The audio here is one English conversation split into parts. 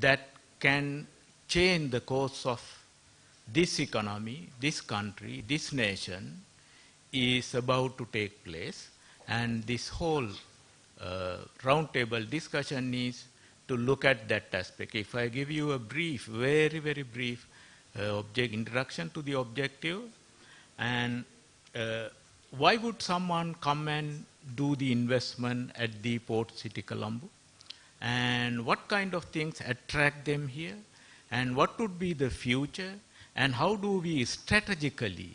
that can change the course of this economy, this country, this nation is about to take place. And this whole roundtable discussion is to look at that aspect. If I give you a brief, very, very brief introduction to the objective, and why would someone come and do the investment at the port city Colombo? And what kind of things attract them here? And what would be the future? And how do we strategically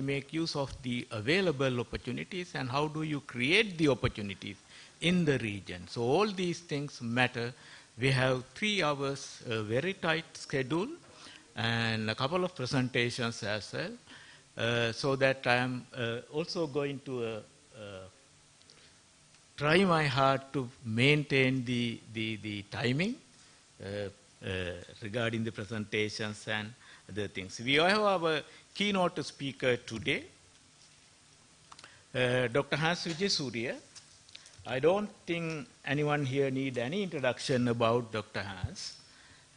make use of the available opportunities, and how do you create the opportunities in the region? So all these things matter. We have 3 hours, a very tight schedule, and a couple of presentations as well. So that I am also going to try my hard to maintain the timing regarding the presentations and other things. We have our keynote speaker today, Dr. Hans Vijayasuriya. I don't think anyone here need any introduction about Dr. Hans.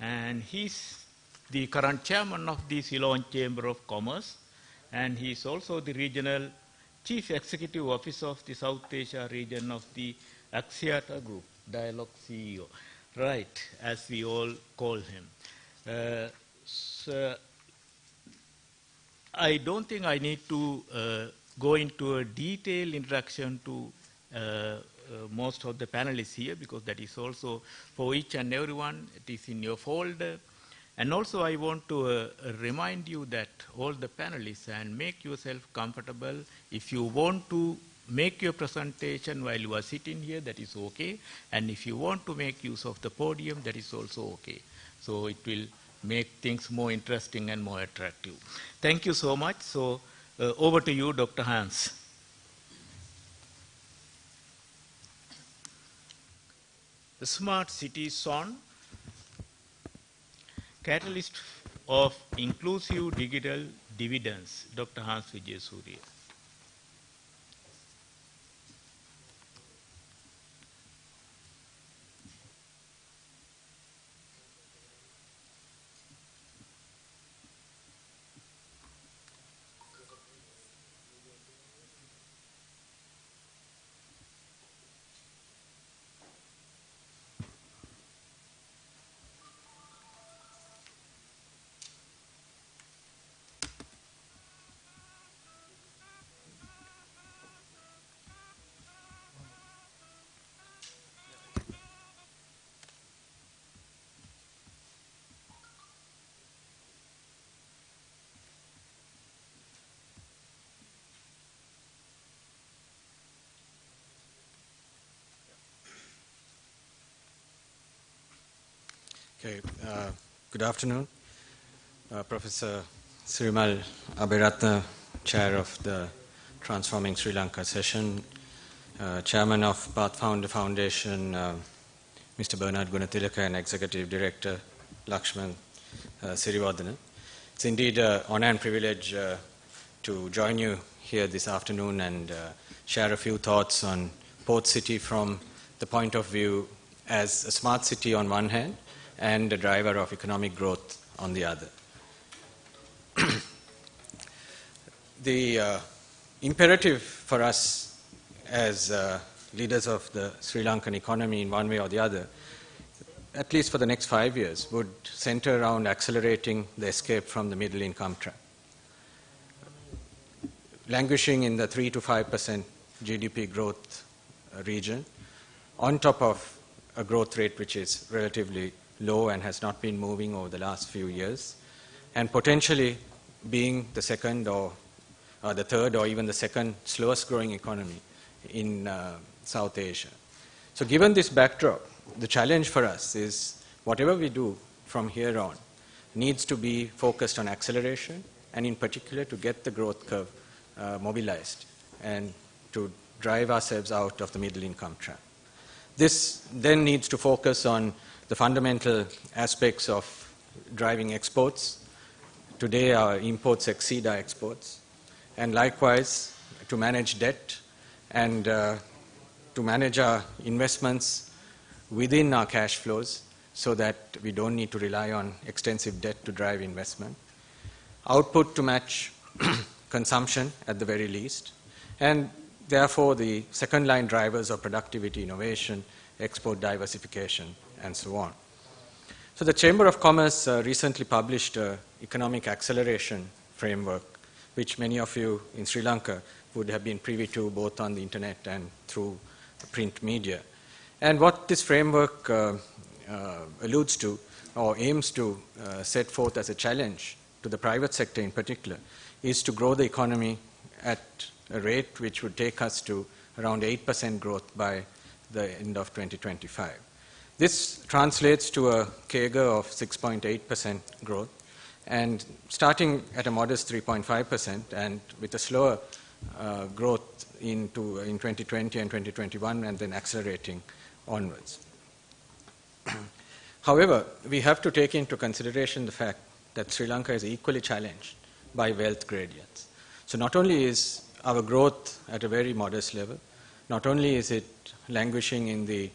And he's the current chairman of the Ceylon Chamber of Commerce, and he's also the regional chief executive officer of the South Asia region of the Axiata Group, Dialogue CEO, right, as we all call him. So I don't think I need to go into a detailed introduction to most of the panelists here, because that is also for each and everyone. It is in your folder. And also I want to remind you that all the panelists, and make yourself comfortable. If you want to make your presentation while you are sitting here, that is okay. And if you want to make use of the podium, that is also okay. So it will make things more interesting and more attractive. Thank you so much. So over to you, Dr. Hans. The Smart Cities Zone, catalyst of inclusive digital dividends, Dr. Hans Vijayasuriya. Okay, good afternoon. Professor Sirimal Abhiratna, Chair of the Transforming Sri Lanka session, Chairman of Pathfinder Foundation, Mr. Bernard Gunatilaka, and Executive Director Lakshman Siriwardana. It's indeed an honor and privilege to join you here this afternoon and share a few thoughts on Port City from the point of view as a smart city on one hand, and a driver of economic growth on the other. The imperative for us as leaders of the Sri Lankan economy in one way or the other, at least for the next 5 years, would center around accelerating the escape from the middle income trap. Languishing in the 3 to 5% GDP growth region, on top of a growth rate which is relatively low and has not been moving over the last few years, and potentially being the second or the third or even the second slowest growing economy in South Asia. So given this backdrop, the challenge for us is whatever we do from here on needs to be focused on acceleration, and in particular to get the growth curve mobilized and to drive ourselves out of the middle income trap. This then needs to focus on the fundamental aspects of driving exports. Today our imports exceed our exports, and likewise to manage debt and to manage our investments within our cash flows so that we don't need to rely on extensive debt to drive investment, output to match consumption at the very least, and therefore the second line drivers of productivity, innovation, export diversification, and so on. So the Chamber of Commerce recently published an economic acceleration framework, which many of you in Sri Lanka would have been privy to both on the internet and through print media. And what this framework alludes to or aims to set forth as a challenge to the private sector in particular is to grow the economy at a rate which would take us to around 8% growth by the end of 2025. This translates to a CAGR of 6.8% growth, and starting at a modest 3.5% and with a slower growth in 2020 and 2021 and then accelerating onwards. However, we have to take into consideration the fact that Sri Lanka is equally challenged by wealth gradients. So not only is our growth at a very modest level, not only is it languishing in the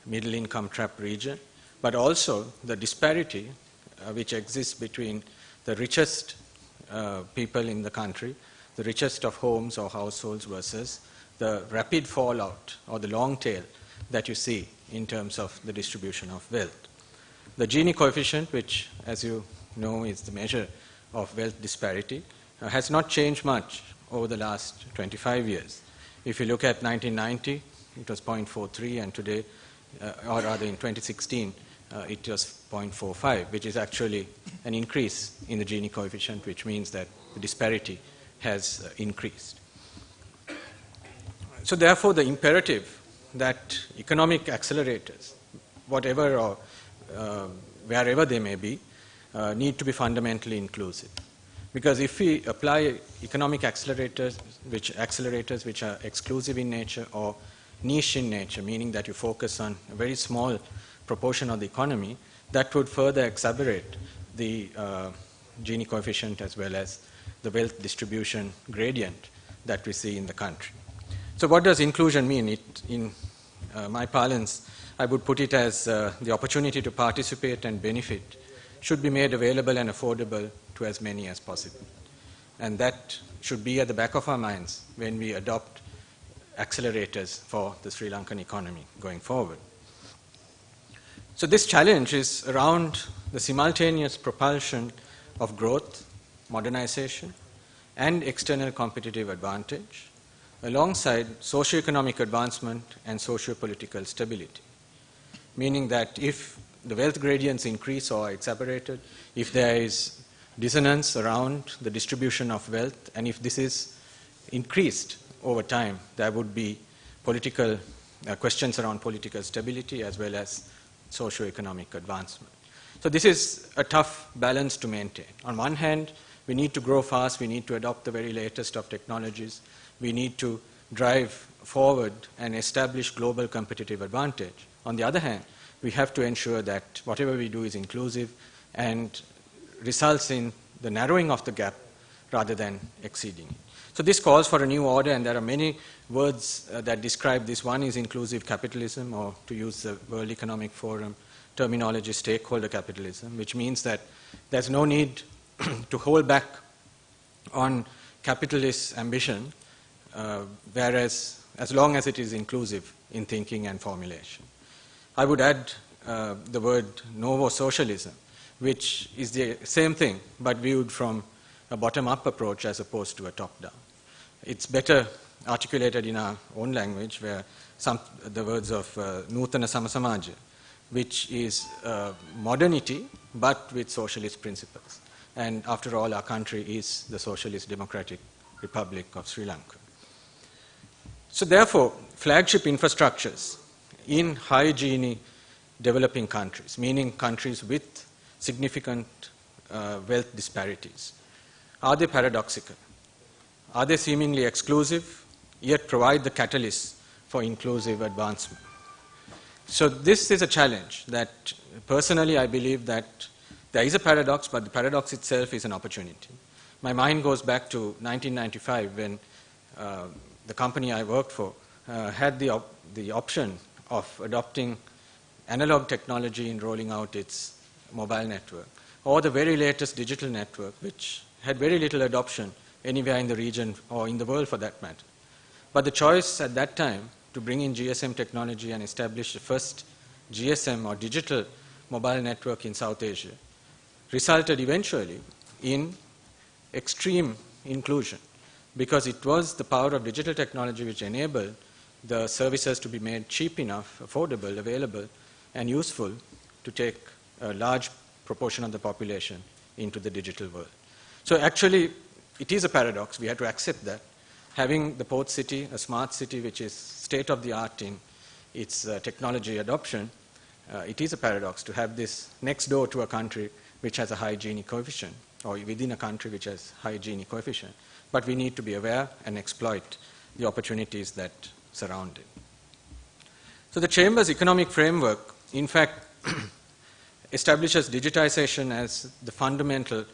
middle income trap region, but also the disparity which exists between the richest people in the country, the richest of homes or households versus the rapid fallout or the long tail that you see in terms of the distribution of wealth. The Gini coefficient, which as you know is the measure of wealth disparity, has not changed much over the last 25 years. If you look at 1990, it was 0.43, and today, or rather in 2016, it was 0.45, which is actually an increase in the Gini coefficient, which means that the disparity has increased. So therefore, the imperative that economic accelerators, whatever or wherever they may be, need to be fundamentally inclusive. Because if we apply economic accelerators which are exclusive in nature or niche in nature, meaning that you focus on a very small proportion of the economy, that would further exacerbate the Gini coefficient as well as the wealth distribution gradient that we see in the country. So what does inclusion mean? In my parlance, I would put it as the opportunity to participate and benefit should be made available and affordable to as many as possible. And that should be at the back of our minds when we adopt accelerators for the Sri Lankan economy going forward. So this challenge is around the simultaneous propulsion of growth, modernization, and external competitive advantage, alongside socio-economic advancement and socio-political stability. Meaning that if the wealth gradients increase or are exacerbated, if there is dissonance around the distribution of wealth, and if this is increased over time, there would be political questions around political stability as well as socio-economic advancement. So this is a tough balance to maintain. On one hand, we need to grow fast, we need to adopt the very latest of technologies, we need to drive forward and establish global competitive advantage. On the other hand, we have to ensure that whatever we do is inclusive and results in the narrowing of the gap rather than exceeding it. So this calls for a new order, and there are many words that describe this. One is inclusive capitalism, or to use the World Economic Forum terminology, stakeholder capitalism, which means that there's no need to hold back on capitalist ambition, whereas as long as it is inclusive in thinking and formulation. I would add the word novo-socialism, which is the same thing, but viewed from a bottom-up approach as opposed to a top-down. It's better articulated in our own language, where the words of Nutana Samasamaja, which is modernity, but with socialist principles. And after all, our country is the Socialist Democratic Republic of Sri Lanka. So therefore, flagship infrastructures in high Gini developing countries, meaning countries with significant wealth disparities, are they paradoxical? Are they seemingly exclusive, yet provide the catalyst for inclusive advancement? So this is a challenge that personally I believe that there is a paradox, but the paradox itself is an opportunity. My mind goes back to 1995 when the company I worked for had the option of adopting analog technology in rolling out its mobile network, or the very latest digital network, which had very little adoption anywhere in the region or in the world for that matter. But the choice at that time to bring in GSM technology and establish the first GSM or digital mobile network in South Asia resulted eventually in extreme inclusion, because it was the power of digital technology which enabled the services to be made cheap enough, affordable, available, and useful to take a large proportion of the population into the digital world. So actually, it is a paradox. We have to accept that. Having the port city, a smart city which is state-of-the-art in its technology adoption, it is a paradox to have this next door to a country which has a high Gini coefficient, or within a country which has high Gini coefficient. But we need to be aware and exploit the opportunities that surround it. So the Chamber's economic framework, in fact, establishes digitization as the fundamental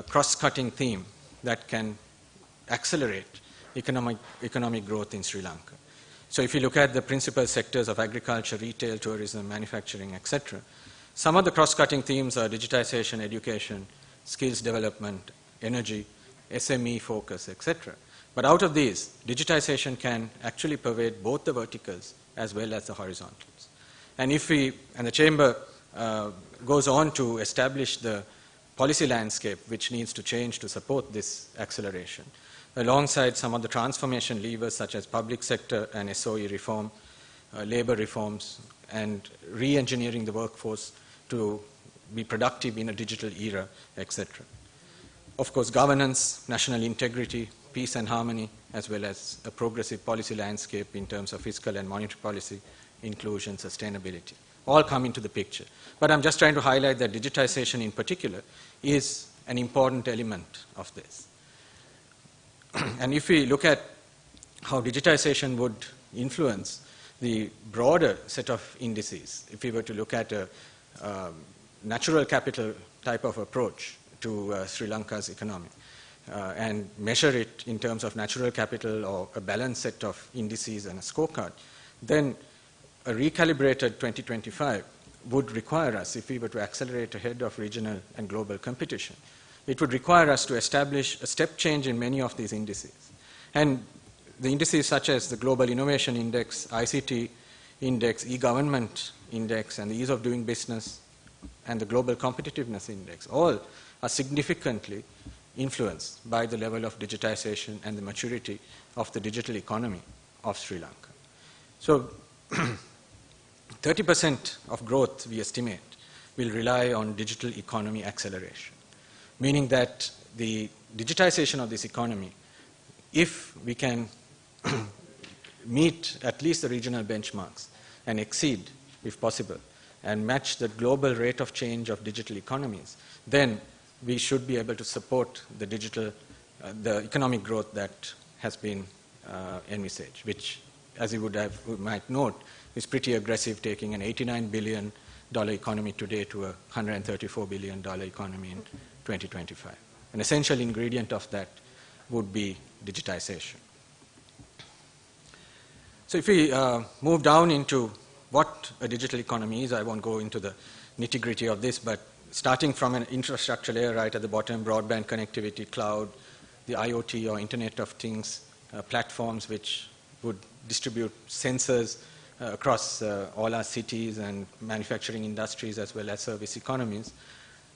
cross-cutting theme that can accelerate economic growth in Sri Lanka. So if you look at the principal sectors of agriculture, retail, tourism, manufacturing, etc., some of the cross-cutting themes are digitization, education, skills development, energy, SME focus, etc. But out of these, digitization can actually pervade both the verticals as well as the horizontals. And the Chamber goes on to establish the policy landscape which needs to change to support this acceleration, alongside some of the transformation levers such as public sector and SOE reform, labor reforms, and re-engineering the workforce to be productive in a digital era, etc. Of course, governance, national integrity, peace and harmony, as well as a progressive policy landscape in terms of fiscal and monetary policy, inclusion, sustainability, all come into the picture. But I'm just trying to highlight that digitization in particular is an important element of this. And if we look at how digitization would influence the broader set of indices, if we were to look at a natural capital type of approach to Sri Lanka's economy and measure it in terms of natural capital or a balanced set of indices and a scorecard, then a recalibrated 2025 would require us, if we were to accelerate ahead of regional and global competition, it would require us to establish a step change in many of these indices. And the indices such as the Global Innovation Index, ICT Index, E-Government Index, and the Ease of Doing Business, and the Global Competitiveness Index, all are significantly influenced by the level of digitization and the maturity of the digital economy of Sri Lanka. So 30% of growth, we estimate, will rely on digital economy acceleration, meaning that the digitization of this economy, if we can meet at least the regional benchmarks and exceed, if possible, and match the global rate of change of digital economies, then we should be able to support the economic growth that has been envisaged, which, as you might note, is pretty aggressive, taking an $89 billion economy today to a $134 billion economy in 2025. An essential ingredient of that would be digitization. So if we move down into what a digital economy is, I won't go into the nitty-gritty of this, but starting from an infrastructure layer right at the bottom, broadband connectivity, cloud, the IoT or Internet of Things, platforms which would distribute sensors across all our cities and manufacturing industries as well as service economies,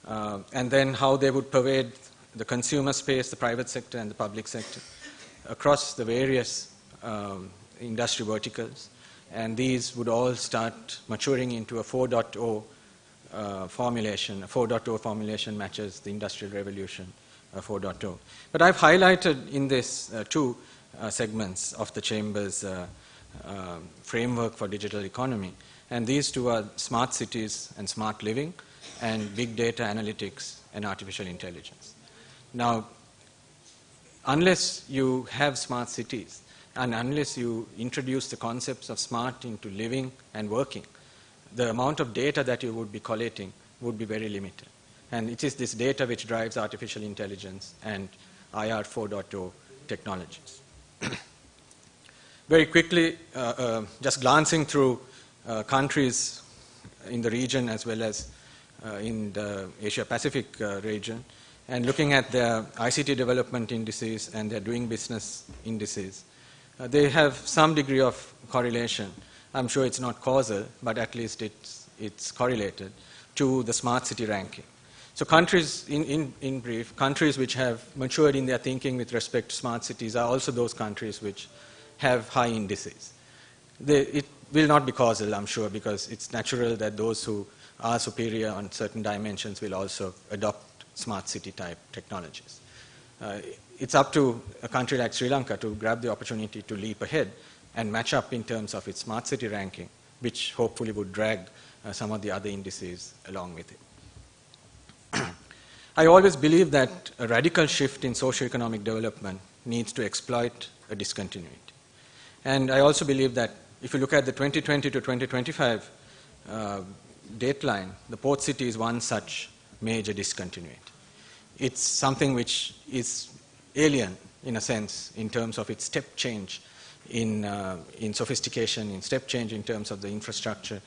and then how they would pervade the consumer space, the private sector and the public sector across the various industry verticals. And these would all start maturing into a 4.0 formulation. A 4.0 formulation matches the Industrial Revolution 4.0. But I've highlighted in this two segments of the Chamber's framework for digital economy. And these two are smart cities and smart living, and big data analytics and artificial intelligence. Now, unless you have smart cities, and unless you introduce the concepts of smart into living and working, the amount of data that you would be collating would be very limited. And it is this data which drives artificial intelligence and IR 4.0 technologies. Very quickly, just glancing through countries in the region as well as in the Asia-Pacific region, and looking at their ICT development indices and their doing business indices, they have some degree of correlation. I'm sure it's not causal, but at least it's correlated to the smart city ranking. So countries, in brief, countries which have matured in their thinking with respect to smart cities are also those countries which have high indices. It will not be causal, I'm sure, because it's natural that those who are superior on certain dimensions will also adopt smart city type technologies. It's up to a country like Sri Lanka to grab the opportunity to leap ahead and match up in terms of its smart city ranking, which hopefully would drag some of the other indices along with it. I always believe that a radical shift in socio-economic development needs to exploit a discontinuity. And I also believe that if you look at the 2020 to 2025 dateline, the port city is one such major discontinuity. It's something which is alien, in a sense, in terms of its step change in sophistication, in step change in terms of the infrastructure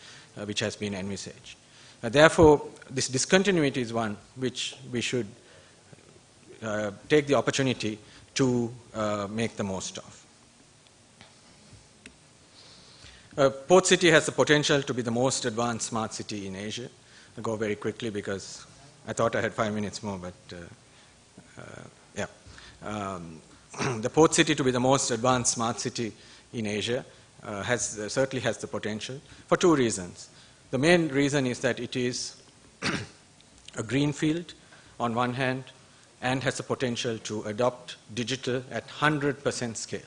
which has been envisaged. Therefore, this discontinuity is one which we should take the opportunity to make the most of. Port City has the potential to be the most advanced smart city in Asia. I'll go very quickly because I thought I had 5 minutes more, but yeah. The Port City to be the most advanced smart city in Asia certainly has the potential for two reasons. The main reason is that it is a greenfield on one hand and has the potential to adopt digital at 100% scale.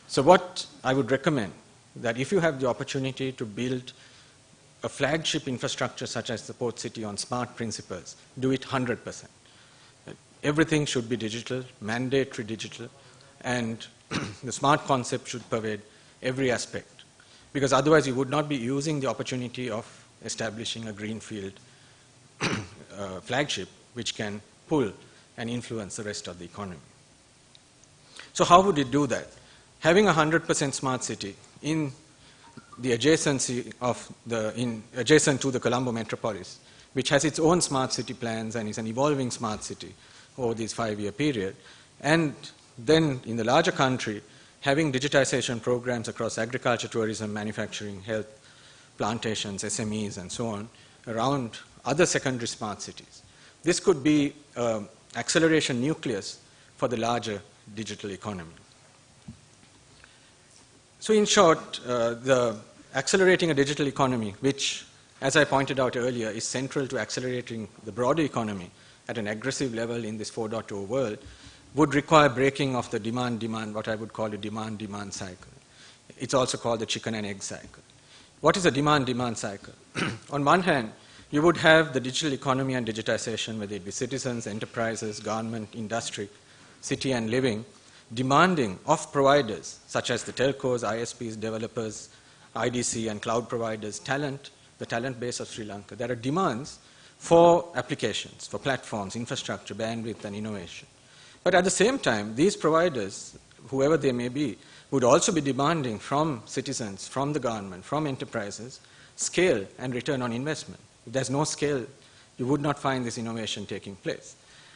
So what I would recommend that if you have the opportunity to build a flagship infrastructure such as the Port City on smart principles, do it 100%. Everything should be digital, mandatory digital, and the smart concept should pervade every aspect. Because otherwise you would not be using the opportunity of establishing a greenfield flagship which can pull and influence the rest of the economy. So how would it do that? Having a 100% smart city in the adjacency of adjacent to the Colombo metropolis, which has its own smart city plans and is an evolving smart city over this 5-year period, and then in the larger country, having digitization programs across agriculture, tourism, manufacturing, health, plantations, SMEs, and so on, around other secondary smart cities. This could be an acceleration nucleus for the larger digital economy. So in short, the accelerating a digital economy, which, as I pointed out earlier, is central to accelerating the broader economy at an aggressive level in this 4.0 world, would require breaking of the demand-demand, what I would call a demand-demand cycle. It's also called the chicken and egg cycle. What is a demand-demand cycle? On one hand, you would have the digital economy and digitization, whether it be citizens, enterprises, government, industry, city and living, demanding of providers such as the telcos, ISPs, developers, IDC and cloud providers, the talent base of Sri Lanka. There are demands for applications, for platforms, infrastructure, bandwidth and innovation. But at the same time, these providers, whoever they may be, would also be demanding from citizens, from the government, from enterprises, scale and return on investment. If there's no scale, you would not find this innovation taking place.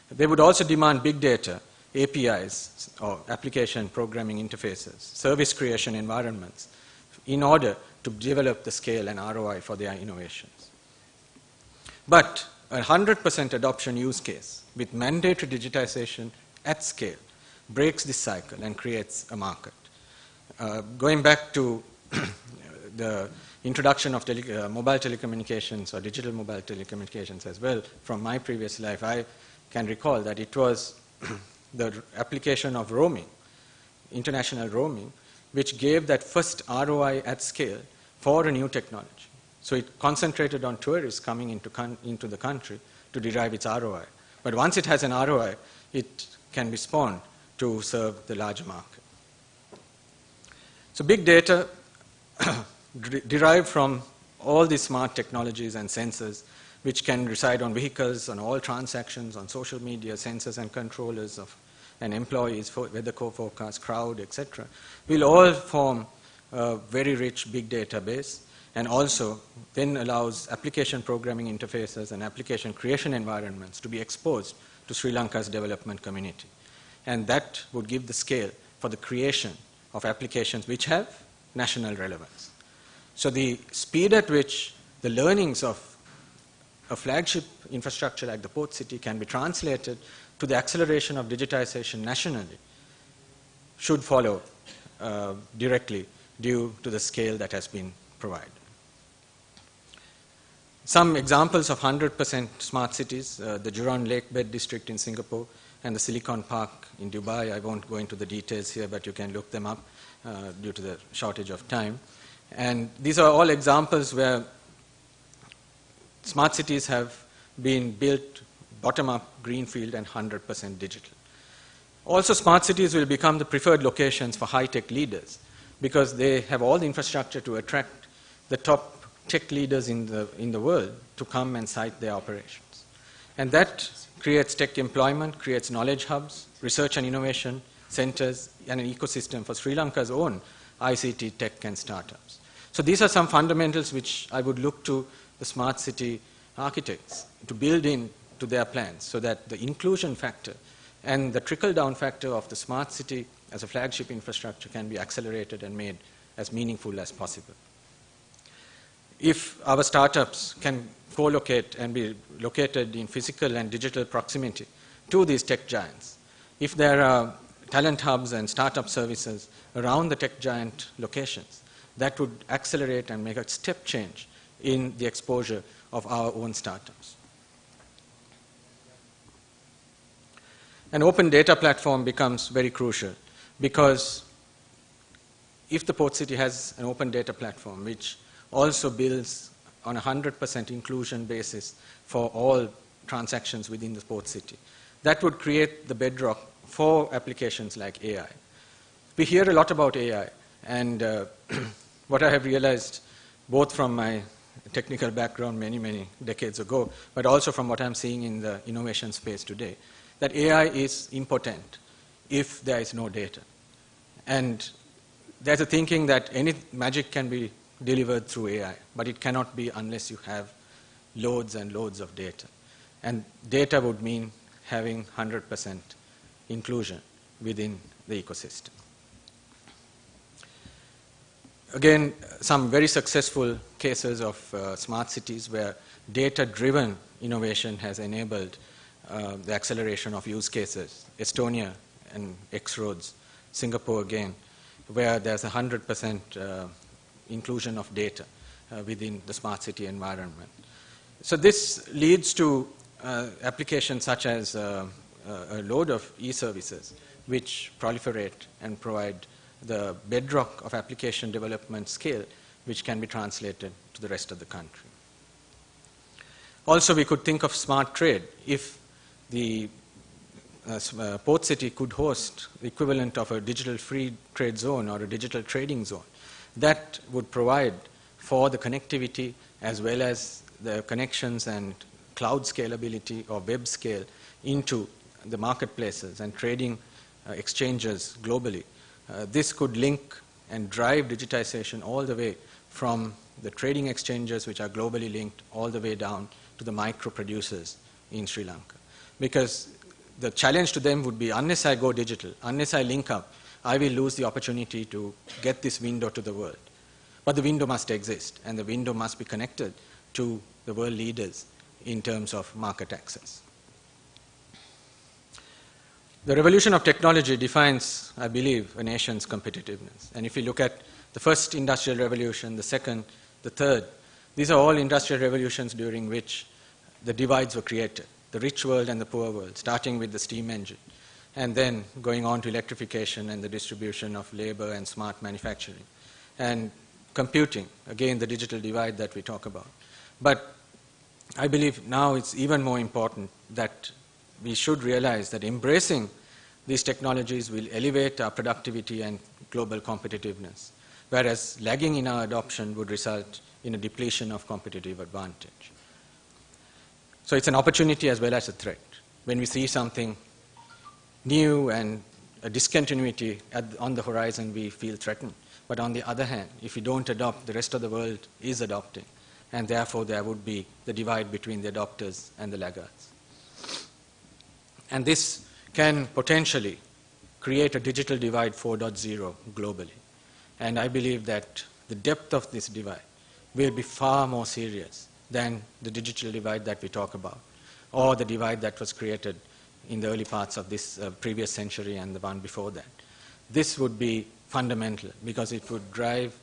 They would also demand big data, APIs, or application programming interfaces, service creation environments, in order to develop the scale and ROI for their innovations. But a 100% adoption use case with mandatory digitization at scale breaks this cycle and creates a market. Going back to the introduction of mobile telecommunications or digital mobile telecommunications as well, from my previous life, I can recall that it was the application of roaming, international roaming, which gave that first ROI at scale for a new technology. So it concentrated on tourists coming into the country to derive its ROI. But once it has an ROI, it can be spawned to serve the larger market. So big data derived from all these smart technologies and sensors, which can reside on vehicles, on all transactions, on social media, sensors and controllers of and employees, weather forecast, crowd, etc., will all form a very rich big database. and also then allows application programming interfaces and application creation environments to be exposed to Sri Lanka's development community. And that would give the scale for the creation of applications which have national relevance. So the speed at which the learnings of a flagship infrastructure like the port city can be translated to the acceleration of digitization nationally should follow directly due to the scale that has been provided. Some examples of 100% smart cities, the Jurong Lake Bed District in Singapore and the Silicon Park in Dubai. I won't go into the details here, but you can look them up due to the shortage of time. And these are all examples where smart cities have been built bottom-up, greenfield, and 100% digital. Also, smart cities will become the preferred locations for high-tech leaders because they have all the infrastructure to attract the top tech leaders in the world to come and site their operations. And that creates tech employment, creates knowledge hubs, research and innovation centers, and an ecosystem for Sri Lanka's own ICT tech and startups. So these are some fundamentals which I would look to the smart city architects to build into their plans so that the inclusion factor and the trickle-down factor of the smart city as a flagship infrastructure can be accelerated and made as meaningful as possible. If our startups can co-locate and be located in physical and digital proximity to these tech giants, if there are talent hubs and startup services around the tech giant locations, that would accelerate and make a step change in the exposure of our own startups. An open data platform becomes very crucial because if the port city has an open data platform which also builds on a 100% inclusion basis for all transactions within the port city, that would create the bedrock for applications like AI. We hear a lot about AI, and what I have realized, both from my technical background many decades ago, but also from what I'm seeing in the innovation space today, that AI is impotent if there is no data. And there's a thinking that any magic can be delivered through AI, but it cannot be unless you have loads and loads of data. And data would mean having 100% inclusion within the ecosystem. Again, some very successful cases of smart cities where data-driven innovation has enabled the acceleration of use cases. Estonia and X-Roads, Singapore again, where there's 100% inclusion of data within the smart city environment. So this leads to applications such as a load of e-services which proliferate and provide the bedrock of application development scale which can be translated to the rest of the country. Also, we could think of smart trade. If the port city could host the equivalent of a digital free trade zone or a digital trading zone, that would provide for the connectivity as well as the connections and cloud scalability or web scale into the marketplaces and trading exchanges globally. This could link and drive digitization all the way from the trading exchanges, which are globally linked, all the way down to the micro producers in Sri Lanka. Because the challenge to them would be, unless I go digital, unless I link up, I will lose the opportunity to get this window to the world. But the window must exist, and the window must be connected to the world leaders in terms of market access. The revolution of technology defines, I believe, a nation's competitiveness. And if you look at the first industrial revolution, the second, the third, these are all industrial revolutions during which the divides were created, the rich world and the poor world, starting with the steam engine, and then going on to electrification and the distribution of labor and smart manufacturing. And computing, again, the digital divide that we talk about. But I believe now it's even more important that we should realize that embracing these technologies will elevate our productivity and global competitiveness, whereas lagging in our adoption would result in a depletion of competitive advantage. So it's an opportunity as well as a threat. When we see something new and a discontinuity on the horizon, we feel threatened. But on the other hand, if we don't adopt, the rest of the world is adopting, and therefore there would be the divide between the adopters and the laggards. And this can potentially create a digital divide 4.0 globally. And I believe that the depth of this divide will be far more serious than the digital divide that we talk about, or the divide that was created in the early parts of this previous century and the one before that. This would be fundamental because it would drive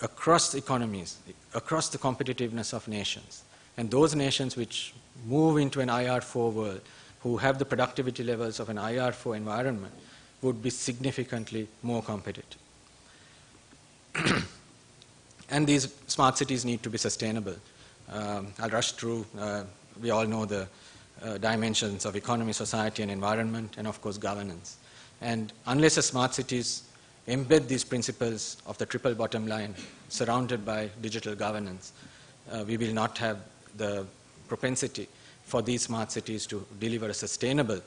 across economies, across the competitiveness of nations. And those nations which move into an IR4 world, who have the productivity levels of an IR4 environment, would be significantly more competitive. And these smart cities need to be sustainable. I'll rush through. We all know the dimensions of economy, society, and environment, and of course governance. And unless a smart cities embed these principles of the triple bottom line surrounded by digital governance, we will not have the propensity for these smart cities to deliver a sustainable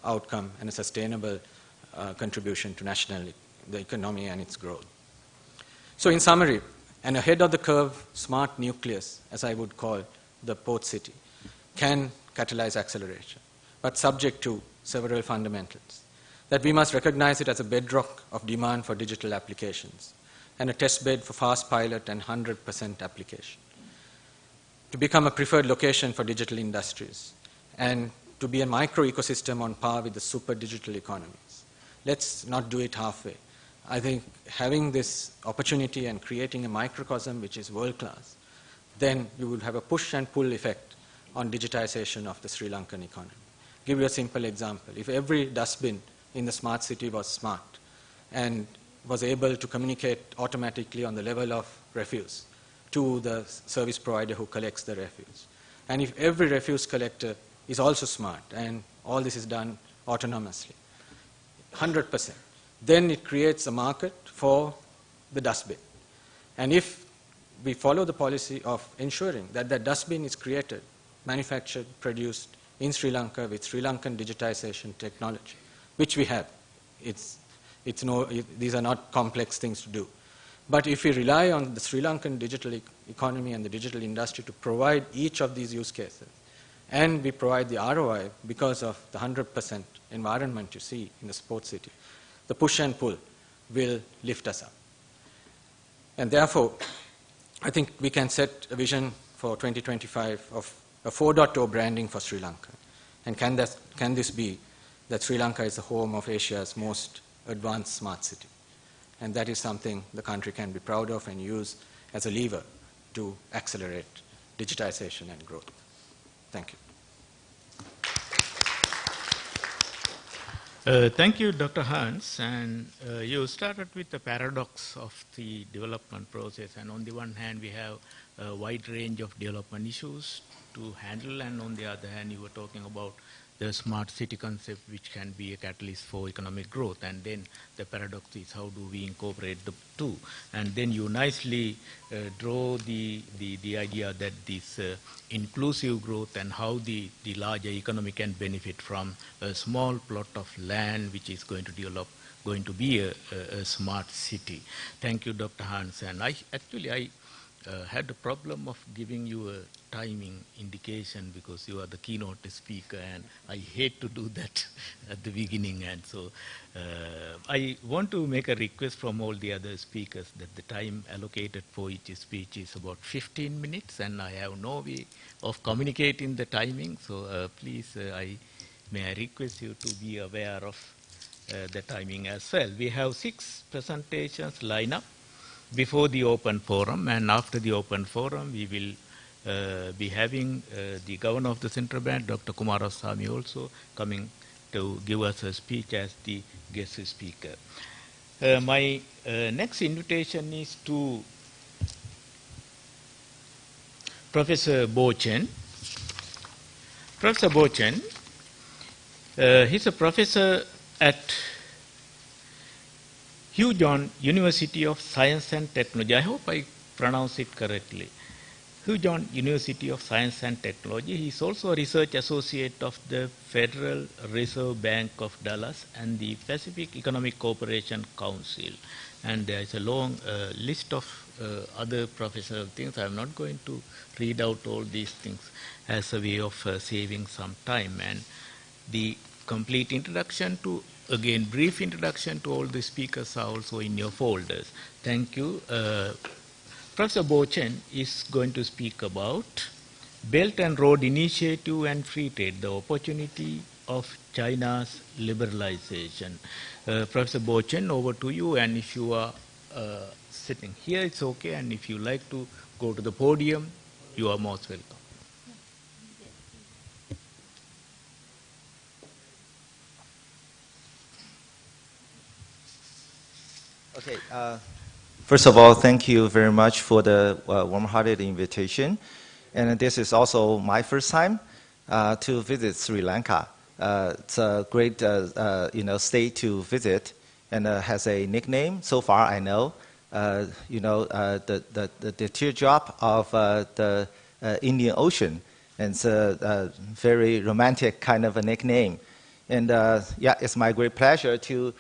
outcome and a sustainable contribution to the economy and its growth. So in summary, an ahead-of-the-curve smart nucleus, as I would call the port city, can catalyze acceleration, but subject to several fundamentals. That we must recognize it as a bedrock of demand for digital applications and a test bed for fast pilot and 100% application. To become a preferred location for digital industries and to be a micro ecosystem on par with the super digital economies. Let's not do it halfway. I think having this opportunity and creating a microcosm which is world-class, then you will have a push and pull effect on digitization of the Sri Lankan economy. Give you a simple example. If every dustbin in the smart city was smart and was able to communicate automatically on the level of refuse to the service provider who collects the refuse, and if every refuse collector is also smart and all this is done autonomously, 100%, then it creates a market for the dustbin. And if we follow the policy of ensuring that the dustbin is created, manufactured, produced in Sri Lanka with Sri Lankan digitization technology, which we have, these are not complex things to do. But if we rely on the Sri Lankan digital economy and the digital industry to provide each of these use cases, and we provide the ROI because of the 100% environment you see in the sports city, the push and pull will lift us up. And therefore, I think we can set a vision for 2025 of a 4.0 branding for Sri Lanka. And can this be that Sri Lanka is the home of Asia's most advanced smart city? And that is something the country can be proud of and use as a lever to accelerate digitization and growth. Thank you. Thank you, Dr. Hans. And you started with the paradox of the development process. And on the one hand, we have a wide range of development issues to handle. And on the other hand, you were talking about the smart city concept, which can be a catalyst for economic growth. And then the paradox is how do we incorporate the two? And then you nicely draw the idea that this inclusive growth and how the larger economy can benefit from a small plot of land which is going to be a smart city. Thank you, Dr. Hans. And I had a problem of giving you a timing indication because you are the keynote speaker and I hate to do that at the beginning. And so I want to make a request from all the other speakers that the time allocated for each speech is about 15 minutes and I have no way of communicating the timing. So please, may I request you to be aware of the timing as well. We have 6 presentations lined up before the open forum, and after the open forum we will be having the Governor of the Central Bank, Dr. Kumarasamy, also coming to give us a speech as the guest speaker. My next invitation is to Professor Bochen. Professor Bochen, he's a professor at Hugh John University of Science and Technology. I hope I pronounce it correctly. Hujon University of Science and Technology. He is also a research associate of the Federal Reserve Bank of Dallas and the Pacific Economic Cooperation Council. And there is a long list of other professional things. I am not going to read out all these things as a way of saving some time. And the complete introduction to, again, brief introduction to all the speakers are also in your folders. Thank you. Professor Bochen is going to speak about Belt and Road Initiative and Free Trade, the opportunity of China's liberalization. Professor Bochen, over to you, and if you are sitting here, it's okay, and if you like to go to the podium, you are most welcome. Okay. First of all, thank you very much for the warm-hearted invitation. And this is also my first time to visit Sri Lanka. It's a great state to visit, and has a nickname. So far, I know, the teardrop of the Indian Ocean. And it's a very romantic kind of a nickname. And yeah, it's my great pleasure to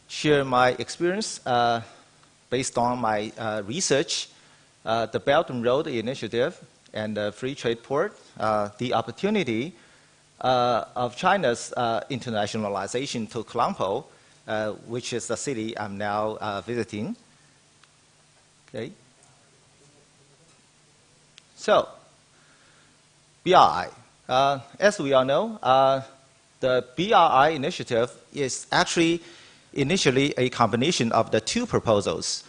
share my experience based on my research, the Belt and Road Initiative and the Free Trade Port, the opportunity of China's internationalization to Colombo, which is the city I'm now visiting. Okay. So, BRI. As we all know, the BRI initiative is actually initially a combination of the two proposals.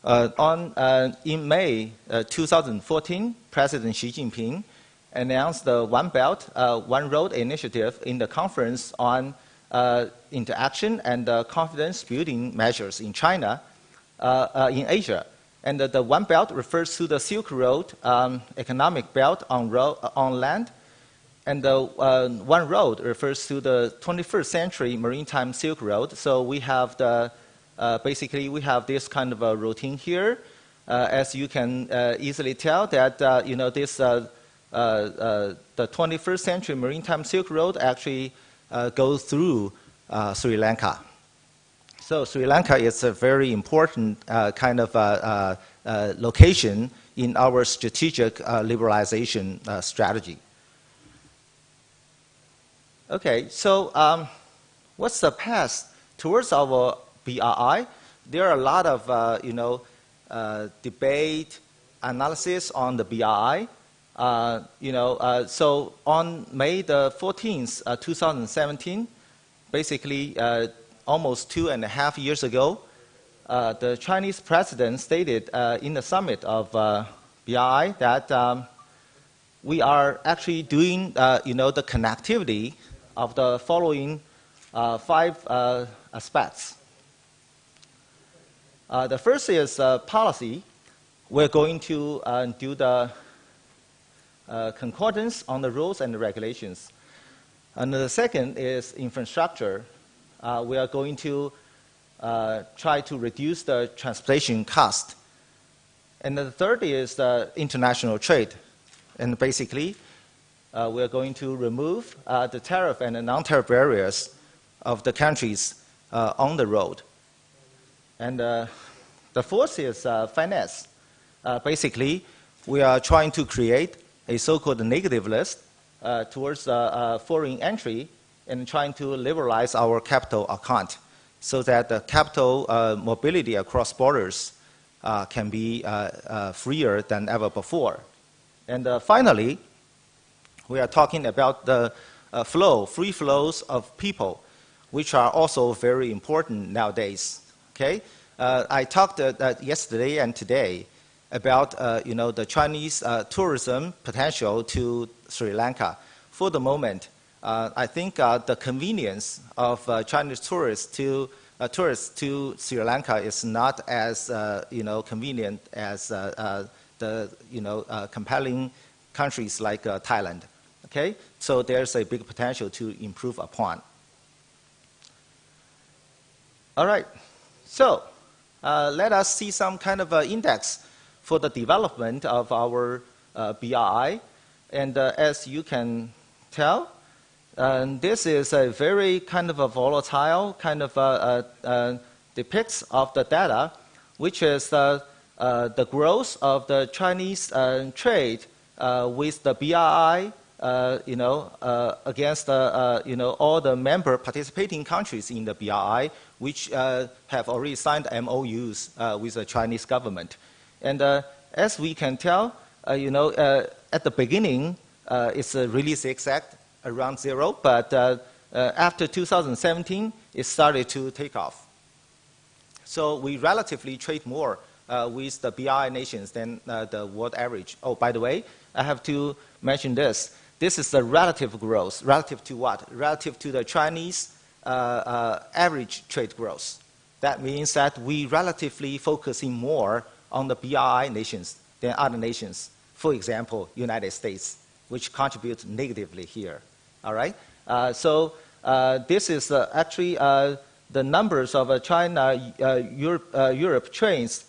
In May 2014, President Xi Jinping announced the One Belt, One Road initiative in the Conference on Interaction and Confidence Building Measures in China, in Asia. And the One Belt refers to the Silk Road economic belt on land, and the One Road refers to the 21st century maritime Silk Road. So we have basically we have this kind of a routine here. As you can easily tell that, the 21st century maritime Silk Road actually goes through Sri Lanka. So Sri Lanka is a very important kind of location in our strategic liberalization strategy. Okay, so what's the path towards our BRI? There are a lot of debate, analysis on the BRI. So on May the 14th, 2017, basically almost 2.5 years ago, the Chinese president stated in the summit of BRI that we are actually doing the connectivity of the following 5 aspects. The first is policy. We're going to do the concordance on the rules and the regulations. And the second is infrastructure. We are going to try to reduce the transportation cost. And the third is international trade. And basically, we are going to remove the tariff and the non-tariff barriers of the countries on the road. And the fourth is finance. Basically, we are trying to create a so-called negative list towards foreign entry and trying to liberalize our capital account so that the capital mobility across borders can be freer than ever before. And finally, we are talking about the free flows of people, which are also very important nowadays. Okay, I talked yesterday and today about the Chinese tourism potential to Sri Lanka. For the moment, I think the convenience of Chinese tourists to Sri Lanka is not as convenient as the compelling countries like Thailand. Okay, so there's a big potential to improve upon. All right, so let us see some kind of index for the development of our BRI. And as you can tell, this is a very kind of a volatile kind of depicts of the data, which is the growth of the Chinese trade with the BRI, against all the member participating countries in the BRI, which have already signed MOUs with the Chinese government. And as we can tell, at the beginning, it's really zigzag around zero, but after 2017, it started to take off. So we relatively trade more with the BRI nations than the world average. Oh, by the way, I have to mention this. This is the relative growth. Relative to what? Relative to the Chinese average trade growth. That means that we relatively focusing more on the BRI nations than other nations. For example, United States, which contributes negatively here. All right? So this is actually the numbers of China-Europe trades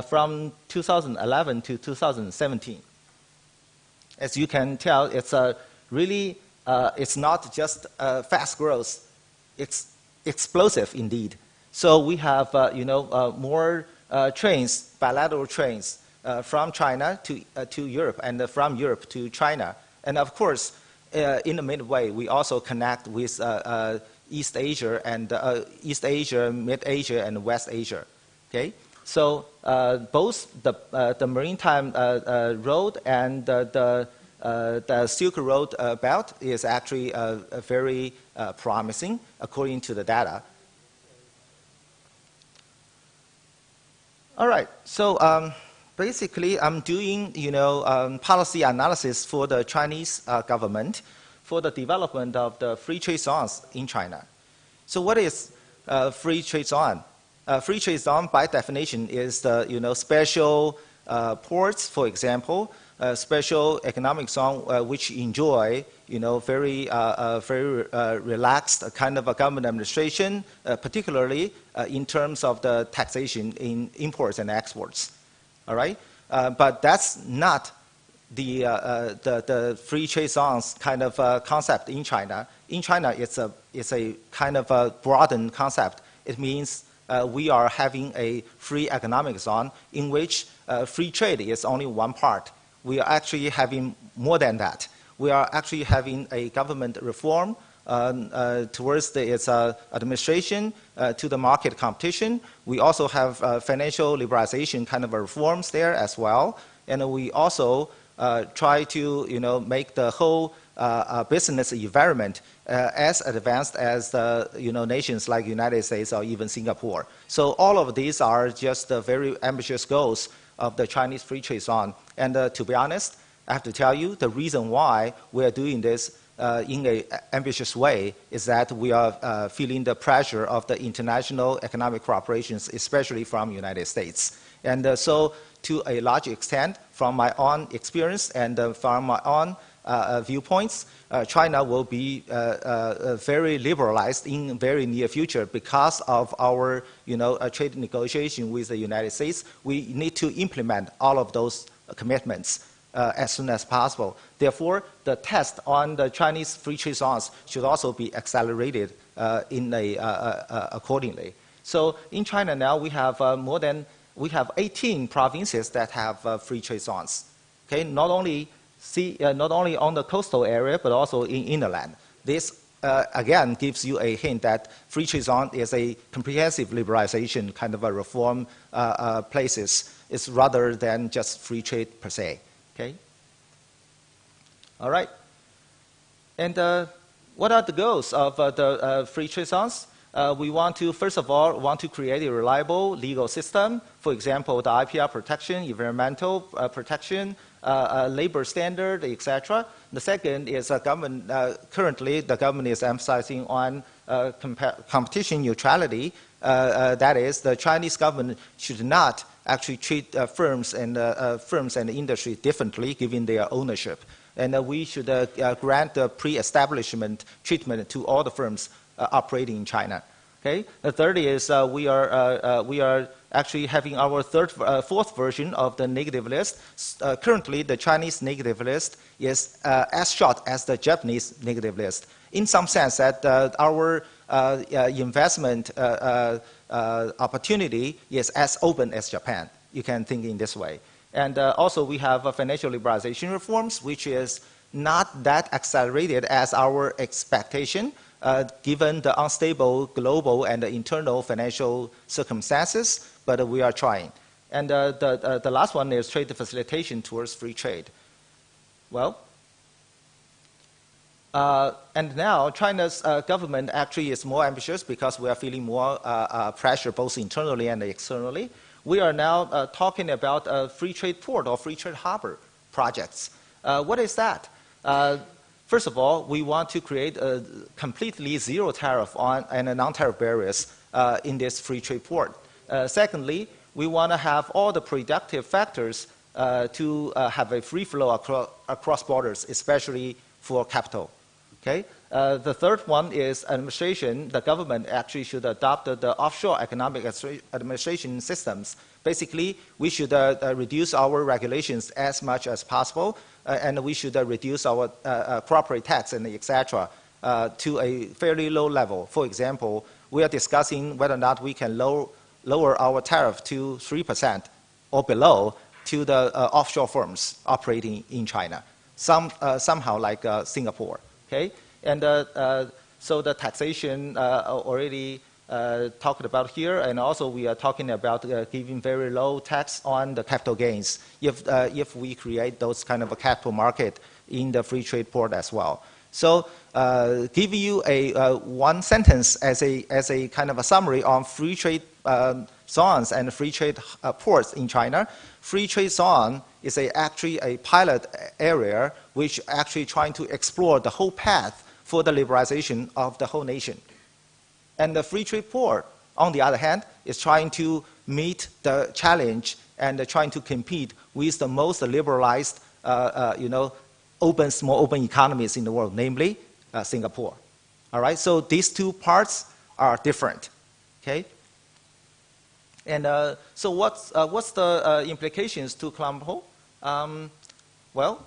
from 2011 to 2017. As you can tell, it's really, it's not just fast growth, it's explosive indeed. So we have, more trains, bilateral trains from China to Europe and from Europe to China. And of course, in the midway, we also connect with East Asia, Mid Asia, and West Asia. Okay, so both the Maritime Road and the Silk Road belt is actually very promising according to the data. All right, so basically, I'm doing policy analysis for the Chinese government for the development of the free trade zones in China. So what is free trade zone? Free trade zone, by definition, is the special ports, for example, special economic zone which enjoy very relaxed kind of a government administration, particularly in terms of the taxation in imports and exports. All right, but that's not the free trade zones kind of concept in China. In China, it's a kind of a broadened concept. It means we are having a free economic zone in which free trade is only one part. We are actually having more than that. We are actually having a government reform towards its administration, to the market competition. We also have financial liberalization kind of reforms there as well. And we also try to make the whole business environment as advanced as the nations like United States or even Singapore. So all of these are just the very ambitious goals of the Chinese free trade zone. And to be honest, I have to tell you, the reason why we are doing this in an ambitious way is that we are feeling the pressure of the international economic cooperations, especially from the United States. And so to a large extent, from my own experience and from my own viewpoints, China will be very liberalized in very near future because of our trade negotiation with the United States. We need to implement all of those commitments as soon as possible. Therefore, the test on the Chinese free trade zones should also be accelerated accordingly. So in China now, we have 18 provinces that have free trade zones. Okay, not only on the coastal area, but also in inland. This again gives you a hint that free trade zone is a comprehensive liberalization kind of a reform places. It's rather than just free trade per se. Okay. All right. And what are the goals of the free trade zones? We want to, first of all, create a reliable legal system. For example, the IPR protection, environmental protection, labor standard, etc. The second is government. Currently, the government is emphasizing on competition neutrality. That is, the Chinese government should not actually treat firms and industry differently, given their ownership. And we should grant the pre-establishment treatment to all the firms operating in China. Okay. The third is we are actually having our fourth version of the negative list. Currently, the Chinese negative list is as short as the Japanese negative list. In some sense, that our investment opportunity is as open as Japan. You can think in this way. And also, we have financial liberalization reforms, which is not that accelerated as our expectation, given the unstable global and internal financial circumstances, but we are trying. And the last one is trade facilitation towards free trade. Well, and now China's government actually is more ambitious because we are feeling more pressure both internally and externally. We are now talking about a free trade port or free trade harbor projects. What is that? First of all, we want to create a completely zero tariff on and non-tariff barriers in this free trade port. Secondly, we want to have all the productive factors to have a free flow across borders, especially for capital. Okay? The third one is administration. The government actually should adopt the offshore economic administration systems. Basically, we should reduce our regulations as much as possible, and we should reduce our corporate tax and etc. To a fairly low level. For example, we are discussing whether or not we can lower our tariff to 3% or below to the offshore firms operating in China, somehow like Singapore. Okay? And so the taxation already talked about here, and also we are talking about giving very low tax on the capital gains if we create those kind of a capital market in the free trade port as well. So giving you a one sentence as a kind of a summary on free trade zones and free trade ports in China. Free trade zone is actually a pilot area which actually trying to explore the whole path for the liberalization of the whole nation. And the free trade port, on the other hand, is trying to meet the challenge and trying to compete with the most liberalized, small open economies in the world, namely Singapore. All right, so these two parts are different. Okay. And so what's the implications to Kuala Lumpur?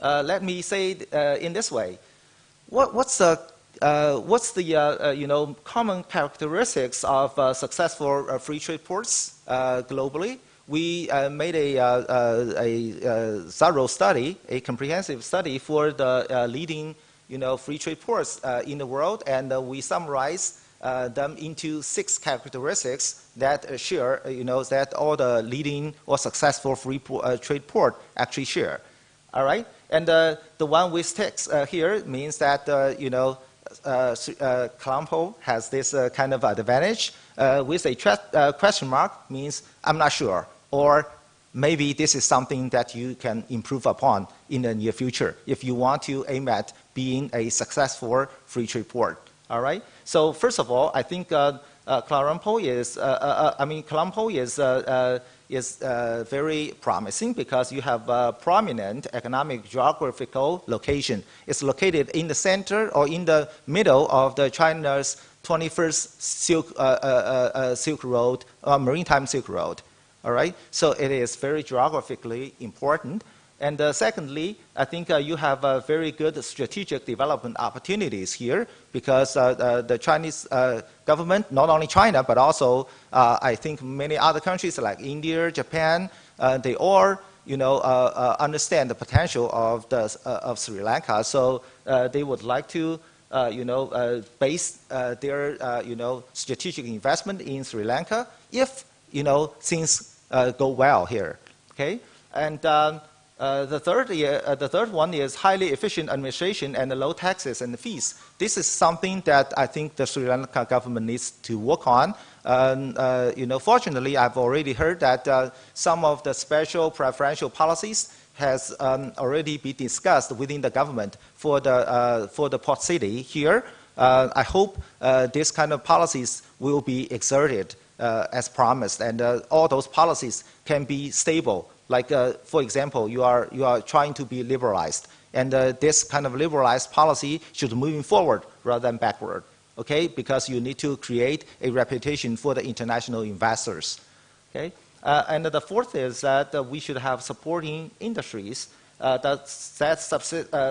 Let me say in this way. What's the common characteristics of successful free trade ports globally? We made a thorough study, a comprehensive study for the leading free trade ports in the world, and we summarized them into 6 characteristics that share, that all the leading or successful free trade port actually share. All right, and the one with ticks here means that Kuala Lumpur has this kind of advantage. With a question mark means I'm not sure, or maybe this is something that you can improve upon in the near future if you want to aim at being a successful free trade port. All right. So first of all, I think Kuala Lumpur is very promising because you have a prominent economic geographical location. It's located in the center or in the middle of the China's 21st Silk Road, maritime Silk Road. All right, so it is very geographically important. And secondly, I think you have very good strategic development opportunities here because the Chinese government, not only China, but also I think many other countries like India, Japan, they all understand the potential of Sri Lanka. So they would like to base their strategic investment in Sri Lanka if things go well here. Okay, and the third one is highly efficient administration and low taxes and fees. This is something that I think the Sri Lanka government needs to work on. Fortunately, I've already heard that some of the special preferential policies has already been discussed within the government for the port city here. I hope this kind of policies will be exerted as promised, and all those policies can be stable. Like, for example, you are trying to be liberalized, and this kind of liberalized policy should move forward rather than backward, okay? Because you need to create a reputation for the international investors. Okay? And the fourth is that we should have supporting industries that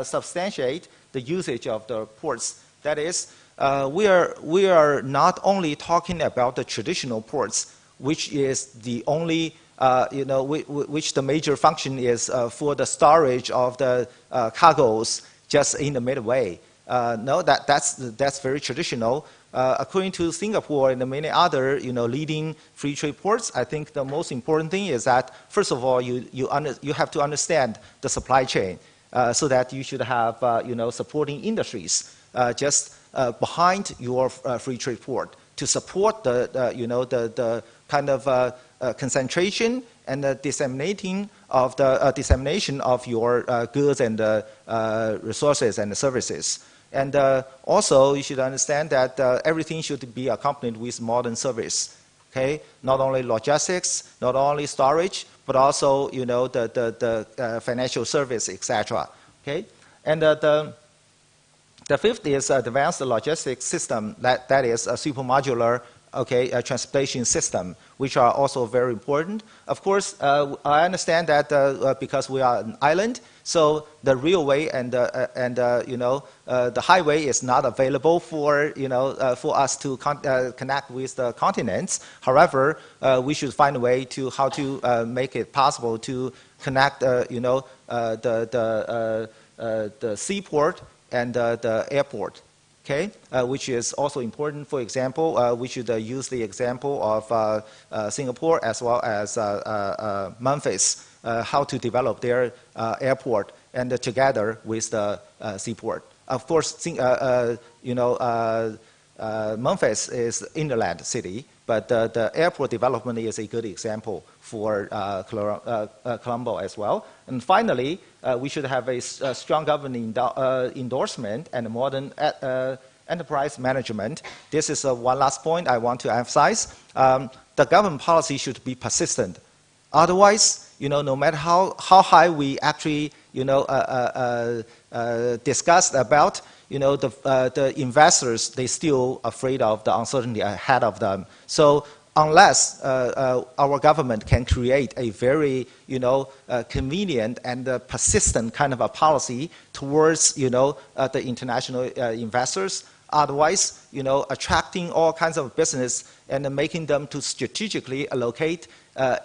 substantiate the usage of the ports. That is, we are not only talking about the traditional ports, which is the only, which the major function is for the storage of the cargoes just in the midway. No, that's very traditional. According to Singapore and many other leading free trade ports, I think the most important thing is that, first of all, you have to understand the supply chain so that you should have supporting industries just behind your free trade port to support the kind of concentration and the dissemination of your goods and resources and services. And also, you should understand that everything should be accompanied with modern service. Okay, not only logistics, not only storage, but also the financial service, etc. Okay, and the fifth is advanced logistics system. That is a super modular a transportation system, which are also very important. Of course, I understand that because we are an island, so the railway and the highway is not available for for us to connect with the continents. However, we should find a way to how to make it possible to connect the seaport and the airport. Okay, which is also important. For example, we should use the example of Singapore as well as Memphis, how to develop their airport and together with the seaport. Of course, Memphis is inland city, but the airport development is a good example for Colombo as well. And finally, we should have a strong government endorsement and modern enterprise management. This is one last point I want to emphasize. The government policy should be persistent. Otherwise, no matter how high we actually discussed about, the investors, they still afraid of the uncertainty ahead of them. So unless our government can create a very, convenient and persistent kind of a policy towards, the international investors, otherwise, attracting all kinds of business and making them to strategically allocate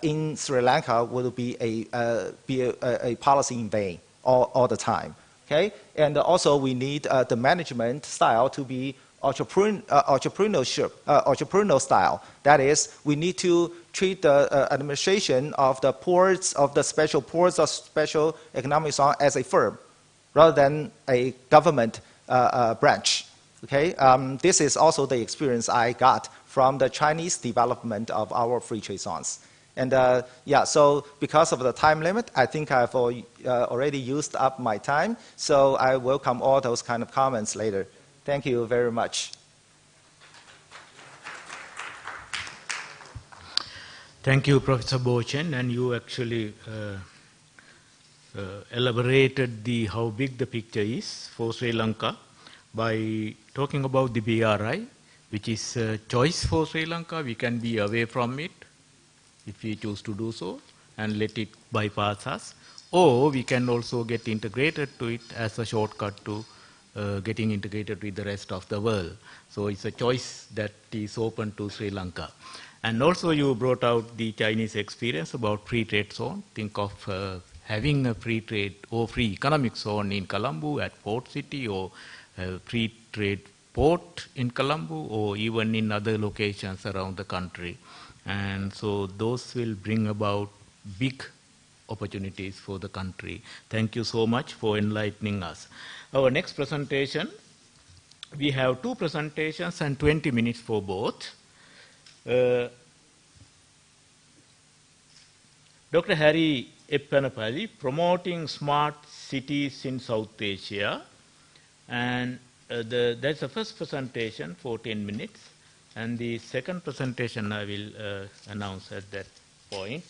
in Sri Lanka will be a policy in vain all the time. Okay, and also we need the management style to be entrepreneurial style. That is, we need to treat the administration of the ports, of the special ports or special economic zone as a firm, rather than a government branch. Okay, this is also the experience I got from the Chinese development of our free trade zones. And so because of the time limit, I think I've already used up my time. So I welcome all those kind of comments later. Thank you very much. Thank you, Professor Bochen, and you actually elaborated how big the picture is for Sri Lanka by talking about the BRI, which is a choice for Sri Lanka. We can be away from it if we choose to do so and let it bypass us, or we can also get integrated to it as a shortcut to getting integrated with the rest of the world. So it's a choice that is open to Sri Lanka. And also you brought out the Chinese experience about free trade zone. Think of having a free trade or free economic zone in Colombo at Port City, or a free trade port in Colombo, or even in other locations around the country. And so those will bring about big opportunities for the country. Thank you so much for enlightening us. Our next presentation, we have 2 presentations and 20 minutes for both. Dr. Harry Eppanapalli, Promoting Smart Cities in South Asia. And that's the first presentation for 10 minutes. And the second presentation I will announce at that point.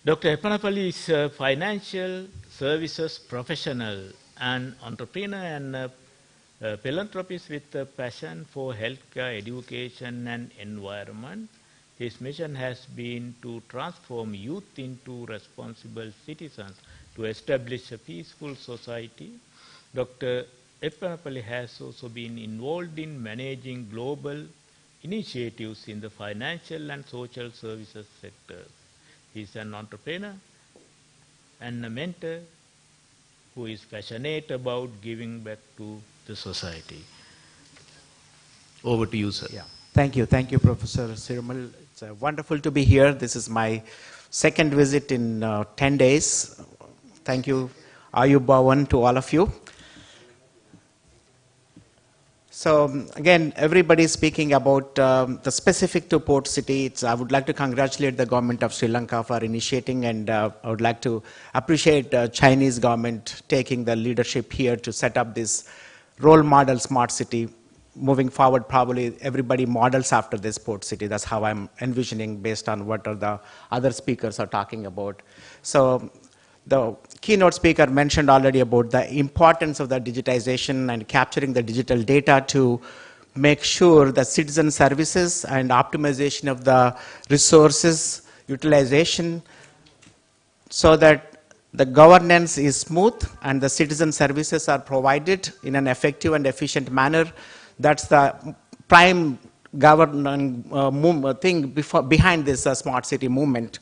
Dr. Eppanapalli is a financial services professional and entrepreneur and Philanthropist with a passion for healthcare, education, and environment. His mission has been to transform youth into responsible citizens to establish a peaceful society. Dr. Eppanapalli has also been involved in managing global initiatives in the financial and social services sectors. He is an entrepreneur and a mentor who is passionate about giving back to the society. Over to you, sir. Yeah. Thank you, Professor Sirimal. It's wonderful to be here. This is my second visit in 10 days. Thank you, Ayub Bhawan, to all of you. So again, everybody is speaking about the specific to Port City. I would like to congratulate the government of Sri Lanka for initiating, and I would like to appreciate the Chinese government taking the leadership here to set up this role model smart city. Moving forward, probably everybody models after this Port City. That's how I'm envisioning based on what are the other speakers are talking about. So the keynote speaker mentioned already about the importance of the digitization and capturing the digital data to make sure that citizen services and optimization of the resources utilization so that the governance is smooth and the citizen services are provided in an effective and efficient manner. That's the prime governing thing behind this smart city movement.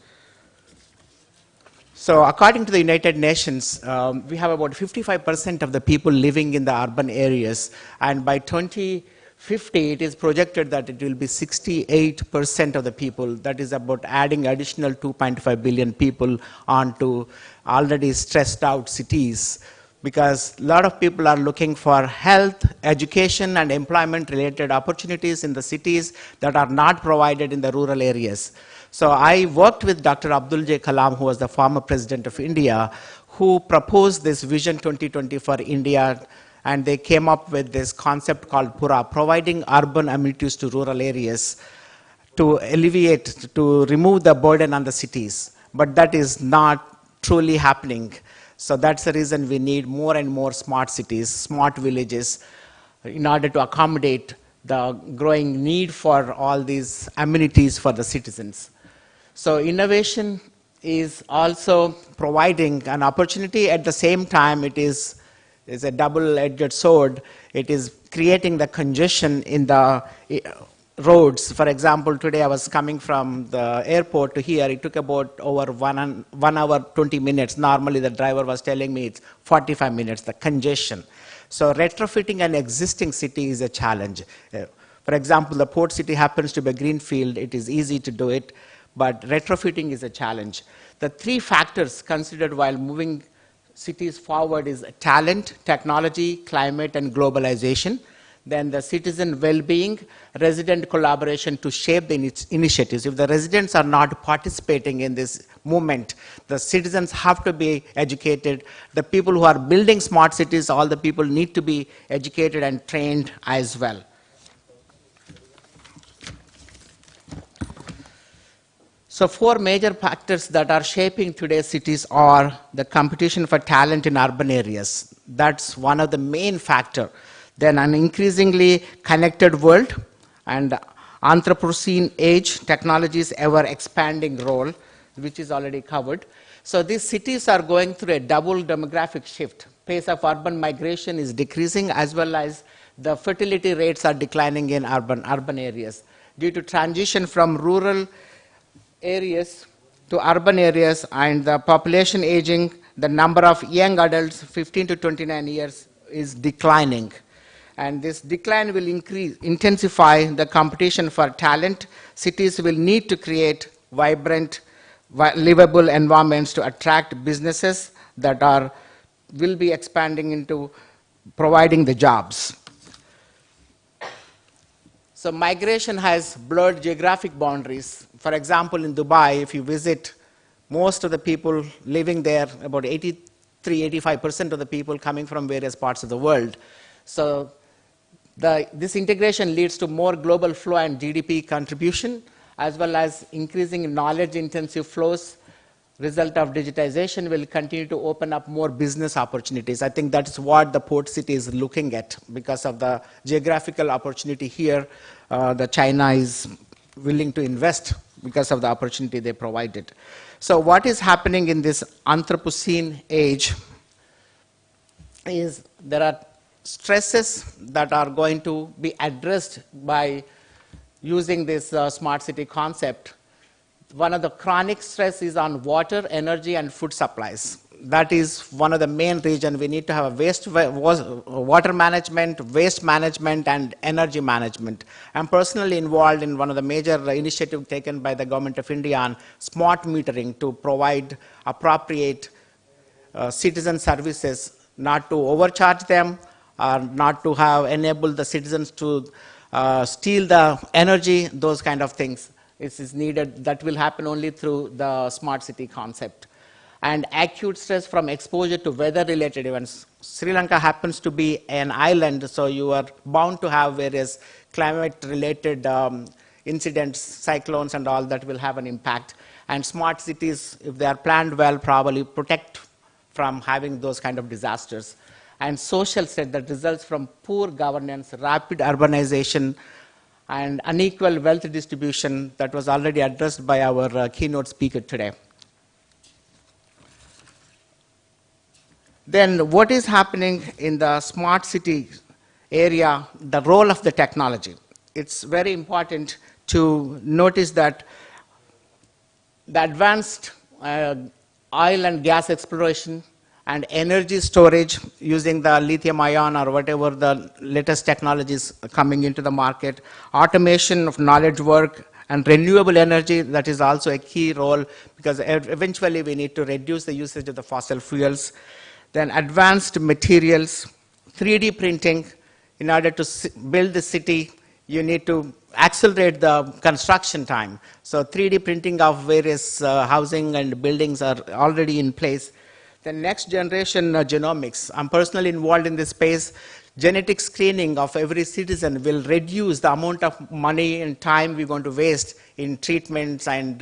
So according to the United Nations, we have about 55% of the people living in the urban areas, and by 2050 it is projected that it will be 68% of the people. That is about adding additional 2.5 billion people onto already stressed out cities, because a lot of people are looking for health, education, and employment related opportunities in the cities that are not provided in the rural areas. So I worked with Dr. Abdul J. Kalam, who was the former president of India, who proposed this Vision 2020 for India, and they came up with this concept called PURA, providing urban amenities to rural areas to alleviate, to remove the burden on the cities. But that is not truly happening. So that's the reason we need more and more smart cities, smart villages, in order to accommodate the growing need for all these amenities for the citizens. So innovation is also providing an opportunity. At the same time, it is a double-edged sword. It is creating the congestion in the roads. For example, today I was coming from the airport to here. It took about over 1 hour, 20 minutes. Normally, the driver was telling me it's 45 minutes, the congestion. So retrofitting an existing city is a challenge. For example, the port city happens to be a greenfield. It is easy to do it, but retrofitting is a challenge. The three factors considered while moving cities forward is talent, technology, climate, and globalization. Then the citizen well-being, resident collaboration to shape the initiatives. If the residents are not participating in this movement, the citizens have to be educated. The people who are building smart cities, all the people need to be educated and trained as well. So 4 major factors that are shaping today's cities are the competition for talent in urban areas. That's one of the main factors. Then an increasingly connected world and Anthropocene age, technology's ever expanding role, which is already covered. So these cities are going through a double demographic shift. Pace of urban migration is decreasing, as well as the fertility rates are declining in urban areas. Due to transition from rural areas to urban areas and the population aging, the number of young adults 15 to 29 years is declining. And this decline will intensify the competition for talent. Cities will need to create vibrant, livable environments to attract businesses that will be expanding into providing the jobs. So migration has blurred geographic boundaries. For example, in Dubai, if you visit, most of the people living there, about 83-85% of the people coming from various parts of the world. So this integration leads to more global flow and GDP contribution, as well as increasing knowledge-intensive flows result of digitization will continue to open up more business opportunities. I think that's what the port city is looking at because of the geographical opportunity here. The China is willing to invest because of the opportunity they provided. So what is happening in this Anthropocene age is there are stresses that are going to be addressed by using this smart city concept. One of the chronic stress is on water, energy, and food supplies. That is one of the main reasons we need to have a water management, waste management, and energy management. I'm personally involved in one of the major initiatives taken by the Government of India on smart metering to provide appropriate citizen services, not to overcharge them, or not to have enabled the citizens to steal the energy, those kind of things. This is needed. That will happen only through the smart city concept. And acute stress from exposure to weather-related events. Sri Lanka happens to be an island, so you are bound to have various climate-related incidents, cyclones and all that will have an impact. And smart cities, if they are planned well, probably protect from having those kind of disasters. And social stress that results from poor governance, rapid urbanization, and unequal wealth distribution that was already addressed by our keynote speaker today. Then what is happening in the smart city area, the role of the technology? It's very important to notice that the advanced oil and gas exploration and energy storage using the lithium ion or whatever the latest technologies coming into the market, automation of knowledge work, and renewable energy, that is also a key role because eventually we need to reduce the usage of the fossil fuels. Then advanced materials, 3D printing. In order to build the city, you need to accelerate the construction time. So 3D printing of various housing and buildings are already in place. The next generation genomics. I'm personally involved in this space. Genetic screening of every citizen will reduce the amount of money and time we're going to waste in treatments and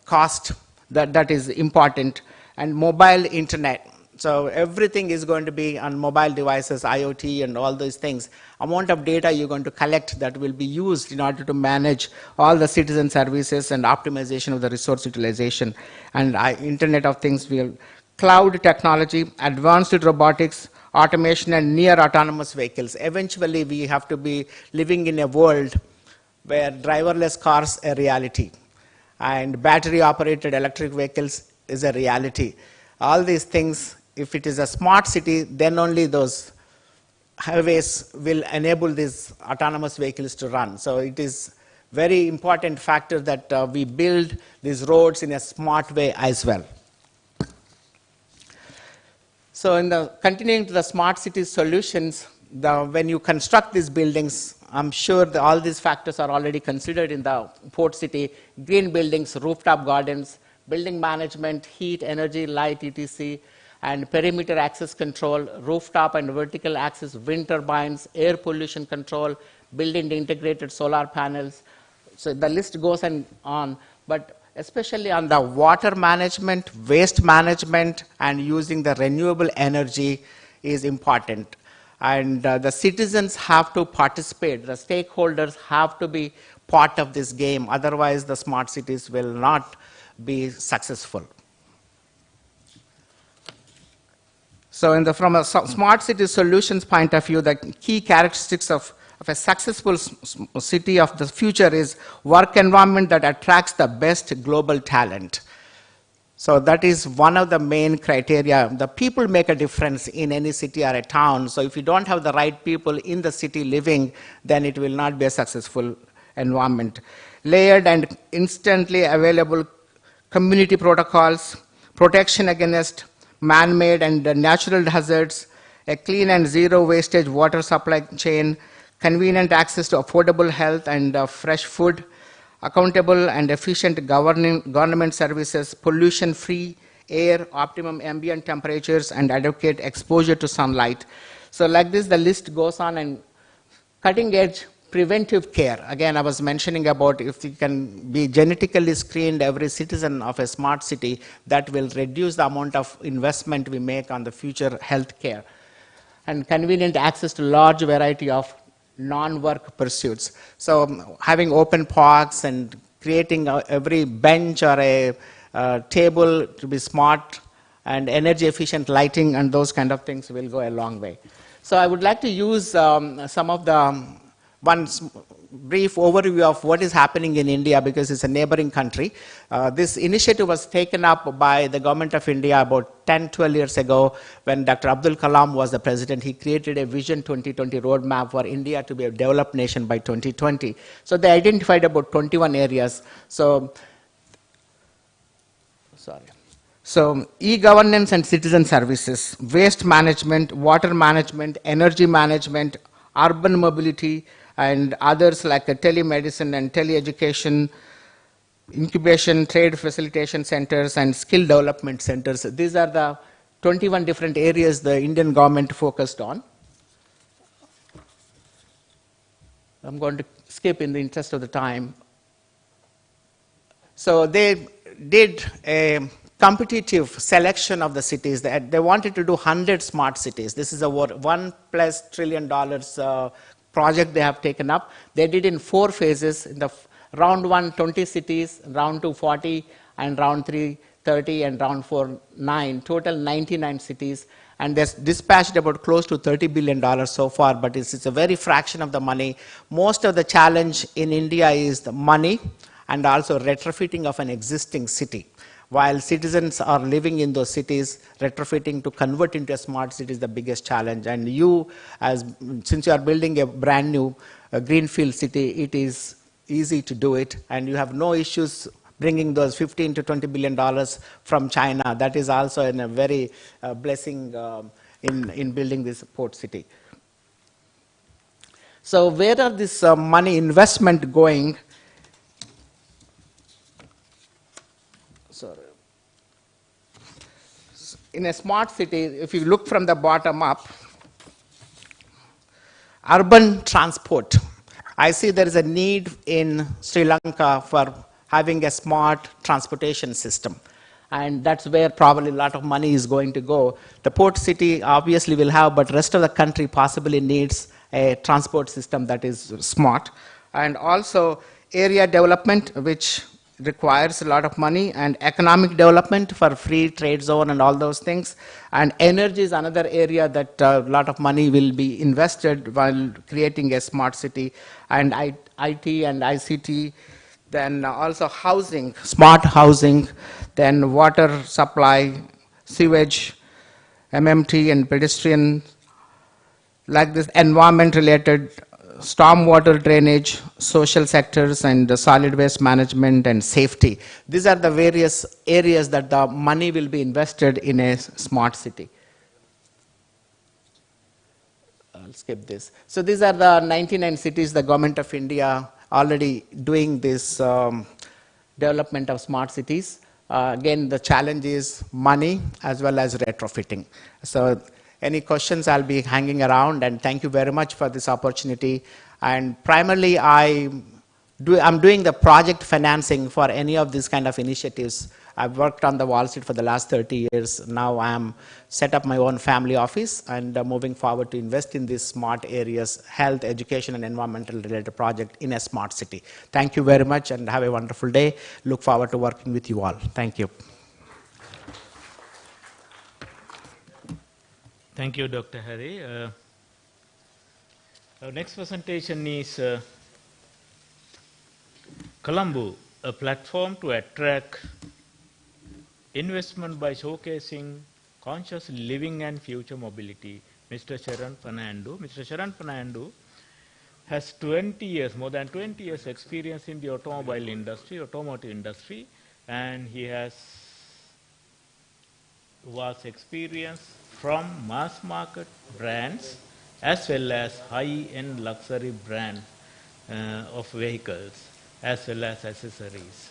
cost. That is important. And mobile internet. So everything is going to be on mobile devices, IoT and all those things. Amount of data you're going to collect that will be used in order to manage all the citizen services and optimization of the resource utilization. And Internet of Things, cloud technology, advanced robotics, automation and near autonomous vehicles. Eventually we have to be living in a world where driverless cars are a reality and battery operated electric vehicles is a reality. All these things, if it is a smart city, then only those highways will enable these autonomous vehicles to run. So it is very important factor that we build these roads in a smart way as well. So in the continuing to the smart city solutions, when you construct these buildings, I'm sure that all these factors are already considered in the port city: green buildings, rooftop gardens, building management, heat, energy, light, etc., and perimeter access control, rooftop and vertical access, wind turbines, air pollution control, building integrated solar panels. So the list goes on, but especially on the water management, waste management, and using the renewable energy is important. And the citizens have to participate, the stakeholders have to be part of this game, otherwise the smart cities will not be successful. So from a smart city solutions point of view, the key characteristics of a successful city of the future is work environment that attracts the best global talent. So that is one of the main criteria. The people make a difference in any city or a town. So if you don't have the right people in the city living, then it will not be a successful environment. Layered and instantly available community protocols, protection against man-made and natural hazards, a clean and zero wastage water supply chain, convenient access to affordable health and fresh food, accountable and efficient government services, pollution-free air, optimum ambient temperatures, and adequate exposure to sunlight. So like this, the list goes on, and cutting-edge preventive care. Again, I was mentioning about if you can be genetically screened every citizen of a smart city, that will reduce the amount of investment we make on the future health care. And convenient access to large variety of non-work pursuits. So having open parks and creating every bench or a table to be smart and energy efficient lighting and those kind of things will go a long way. So I would like to use some of the one brief overview of what is happening in India because it's a neighboring country. This initiative was taken up by the government of India about 10, 12 years ago when Dr. Abdul Kalam was the president. He created a Vision 2020 roadmap for India to be a developed nation by 2020. So they identified about 21 areas. So e-governance and citizen services, waste management, water management, energy management, urban mobility, and others like telemedicine and teleeducation, incubation, trade facilitation centers, and skill development centers. These are the 21 different areas the Indian government focused on. I'm going to skip in the interest of the time. So they did a competitive selection of the cities. They wanted to do 100 smart cities. This is a $1+ trillion project they have taken up. They did in 4 phases. In the round 1, 20 cities, round 2, 40, and round 3, 30, and round 4, 9. Total 99 cities. And they dispatched about close to $30 billion so far, but it's a very fraction of the money. Most of the challenge in India is the money and also retrofitting of an existing city. While citizens are living in those cities, retrofitting to convert into a smart city is the biggest challenge. And you, since you are building a brand new greenfield city, it is easy to do it, and you have no issues bringing those $15 to $20 billion from China. That is also a very blessing in building this port city. So where are this money investment going? Sorry. In a smart city, if you look from the bottom up, urban transport. I see there is a need in Sri Lanka for having a smart transportation system. And that's where probably a lot of money is going to go. The port city obviously will have, but rest of the country possibly needs a transport system that is smart. And also area development, which requires a lot of money, and economic development for free trade zone and all those things. And energy is another area that a lot of money will be invested while creating a smart city, and IT and ICT, then also housing, smart housing, then water supply, sewage, MMT and pedestrian, like this environment related, stormwater drainage, social sectors, and solid waste management and safety. These are the various areas that the money will be invested in a smart city. I'll skip this. So these are the 99 cities the government of India already doing this development of smart cities. Again, the challenge is money as well as retrofitting. So any questions, I'll be hanging around, and thank you very much for this opportunity. And primarily, I'm doing the project financing for any of these kind of initiatives. I've worked on the Wall Street for the last 30 years. Now I'm set up my own family office and moving forward to invest in these smart areas, health, education, and environmental related project in a smart city. Thank you very much and have a wonderful day. Look forward to working with you all. Thank you. Thank you, Dr. Hari. Our next presentation is Colombo, a platform to attract investment by showcasing conscious living and future mobility. Mr. Sharan Fernando. Mr. Sharan Fernando has 20 years, more than 20 years experience in the automotive industry, and he has vast experience from mass market brands as well as high-end luxury brand of vehicles as well as accessories.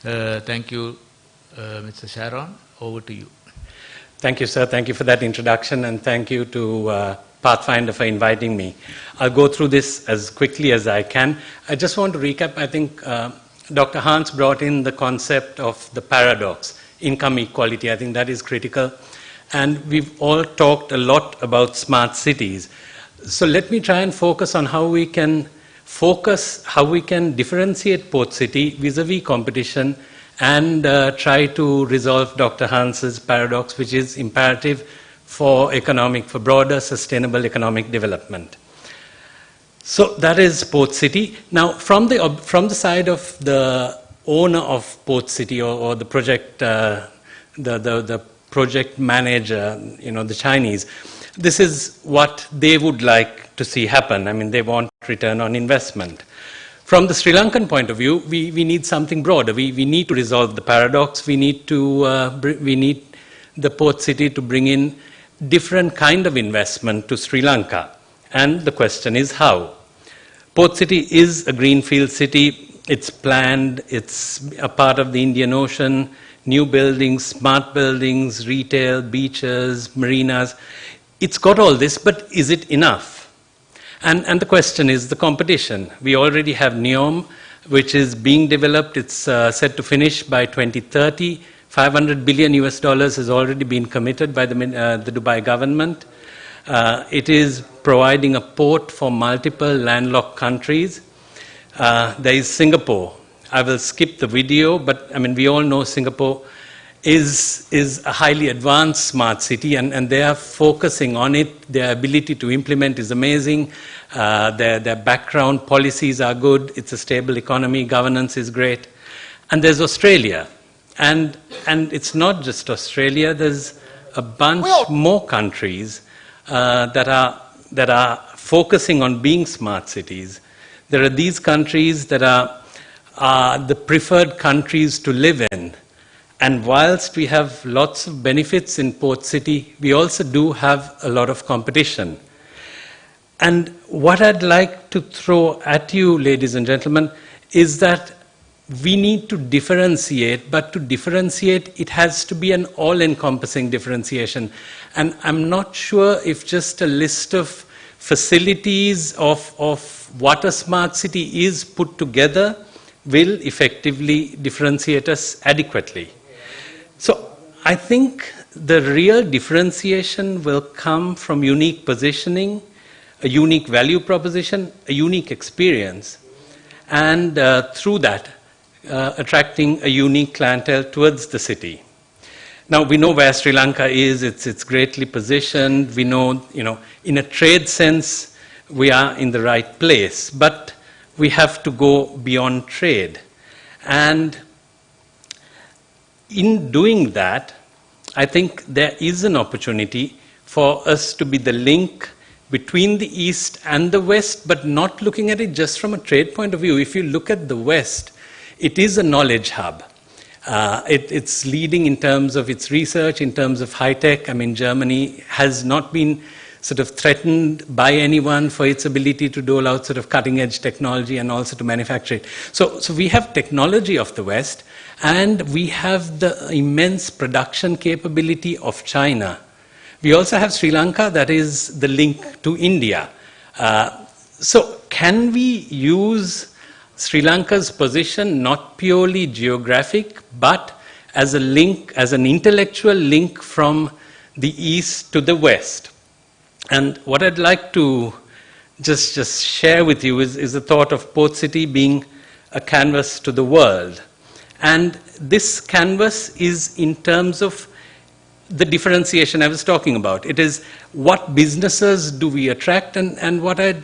Thank you, Mr. Sharon. Over to you. Thank you, sir. Thank you for that introduction, and thank you to Pathfinder, for inviting me. I'll go through this as quickly as I can. I just want to recap. I think Dr. Hans brought in the concept of the paradox, income equality. I think that is critical. And we've all talked a lot about smart cities. So let me try and focus on how we can differentiate Port City vis-a-vis competition and try to resolve Dr. Hans's paradox, which is imperative for broader sustainable economic development. So that is Port City. Now, from the side of the owner of Port City or the project, the project manager, the Chinese, this is what they would like to see happen. I mean, they want return on investment. From the Sri Lankan point of view, we need something broader. We need to resolve the paradox. We need the Port City to bring in different kind of investment to Sri Lanka. And the question is how? Port City is a greenfield city. It's planned. It's a part of the Indian Ocean. New buildings, smart buildings, retail, beaches, marinas. It's got all this, but is it enough? And the question is the competition. We already have NEOM, which is being developed. It's set to finish by 2030. $500 billion has already been committed by the Dubai government. It is providing a port for multiple landlocked countries. There is Singapore. I will skip the video, but I mean, we all know Singapore is a highly advanced smart city, and they are focusing on it. Their ability to implement is amazing. Their background policies are good. It's a stable economy. Governance is great. And there's Australia. And it's not just Australia. There's a bunch more countries that are focusing on being smart cities. There are these countries that are the preferred countries to live in. And whilst we have lots of benefits in Port City, we also do have a lot of competition. And what I'd like to throw at you, ladies and gentlemen, is that we need to differentiate, but to differentiate, it has to be an all-encompassing differentiation. And I'm not sure if just a list of facilities of what a smart city is put together will effectively differentiate us adequately. So I think the real differentiation will come from unique positioning, a unique value proposition, a unique experience, and through that, attracting a unique clientele towards the city. Now, we know where Sri Lanka is. It's greatly positioned. We know, in a trade sense, we are in the right place, but we have to go beyond trade. And in doing that, I think there is an opportunity for us to be the link between the East and the West, but not looking at it just from a trade point of view. If you look at the West, it is a knowledge hub. It's leading in terms of its research, in terms of high tech. I mean, Germany has not been sort of threatened by anyone for its ability to dole out sort of cutting edge technology and also to manufacture it. So we have technology of the West, and we have the immense production capability of China. We also have Sri Lanka, that is the link to India. So can we use Sri Lanka's position not purely geographic, but as a link, as an intellectual link from the East to the West? And what I'd like to just share with you is the thought of Port City being a canvas to the world. And this canvas is in terms of the differentiation I was talking about. It is what businesses do we attract, and what I'd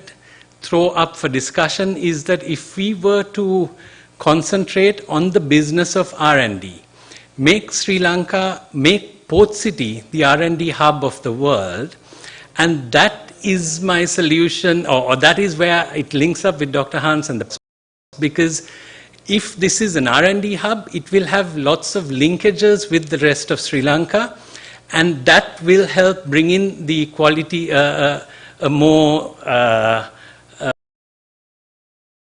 throw up for discussion is that if we were to concentrate on the business of R&D, make Sri Lanka, make Port City the R&D hub of the world, and that is my solution, or that is where it links up with Dr. Hans and the, because if this is an R&D hub, it will have lots of linkages with the rest of Sri Lanka, and that will help bring in the quality, a more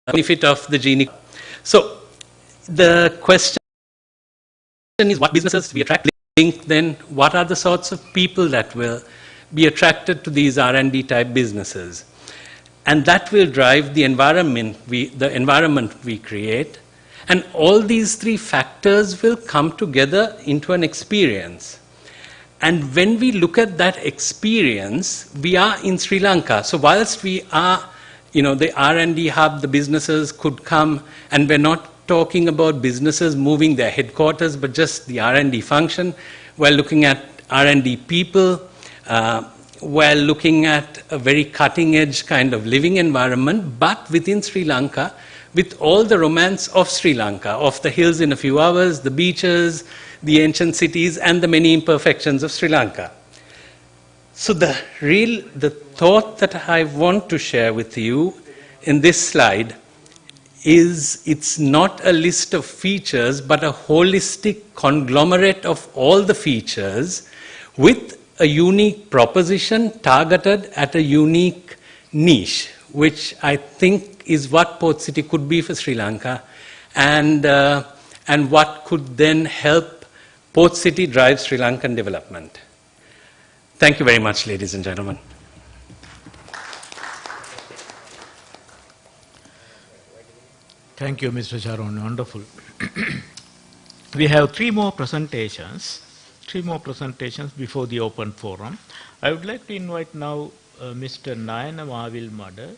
benefit of the Gini. So the question is, what businesses we attract? Link, then what are the sorts of people that will be attracted to these R&D type businesses. And that will drive the environment we create. And all these three factors will come together into an experience. And when we look at that experience, we are in Sri Lanka. So whilst we are, the R&D hub, the businesses could come, and we're not talking about businesses moving their headquarters, but just the R&D function. We're looking at R&D people. We're looking at a very cutting-edge kind of living environment, but within Sri Lanka, with all the romance of Sri Lanka, of the hills in a few hours, the beaches, the ancient cities, and the many imperfections of Sri Lanka. So the thought that I want to share with you in this slide is it's not a list of features, but a holistic conglomerate of all the features with a unique proposition targeted at a unique niche, which I think is what Port City could be for Sri Lanka, and what could then help Port City drive Sri Lankan development. Thank you very much, ladies and gentlemen. Thank you, Mr. Sharon. Wonderful. We have three more presentations before the open forum. I would like to invite now Mr. Nayana Mavil Mada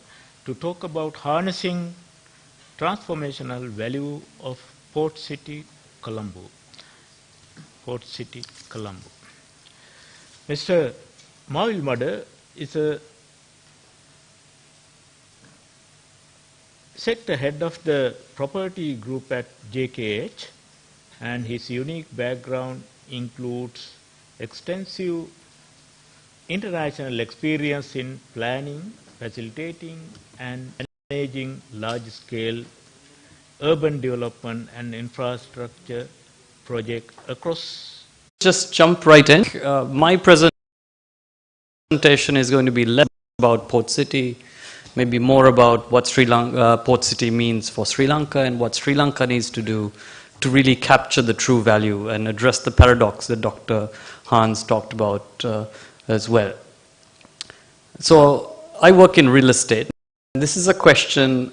to talk about harnessing transformational value of Port City, Colombo. Port City, Colombo. Mr. Mavil Mada is a sector head of the property group at JKH, and his unique background includes extensive international experience in planning, facilitating, and managing large-scale urban development and infrastructure projects across. Just jump right in. My presentation is going to be less about Port City, maybe more about what Port City means for Sri Lanka and what Sri Lanka needs to do to really capture the true value and address the paradox that Dr. Hans talked about as well. So I work in real estate. This is a question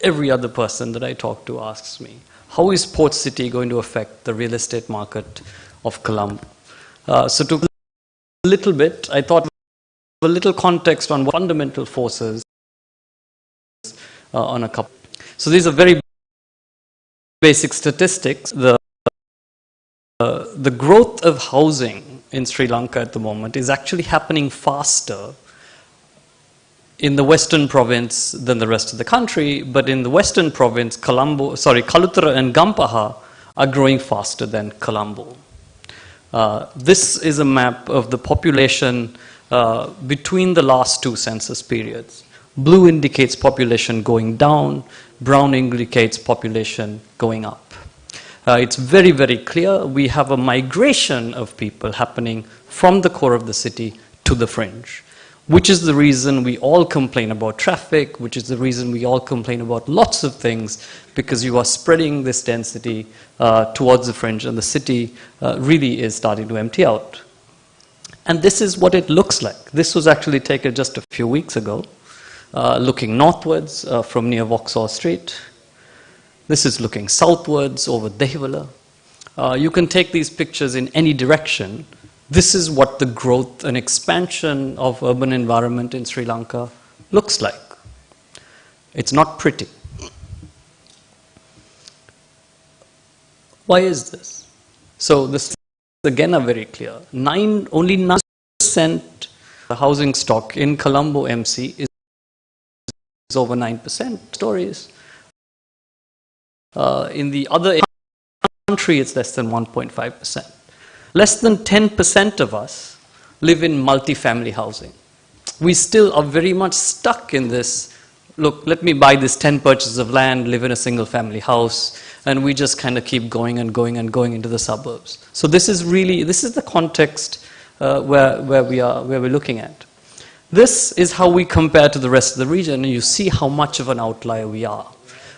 every other person that I talk to asks me. How is Port City going to affect the real estate market of Colombo? So to a little bit, I thought a little context on fundamental forces on a couple. So these are very basic statistics. The growth of housing in Sri Lanka at the moment is actually happening faster in the western province than the rest of the country, but in the western province, Kalutara and Gampaha are growing faster than Colombo. This is a map of the population between the last two census periods. Blue indicates population going down, brown indicates population going up. It's very, very clear we have a migration of people happening from the core of the city to the fringe, which is the reason we all complain about traffic, which is the reason we all complain about lots of things, because you are spreading this density towards the fringe, and the city really is starting to empty out. And this is what it looks like. This was actually taken just a few weeks ago, looking northwards from near Vauxhall Street. This is looking southwards over Dehiwala. You can take these pictures in any direction. This is what the growth and expansion of urban environment in Sri Lanka looks like. It's not pretty. Why is this? So this again are very clear. Only 9% the housing stock in Colombo MC is over 9% stories. In the other country, it's less than 1.5%. Less than 10% of us live in multifamily housing. We still are very much stuck in this, look, let me buy this 10 purchases of land, live in a single family house, and we just kind of keep going and going and going into the suburbs. So this is the context where we're looking at. This is how we compare to the rest of the region, and you see how much of an outlier we are.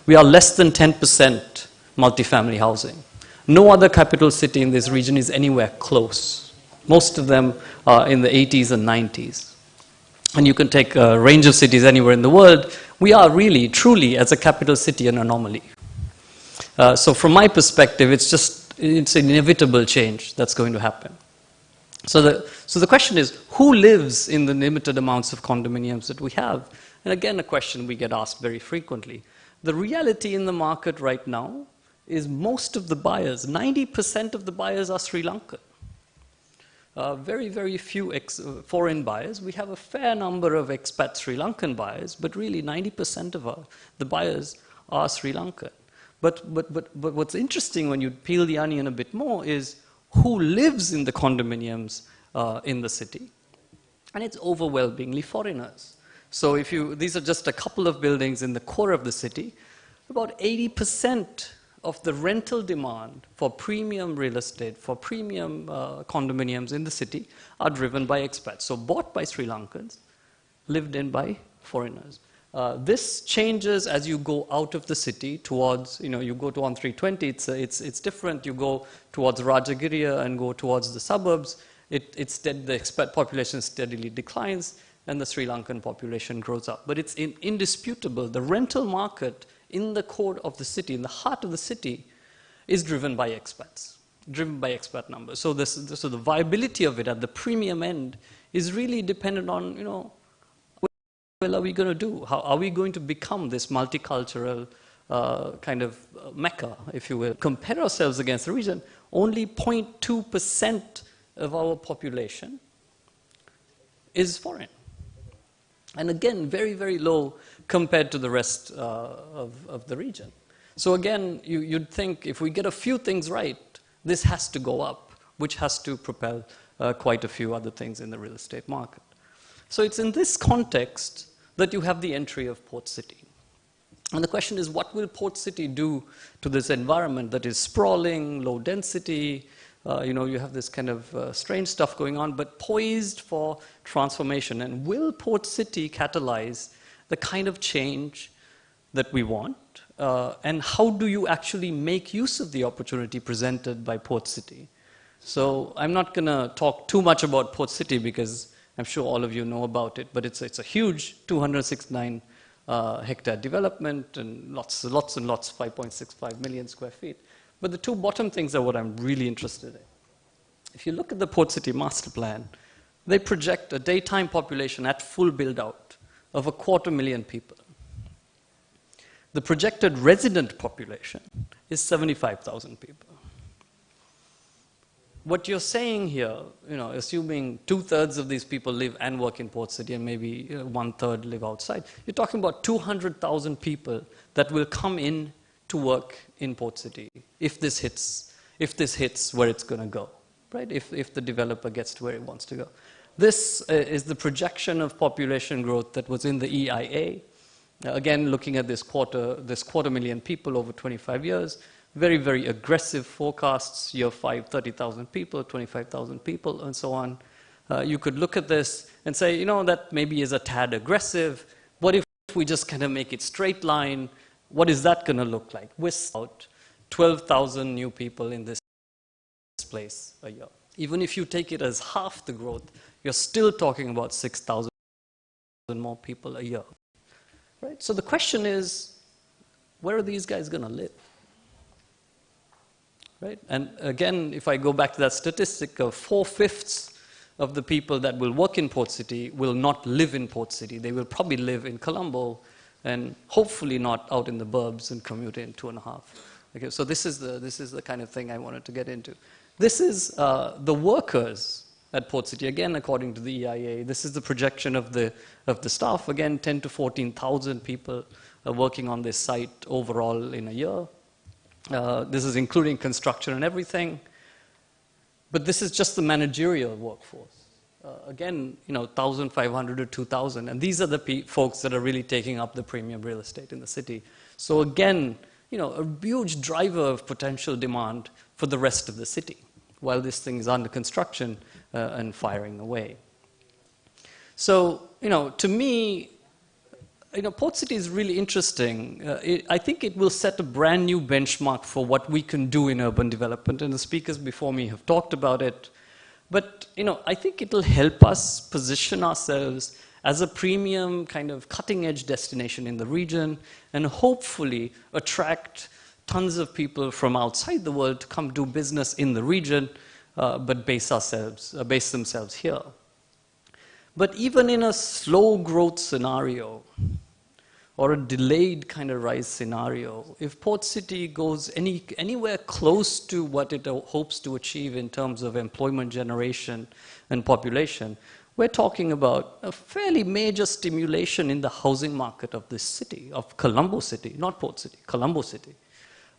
We are less than 10% multifamily housing. No other capital city in this region is anywhere close. Most of them are in the 80s and 90s. And you can take a range of cities anywhere in the world. We are really, truly, as a capital city, an anomaly. So from my perspective, it's an inevitable change that's going to happen. So the question is, who lives in the limited amounts of condominiums that we have? And again, a question we get asked very frequently. The reality in the market right now is most of the buyers, 90% of the buyers are Sri Lankan. Very, very few foreign buyers. We have a fair number of expat Sri Lankan buyers, but really 90% of the buyers are Sri Lankan. But what's interesting when you peel the onion a bit more is who lives in the condominiums in the city. And it's overwhelmingly foreigners. So these are just a couple of buildings in the core of the city. About 80% of the rental demand for premium real estate, for premium condominiums in the city are driven by expats. So bought by Sri Lankans, lived in by foreigners. This changes as you go out of the city towards, you go to on 320, it's different. You go towards Rajagiriya and go towards the suburbs, the expat population steadily declines and the Sri Lankan population grows up. But it's indisputable. The rental market in the core of the city, in the heart of the city, is driven by expats, driven by expat numbers. So the viability of it at the premium end is really dependent on, what are we going to do? How are we going to become this multicultural kind of mecca, if you will? Compare ourselves against the region, only 0.2% of our population is foreign. And again, very, very low compared to the rest of the region. So again, you'd think if we get a few things right, this has to go up, which has to propel quite a few other things in the real estate market. So it's in this context that you have the entry of Port City. And the question is, what will Port City do to this environment that is sprawling, low density? You have this kind of strange stuff going on, but poised for transformation. And will Port City catalyze the kind of change that we want? And how do you actually make use of the opportunity presented by Port City? So I'm not going to talk too much about Port City because I'm sure all of you know about it, but it's a huge 269 hectare development and lots and lots, 5.65 million square feet. But the two bottom things are what I'm really interested in. If you look at the Port City master plan, they project a daytime population at full build-out of 250,000 people. The projected resident population is 75,000 people. What you're saying here, assuming 2/3 of these people live and work in Port City and maybe 1/3 live outside, you're talking about 200,000 people that will come in to work in Port City if this hits where it's going to go, right? If the developer gets to where it wants to go. This is the projection of population growth that was in the EIA. Again, looking at this 250,000 people over 25 years, very, very aggressive forecasts, year 5, 30,000 people, 25,000 people, and so on. You could look at this and say, that maybe is a tad aggressive. What if we just kind of make it straight line? What is that going to look like? Without 12,000 new people in this place a year. Even if you take it as half the growth, you're still talking about 6,000 more people a year. Right? So the question is, where are these guys going to live? Right? And again, if I go back to that statistic of 4/5 of the people that will work in Port City will not live in Port City. They will probably live in Colombo and hopefully not out in the burbs and commute in 2.5. Okay, so this is the kind of thing I wanted to get into. This is the workers at Port City. Again, according to the EIA, this is the projection of the staff. Again, 10 to 14,000 people are working on this site overall in a year. This is including construction and everything. But this is just the managerial workforce. Again, 1,500 to 2,000. And these are the folks that are really taking up the premium real estate in the city. So again, a huge driver of potential demand for the rest of the city while this thing is under construction and firing away. So, to me, Port City is really interesting. I think it will set a brand new benchmark for what we can do in urban development, and the speakers before me have talked about it. But, I think it'll help us position ourselves as a premium kind of cutting-edge destination in the region and hopefully attract tons of people from outside the world to come do business in the region, but base themselves here. But even in a slow growth scenario, or a delayed kind of rise scenario, if Port City goes anywhere close to what it hopes to achieve in terms of employment generation and population, we're talking about a fairly major stimulation in the housing market of this city, of Colombo City, not Port City, Colombo City.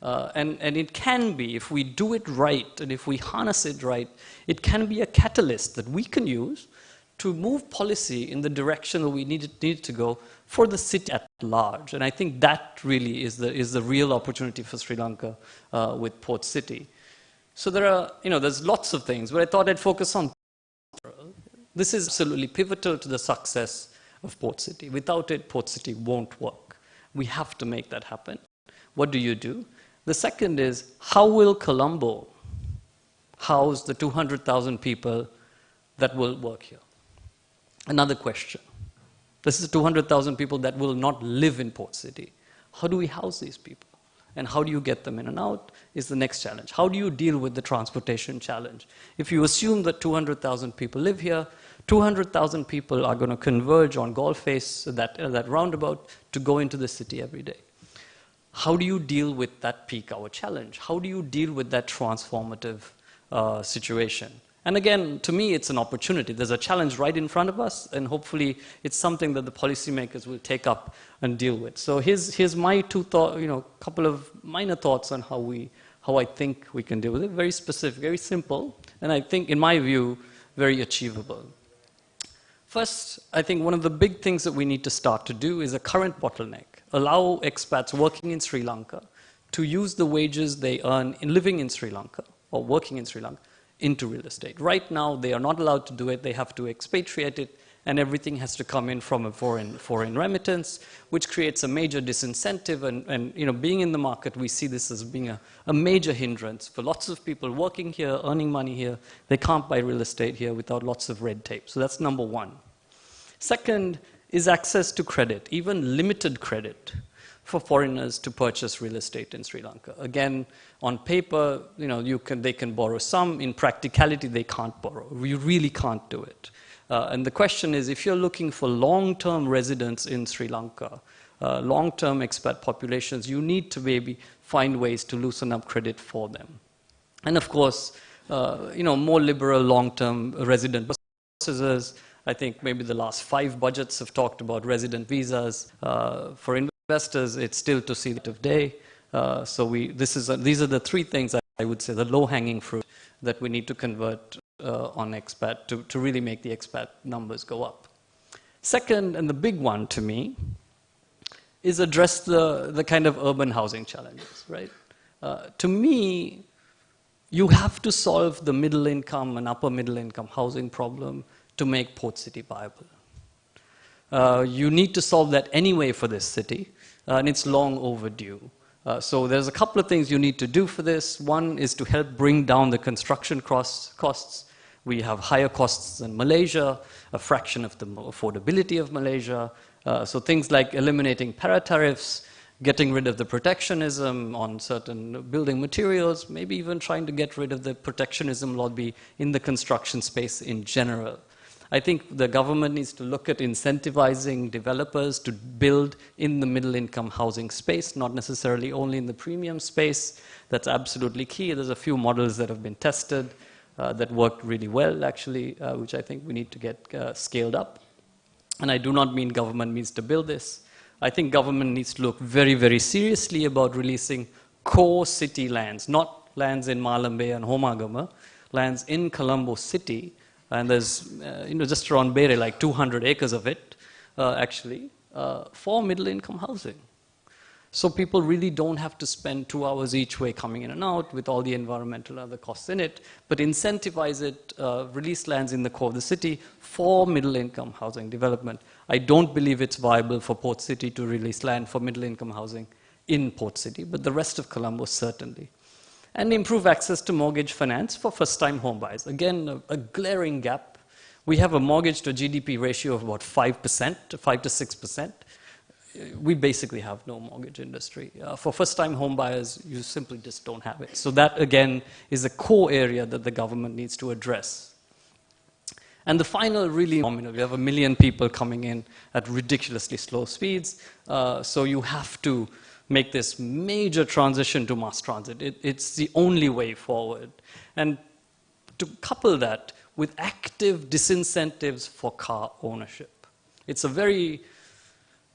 And it can be, if we do it right and if we harness it right, it can be a catalyst that we can use to move policy in the direction that we need it to go for the city at large. And I think that really is the real opportunity for Sri Lanka with Port City. So there's lots of things, but I thought I'd focus on this is absolutely pivotal to the success of Port City. Without it, Port City won't work. We have to make that happen. What do you do? The second is, how will Colombo house the 200,000 people that will work here? Another question. This is 200,000 people that will not live in Port City. How do we house these people? And how do you get them in and out is the next challenge. How do you deal with the transportation challenge? If you assume that 200,000 people live here, 200,000 people are going to converge on Galle Face, that roundabout, to go into the city every day. How do you deal with that peak hour challenge? How do you deal with that transformative situation? And again, to me, it's an opportunity. There's a challenge right in front of us, and hopefully it's something that the policymakers will take up and deal with. So here's my couple of minor thoughts on how I think we can deal with it. Very specific, very simple, and I think, in my view, very achievable. First, I think one of the big things that we need to start to do is a current bottleneck. Allow expats working in Sri Lanka to use the wages they earn in living in Sri Lanka or working in Sri Lanka into real estate. Right now, they are not allowed to do it. They have to expatriate it, and everything has to come in from a foreign remittance, which creates a major disincentive. And being in the market, we see this as being a major hindrance for lots of people working here, earning money here. They can't buy real estate here without lots of red tape. So that's number one. Second is access to credit, even limited credit, for foreigners to purchase real estate in Sri Lanka. Again, on paper, they can borrow some. In practicality, they can't borrow. We really can't do it. And the question is, if you're looking for long-term residents in Sri Lanka, long-term expat populations, you need to maybe find ways to loosen up credit for them. And of course, more liberal long-term resident processes. I think maybe the last 5 budgets have talked about resident visas. For investors, it's still to see the light of day. These are the 3 things I would say, the low-hanging fruit that we need to convert on expat to really make the expat numbers go up. Second, and the big one to me, is address the kind of urban housing challenges, right? To me, you have to solve the middle income and upper middle income housing problem to make Port City viable. You need to solve that anyway for this city, and it's long overdue. So there's a couple of things you need to do for this. One is to help bring down the construction costs. We have higher costs than Malaysia, a fraction of the affordability of Malaysia. So things like eliminating para-tariffs, getting rid of the protectionism on certain building materials, maybe even trying to get rid of the protectionism lobby in the construction space in general. I think the government needs to look at incentivizing developers to build in the middle income housing space, not necessarily only in the premium space. That's absolutely key. There's a few models that have been tested that worked really well, actually, which I think we need to get scaled up. And I do not mean government needs to build this. I think government needs to look very, very seriously about releasing core city lands, not lands in Malambe and Homagama, lands in Colombo City. And there's, just around Bere, like 200 acres of it, actually, for middle-income housing. So people really don't have to spend 2 hours each way coming in and out with all the environmental and other costs in it, but incentivize it, release lands in the core of the city for middle-income housing development. I don't believe it's viable for Port City to release land for middle-income housing in Port City, but the rest of Colombo certainly. and improve access to mortgage finance for first-time homebuyers. Again, a glaring gap. We have a mortgage to GDP ratio of about 5%, 5 to 6%. We basically have no mortgage industry. For first-time homebuyers, you simply just don't have it. So that, again, is a core area that the government needs to address. And the final really, we have 1 million people coming in at ridiculously slow speeds. So you have to make this major transition to mass transit. It's the only way forward. And to couple that with active disincentives for car ownership. It's a very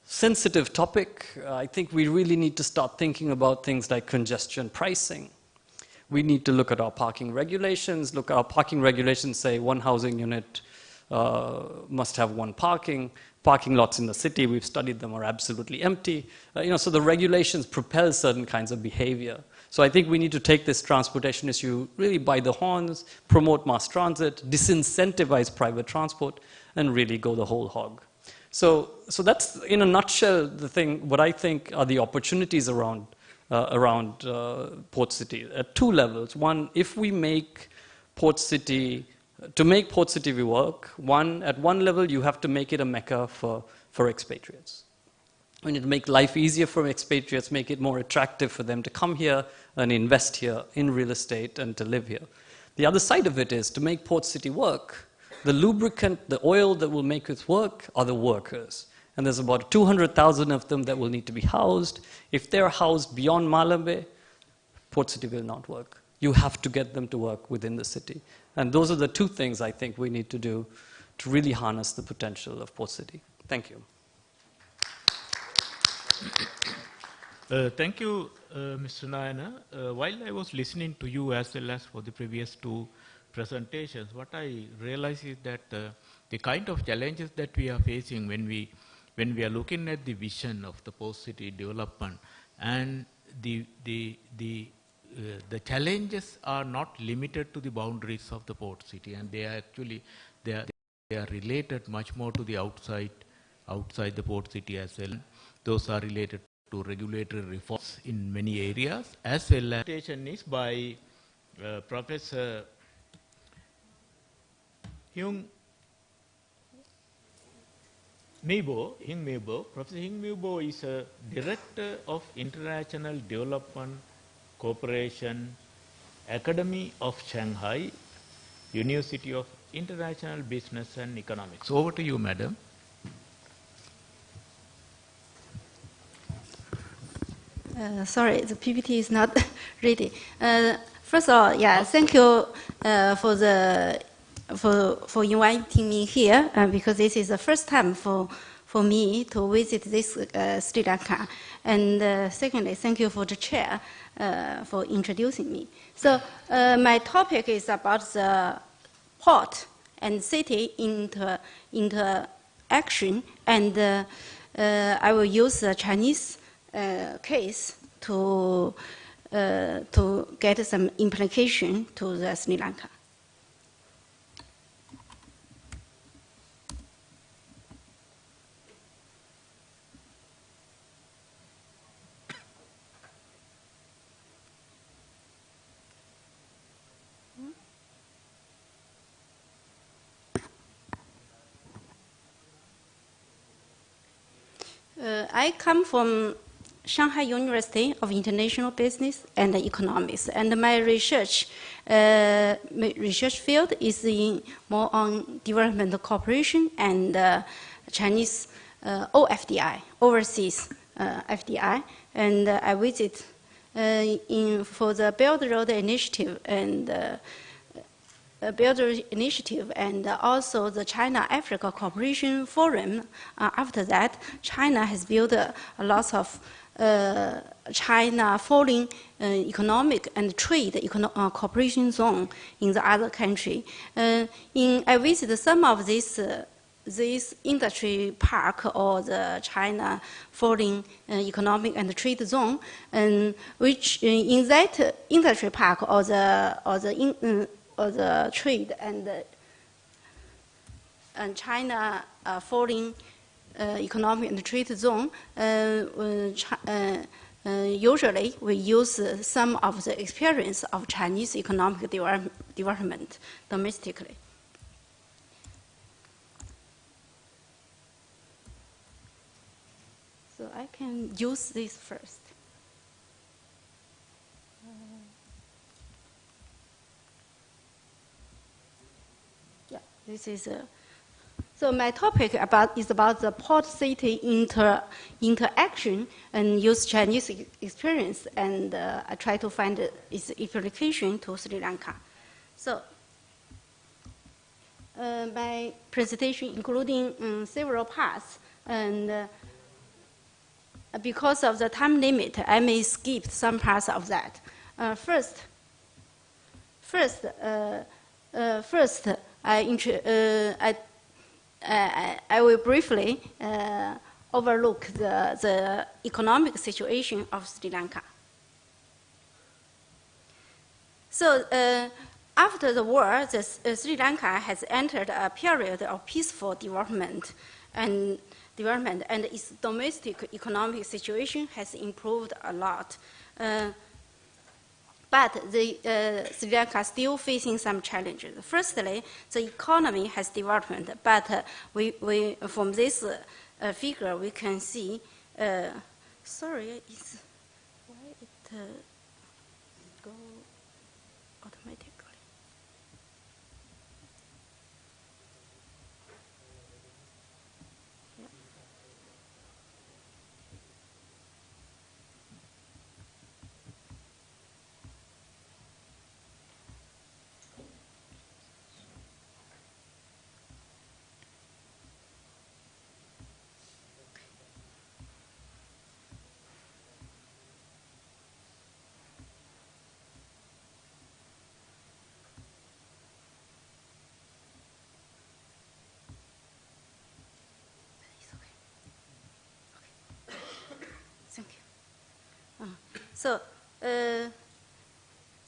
sensitive topic. I think we really need to start thinking about things like congestion pricing. We need to look at our parking regulations. Look, our parking regulations say one housing unit must have one parking. Parking lots in the city, we've studied them, are absolutely empty. So the regulations propel certain kinds of behavior. So I think we need to take this transportation issue really by the horns, promote mass transit, disincentivize private transport, and really go the whole hog. So that's, in a nutshell, what I think are the opportunities around Port City at two levels. One, if we make Port City, to make Port City work, at one level, you have to make it a mecca for expatriates. We need to make life easier for expatriates, make it more attractive for them to come here and invest here in real estate and to live here. The other side of it is to make Port City work. The lubricant, the oil that will make it work are the workers. And there's about 200,000 of them that will need to be housed. If they're housed beyond Malambe, Port City will not work. You have to get them to work within the city. And those are the two things I think we need to do to really harness the potential of Port City. Thank you. Thank you, Mr. Nayana. While I was listening to you as well as for the previous two presentations, what I realize is that the kind of challenges that we are facing when we are looking at the vision of the post-city development, and the challenges are not limited to the boundaries of the port city, and they are actually they are related much more to the outside the port city as well. Those are related to regulatory reforms in many areas, as well as presentation is by Professor Hing Meibo. Professor Hing Meibo is a Director of International Development Cooperation, Academy of Shanghai, University of International Business and Economics. Over to you, madam. Sorry, the PPT is not ready. First of all, yeah, thank you for inviting me here, because this is the first time for me to visit this Sri Lanka. And secondly, thank you for the chair for introducing me. So my topic is about the port and city interaction, and I will use the Chinese case to get some implication to the Sri Lanka. I come from Shanghai University of International Business and Economics, and my research field is more on development cooperation and Chinese OFDI, overseas FDI, and I visit for the Belt Road Initiative and and also the China-Africa Cooperation Forum. After that, China has built a lot of China foreign economic and trade cooperation zone in the other country. I visited some of this industry park or the China foreign economic and trade zone, which in that industry park or the trade and China foreign economic and trade zone, usually we use some of the experience of Chinese economic development domestically. So I can use this first. Yeah, this is so my topic is about the port-city interaction and use Chinese experience, and I try to find its application to Sri Lanka. So my presentation including several parts, and because of the time limit, I may skip some parts of that. First, I will briefly overlook the economic situation of Sri Lanka. So after the war, Sri Lanka has entered a period of peaceful development, and its domestic economic situation has improved a lot. But Sri Lanka is still facing some challenges. Firstly, the economy has developed, but from this figure we can see, sorry, it's why it go automatically. Thank you. So the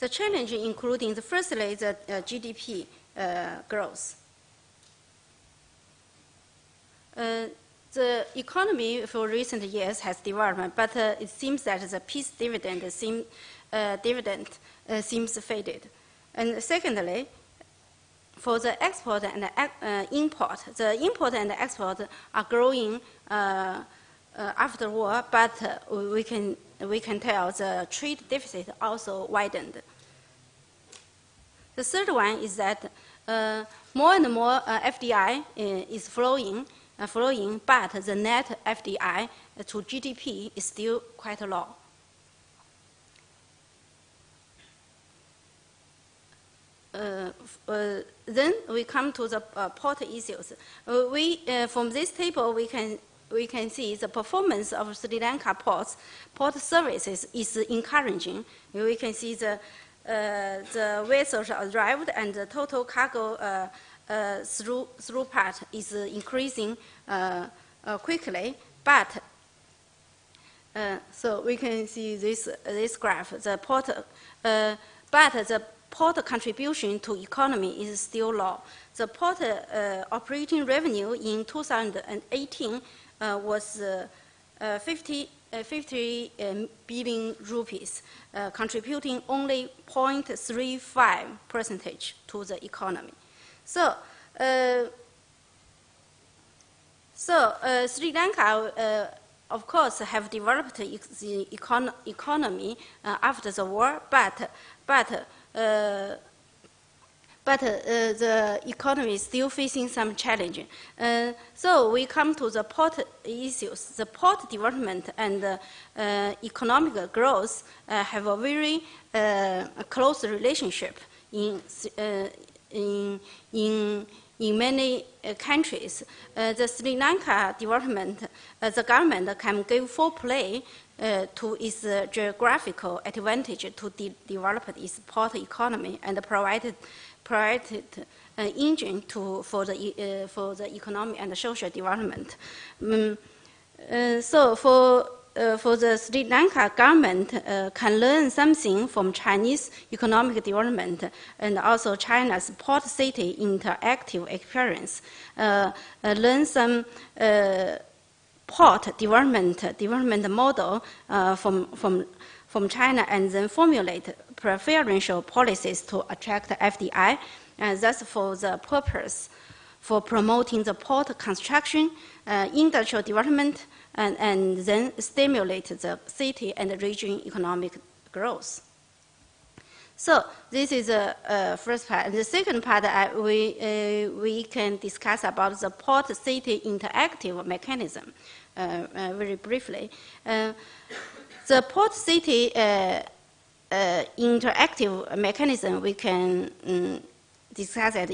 challenge including firstly the GDP growth. The economy for recent years has developed, but it seems that the peace dividend seems faded. And secondly, for the export and import, the import and export are growing after war, but we can tell the trade deficit also widened. The third one is that more and more FDI is flowing, but the net FDI to GDP is still quite low. Then we come to the port issues. From this table we can see the performance of Sri Lanka ports. Port services is encouraging. We can see the vessels arrived and the total cargo through part is increasing quickly. But so we can see this graph. The port, but the port contribution to economy is still low. The port operating revenue in 2018 was 50 billion rupees, contributing only 0.35% to the economy. So, Sri Lanka, of course, have developed the economy after the war, but the economy is still facing some challenges. So we come to the port issues. The port development and economic growth have a very close relationship in many countries. The Sri Lanka development, the government can give full play to its geographical advantage to develop its port economy and provided engine for the economic and social development. So for the Sri Lanka government can learn something from Chinese economic development and also China's port city interactive experience. Learn some port development model from China, and then formulate preferential policies to attract FDI, and that's for the purpose for promoting the port construction, industrial development, and then stimulate the city and region economic growth. So this is the first part. The second part, we can discuss about the port-city interactive mechanism very briefly. The port-city interactive mechanism, we can discuss it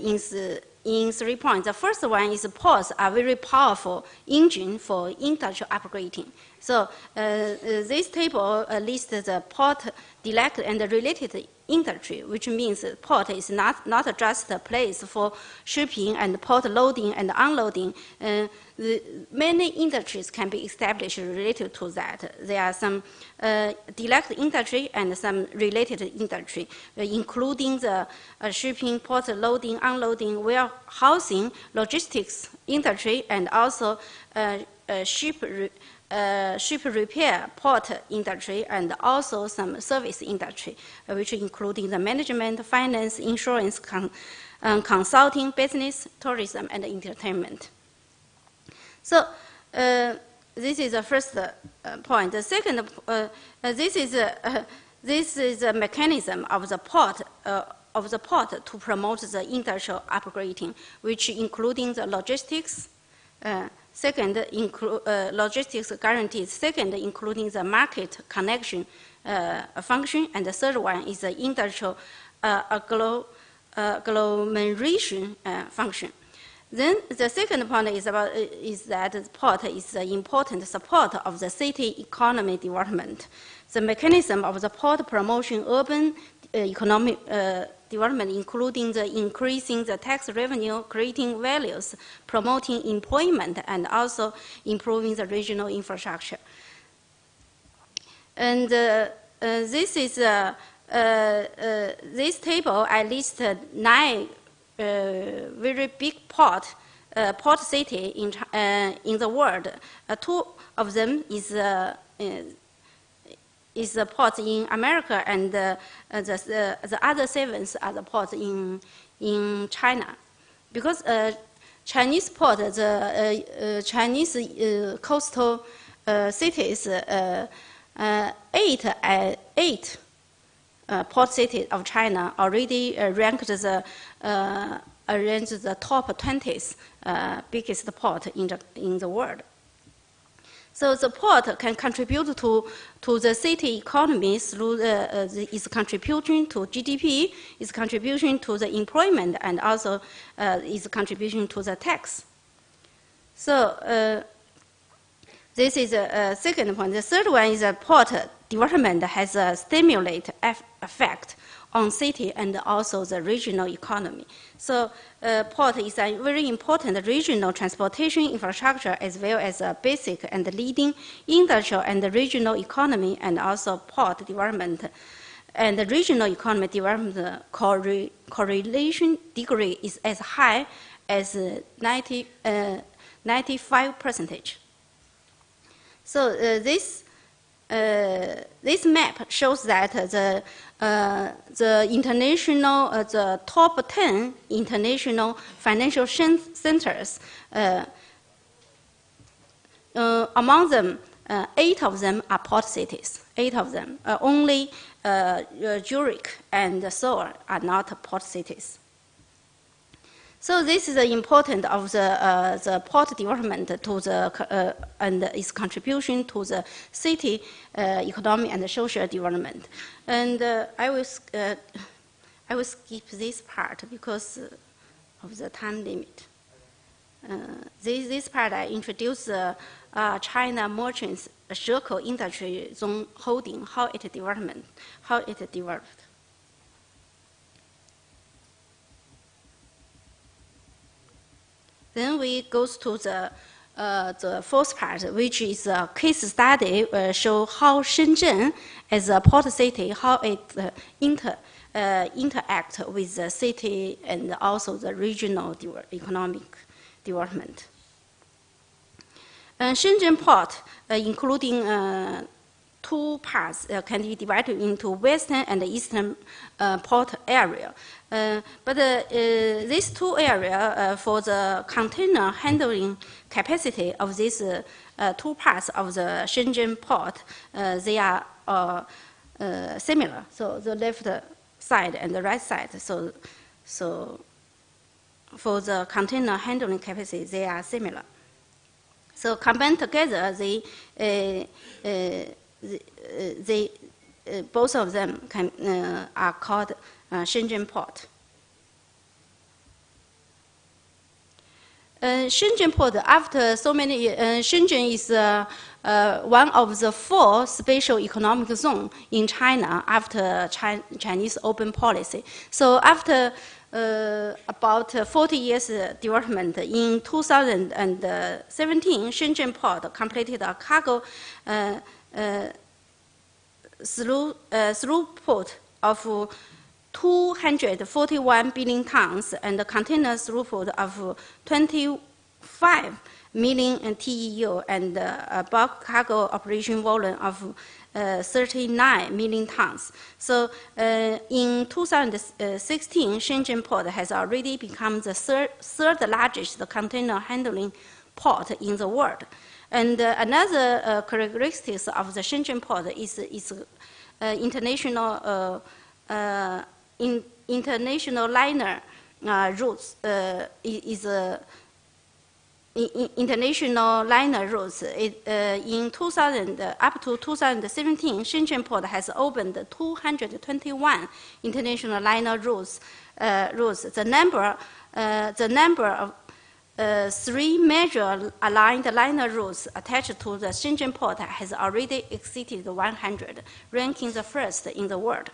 in 3 points. The first one is ports are very powerful engine for industrial upgrading. So this table lists the port direct and related industry, which means port is not just a place for shipping and port loading and unloading. Many industries can be established related to that. There are some direct industry and some related industry, including the shipping, port loading, unloading, warehousing, logistics industry, and also ship repair, port industry, and also some service industry, which including the management, finance, insurance, consulting, business, tourism, and entertainment. So this is the first point. The second, this is a mechanism of the port to promote the industrial upgrading, which including the logistics. Second, logistics guarantees. Second, including the market connection function. And the third one is the industrial agglomeration function. Then the second point is that the port is an important support of the city economy development. The mechanism of the port promotion urban economic development, including the increasing the tax revenue, creating values, promoting employment, and also improving the regional infrastructure. And this is this table. I listed 9 very big port city in the world. 2 of them is the ports in America, and the other 7 are the ports in China. Because Chinese port, the Chinese coastal cities, 8 port cities of China already ranked the top 20th biggest port in the world. So the port can contribute to the city economy through its contribution to GDP, its contribution to the employment, and also its contribution to the tax. So this is the second point. The third one is that port development has a stimulate effect on city and also the regional economy. So port is a very important regional transportation infrastructure, as well as a basic and leading industrial and regional economy, and also port development. And the regional economy development correlation degree is as high as 95%. So this map shows that the international, the top 10 international financial centers, among them, 8 of them are port cities. 8 of them. Only Zurich and Seoul are not port cities. So this is the importance of the port development to the and its contribution to the city economic and social development. And I will skip this part because of the time limit. This part I introduced China Merchants Circle Industry Zone Holding, how it developed. Then we go to the fourth part, which is a case study show how Shenzhen, as a port city, how it interact with the city and also the regional economic development. Shenzhen port, including two parts, can be divided into western and eastern port area. But these two areas, for the container handling capacity of these two parts of the Shenzhen port, they are similar. So the left side and the right side. So for the container handling capacity, they are similar. So combined together, both of them are called Shenzhen port. Shenzhen port, after so many years, Shenzhen is one of the 4 special economic zones in China after Chinese open policy. So after about 40 years development, in 2017, Shenzhen port completed a cargo throughput of 241 billion tons and a container throughput of 25 million TEU and a bulk cargo operation volume of 39 million tons. So in 2016, Shenzhen port has already become the third largest container handling port in the world. And another characteristics of the Shenzhen port is its international international liner routes international liner routes. In 2000 up to 2017, Shenzhen port has opened 221 international liner routes. The number of 3 major aligned liner routes attached to the Shenzhen port has already exceeded 100, ranking the first in the world.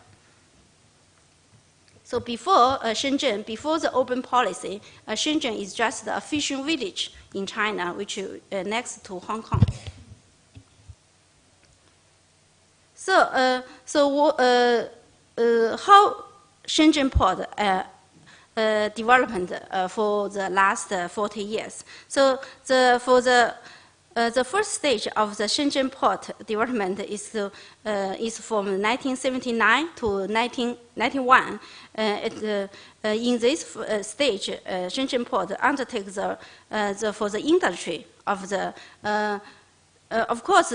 So before Shenzhen, before the open policy, Shenzhen is just a fishing village in China, which is next to Hong Kong. So, how Shenzhen port development for the last 40 years? So the first stage of the Shenzhen port development is from 1979 to 1991. In this stage, Shenzhen port undertakes for the industry of the of course,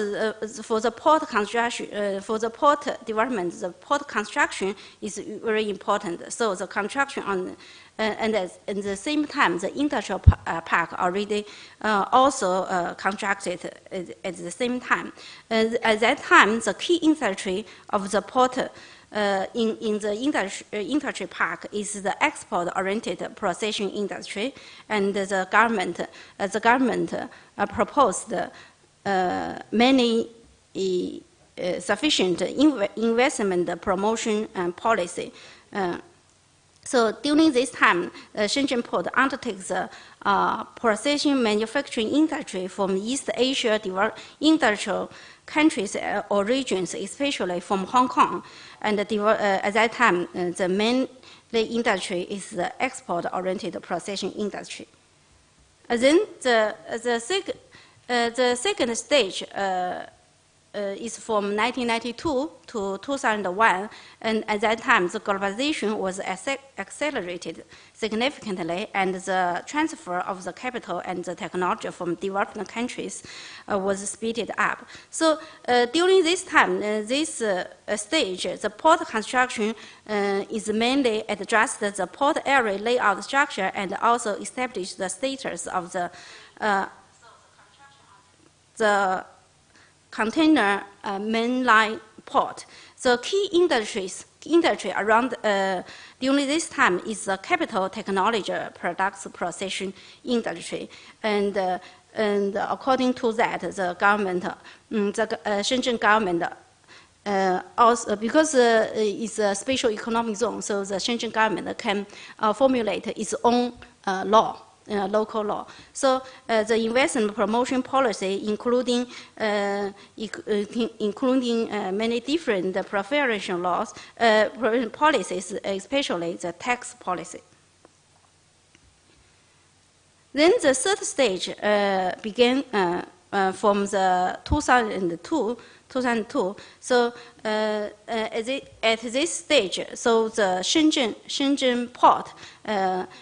for the port construction, for the port development, the port construction is very important. So the construction on, and at the same time, the industrial park already also constructed at the same time. At that time, the key industry of the port in the industry park is the export-oriented processing industry, and the government proposed many sufficient investment promotion policy. So during this time, Shenzhen port undertakes processing manufacturing industry from East Asia industrial countries or regions, especially from Hong Kong. And at that time, the main industry is the export-oriented processing industry. Then the second stage is from 1992 to 2001, and at that time the globalization was accelerated significantly, and the transfer of the capital and the technology from developing countries was speeded up. So during this time, this stage, the port construction is mainly addressed the port area layout structure and also establish the status of the container mainline port. So key industry around during this time is the capital technology products processing industry, and according to that, the government, the Shenzhen government. Also, because it's a special economic zone, so the Shenzhen government can formulate its own law. Local law. So the investment promotion policy, including many different preferential laws, policies, especially the tax policy. Then the third stage began from the 2002. So at this stage, so the Shenzhen port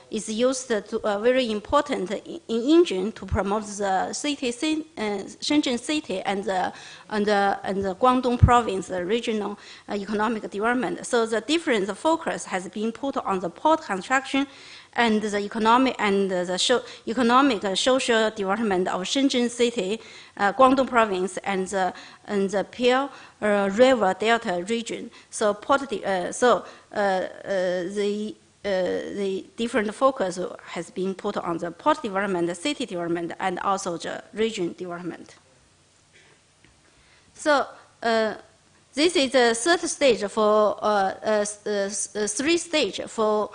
is used to very important engine to promote the city, Shenzhen city and the Guangdong province regional economic development. So the different focus has been put on the port construction and the economic and the economic social development of Shenzhen city, Guangdong province, and the Pearl River Delta region. So the different focus has been put on the port development, the city development, and also the region development. So this is the third stage for three stage for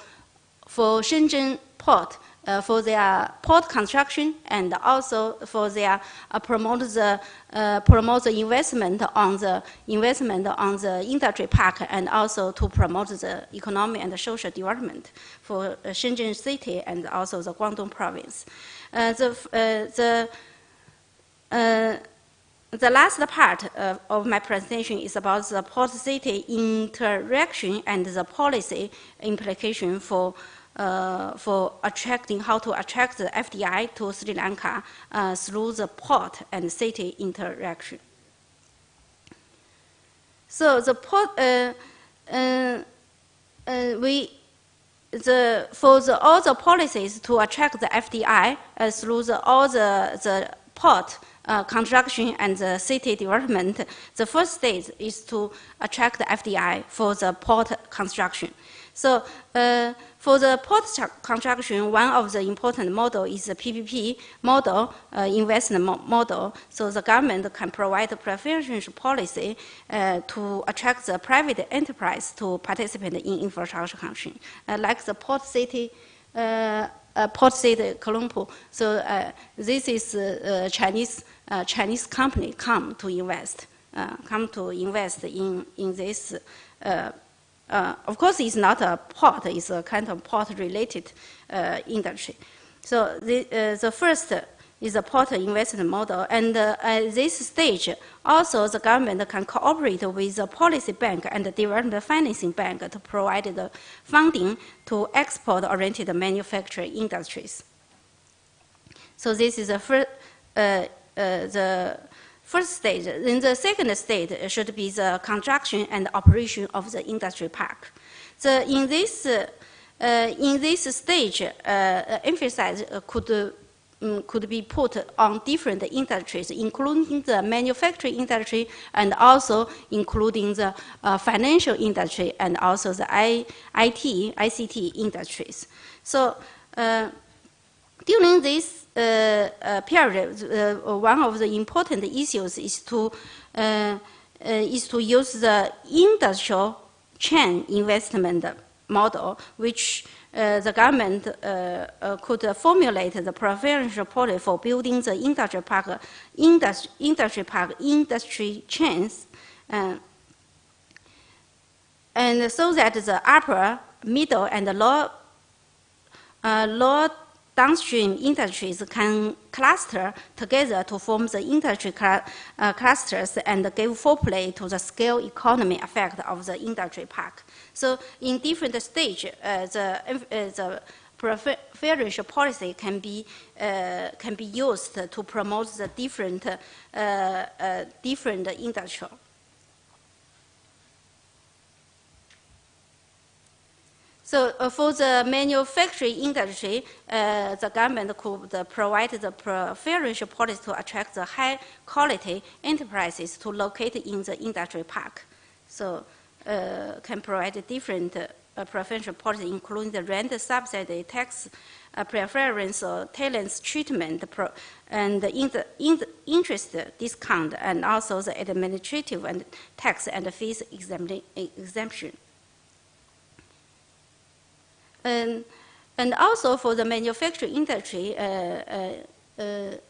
Shenzhen port, for their port construction, and also for their promote the investment on the industry park, and also to promote the economic and social development for Shenzhen city and also the Guangdong province. The last part of my presentation is about the port-city interaction and the policy implication for attracting, how to attract the FDI to Sri Lanka through the port and city interaction. So the port, all the policies to attract the FDI through all the port construction and the city development, the first stage is to attract the FDI for the port construction. So for the port construction, one of the important model is the PPP model, investment model. So the government can provide a preferential policy to attract the private enterprise to participate in infrastructure construction, like the port city Colombo. So this is Chinese company come to invest in this. Of course, it's not a port; it's a kind of port-related industry. So the first is a port investment model, and at this stage, also the government can cooperate with the policy bank and the development financing bank to provide the funding to export-oriented manufacturing industries. So this is the first stage. Then the second stage should be the construction and operation of the industry park. So in this stage, emphasis could be put on different industries, including the manufacturing industry and also including the financial industry and also the ICT industries. So during this period, one of the important issues is to use the industrial chain investment model, which the government could formulate the preferential policy for building the industry chains, and so that the upper, middle, and low downstream industries can cluster together to form the industry clusters and give full play to the scale economy effect of the industry park. So in different stages, the preferential policy can be used to promote the different industrial. So for the manufacturing industry, the government could provide the preferential policy to attract the high-quality enterprises to locate in the industry park. So can provide different preferential policy, including the rent subsidy, tax preference, or talents treatment, and interest discount, and also the administrative and tax and fees exemption. And also for the manufacturing industry, it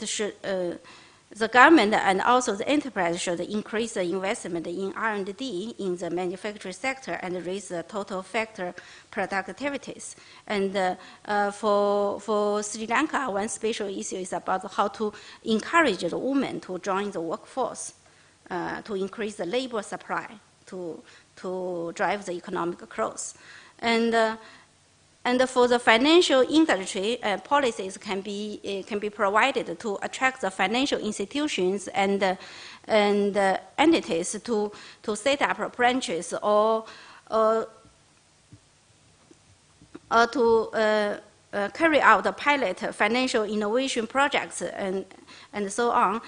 should the government and also the enterprise should increase the investment in R&D in the manufacturing sector and raise the total factor productivities. And for Sri Lanka, one special issue is about how to encourage the women to join the workforce, to increase the labor supply, to drive the economic growth. And for the financial industry, policies can be provided to attract the financial institutions and entities to set up branches or to carry out the pilot financial innovation projects and so on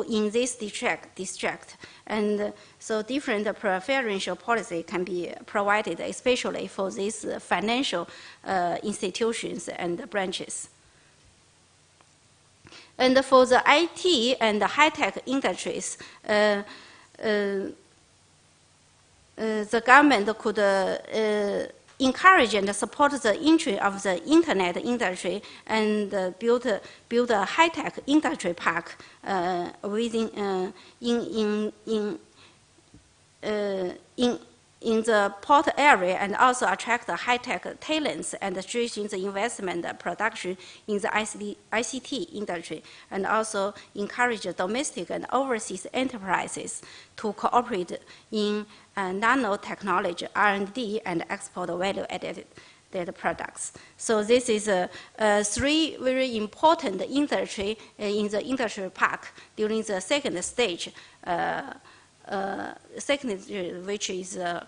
in this district. And so different preferential policy can be provided, especially for these financial institutions and branches. And for the IT and the high-tech industries, the government could encourage and support the entry of the internet industry and build a high-tech industry park within in the port area, and also attract the high-tech talents and strengthen the investment production in the ICT industry, and also encourage domestic and overseas enterprises to cooperate in nanotechnology, R&D, and export value-added products. So this is three very important industry in the industry park during the second stage. Which is the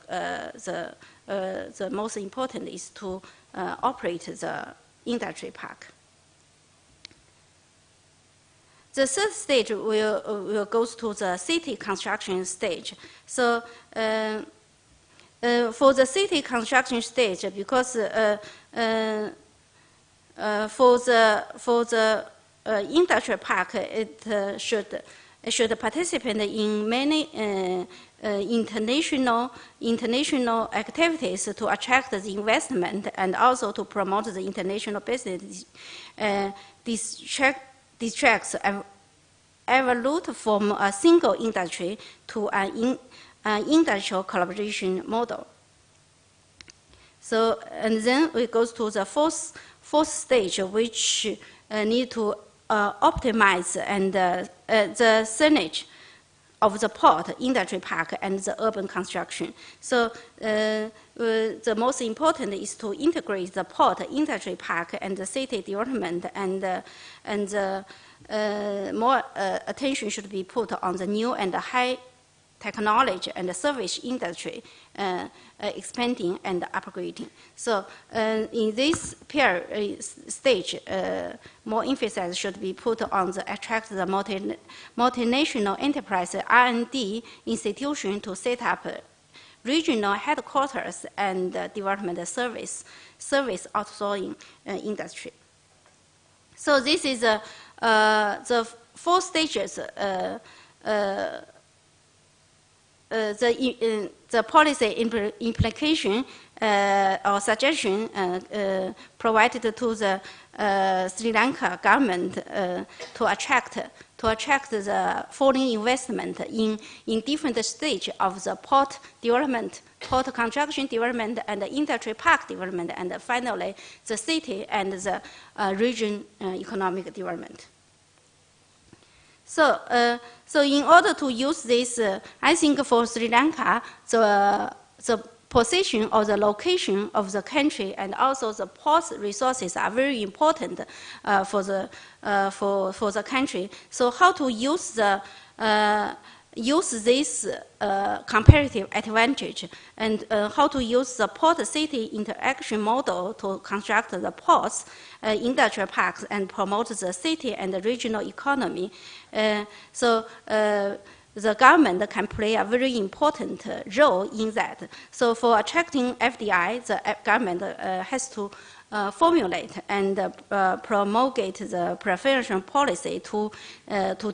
most important, is to operate the industry park. The third stage will go to the city construction stage. So for the city construction stage, because for the industry park, it should participate in many international activities to attract the investment and also to promote the international business. Districts evolve from a single industry to an industrial collaboration model. So, and then we go to the fourth stage, which need to optimize and the synergy of the port, industry park, and the urban construction. So the most important is to integrate the port, industry park, and the city development, and more attention should be put on the new and high technology and the service industry expanding and upgrading. So in this stage, more emphasis should be put on the attract the multinational enterprise R&D institution to set up regional headquarters and development service outsourcing industry. So this is the 4 stages. The policy implication or suggestion provided to the Sri Lanka government to attract the foreign investment in different stages of the port development, port construction development, and the industry park development, and finally the city and the region economic development. So, so in order to use this, I think for Sri Lanka, the position or the location of the country and also the port resources are very important for the country. So, how to use this comparative advantage, and how to use the port-city interaction model to construct the ports, industrial parks, and promote the city and the regional economy. So the government can play a very important role in that. So for attracting FDI, the government has to formulate and promulgate the preferential policy to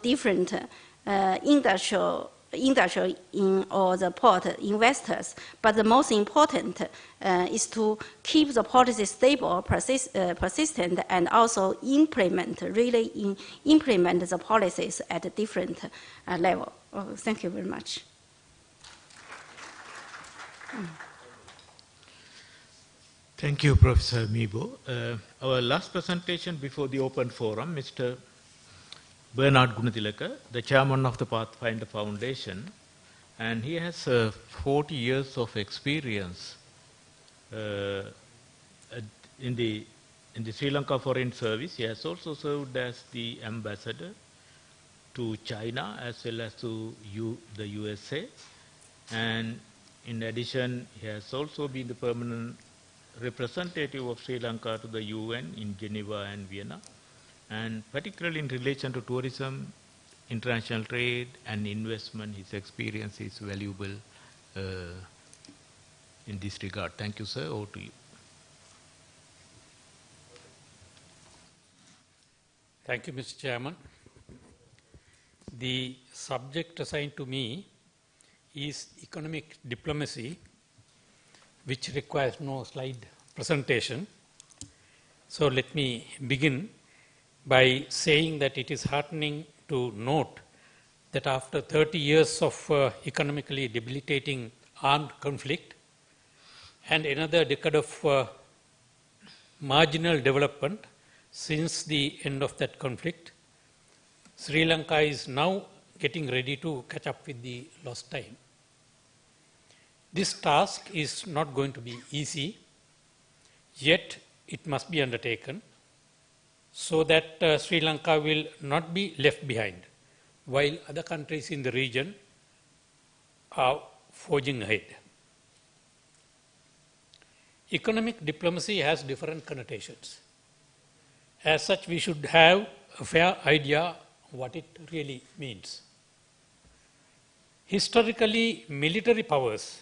different industrial industrial or the port investors. But the most important is to keep the policy stable, persistent, and also implement the policies at a different level. Thank you very much. Thank you, Professor Mibo. Our last presentation before the open forum, Mr. Bernard Gunatilaka, the chairman of the Pathfinder Foundation, and he has 40 years of experience in the Sri Lanka Foreign Service. He has also served as the ambassador to China as well as to the USA, and in addition, he has also been the permanent representative of Sri Lanka to the UN in Geneva and Vienna, and particularly in relation to tourism, international trade and investment, his experience is valuable in this regard. Thank you, sir. Over to you. Thank you, Mr. Chairman. The subject assigned to me is economic diplomacy, which requires no slide presentation. So let me begin by saying that it is heartening to note that after 30 years of economically debilitating armed conflict and another decade of marginal development since the end of that conflict, Sri Lanka is now getting ready to catch up with the lost time. This task is not going to be easy, yet it must be undertaken so that Sri Lanka will not be left behind while other countries in the region are forging ahead. Economic diplomacy has different connotations. As such, we should have a fair idea what it really means. Historically, military powers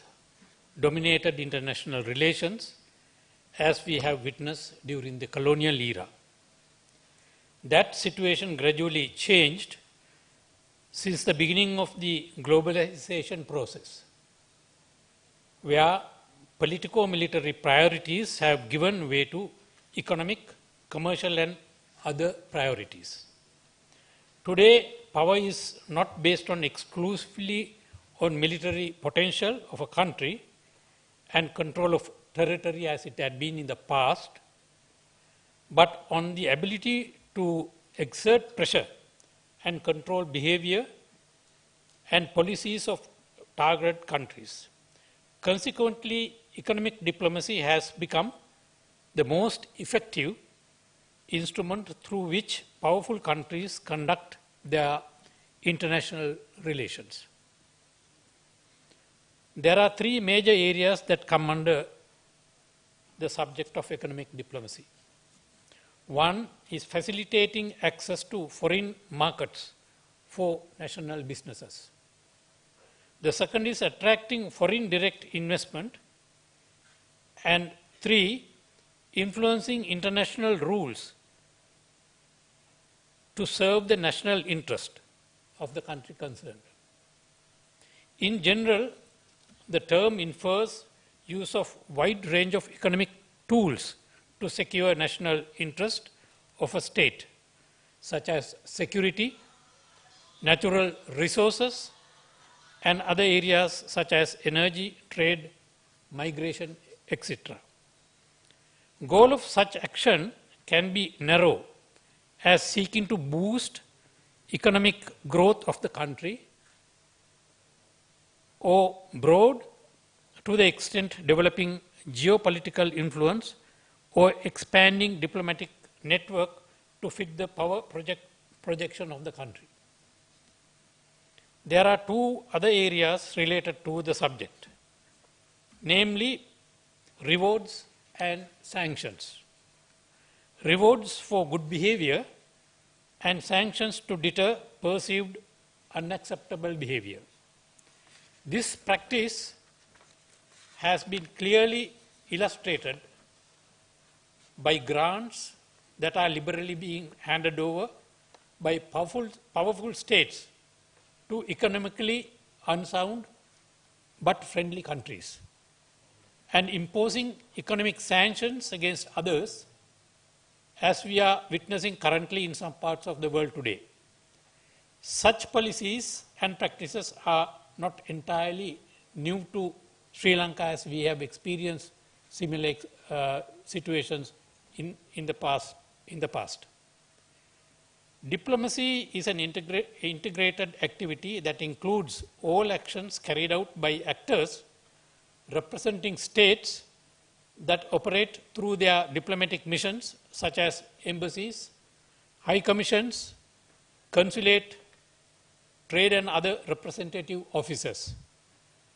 dominated international relations, as we have witnessed during the colonial era. That situation gradually changed since the beginning of the globalization process, where politico-military priorities have given way to economic, commercial, and other priorities. Today, power is not based on exclusively on military potential of a country and control of territory as it had been in the past, but on the ability to exert pressure and control behavior and policies of target countries. Consequently, economic diplomacy has become the most effective instrument through which powerful countries conduct their international relations. There are three major areas that come under the subject of economic diplomacy. One is facilitating access to foreign markets for national businesses. The second is attracting foreign direct investment. And three, influencing international rules to serve the national interest of the country concerned. In general, the term infers use of wide range of economic tools to secure national interest of a state, such as security, natural resources, and other areas such as energy, trade, migration, etc. Goal of such action can be narrow, as seeking to boost economic growth of the country, or broad to the extent developing geopolitical influence or expanding diplomatic network to fit the power projection of the country. There are two other areas related to the subject, namely rewards and sanctions. Rewards for good behavior and sanctions to deter perceived unacceptable behavior. This practice has been clearly illustrated by grants that are liberally being handed over by powerful states to economically unsound but friendly countries and imposing economic sanctions against others, as we are witnessing currently in some parts of the world today. Such policies and practices are not entirely new to Sri Lanka, as we have experienced similar situations in the past. Diplomacy is an integrated activity that includes all actions carried out by actors representing states that operate through their diplomatic missions, such as embassies, high commissions, consulate, trade and other representative offices,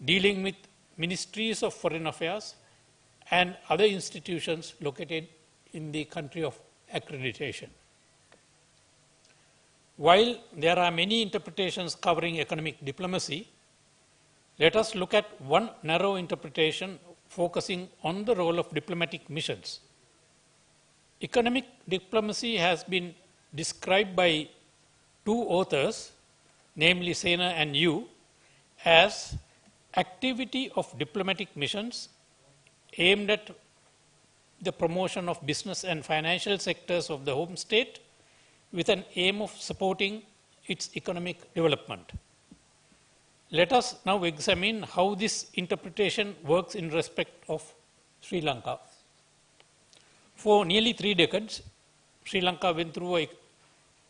dealing with ministries of foreign affairs and other institutions located in the country of accreditation. While there are many interpretations covering economic diplomacy, let us look at one narrow interpretation focusing on the role of diplomatic missions. Economic diplomacy has been described by two authors, namely Sena and Yu, as activity of diplomatic missions aimed at the promotion of business and financial sectors of the home state with an aim of supporting its economic development. Let us now examine how this interpretation works in respect of Sri Lanka. For nearly 3 decades, Sri Lanka went through an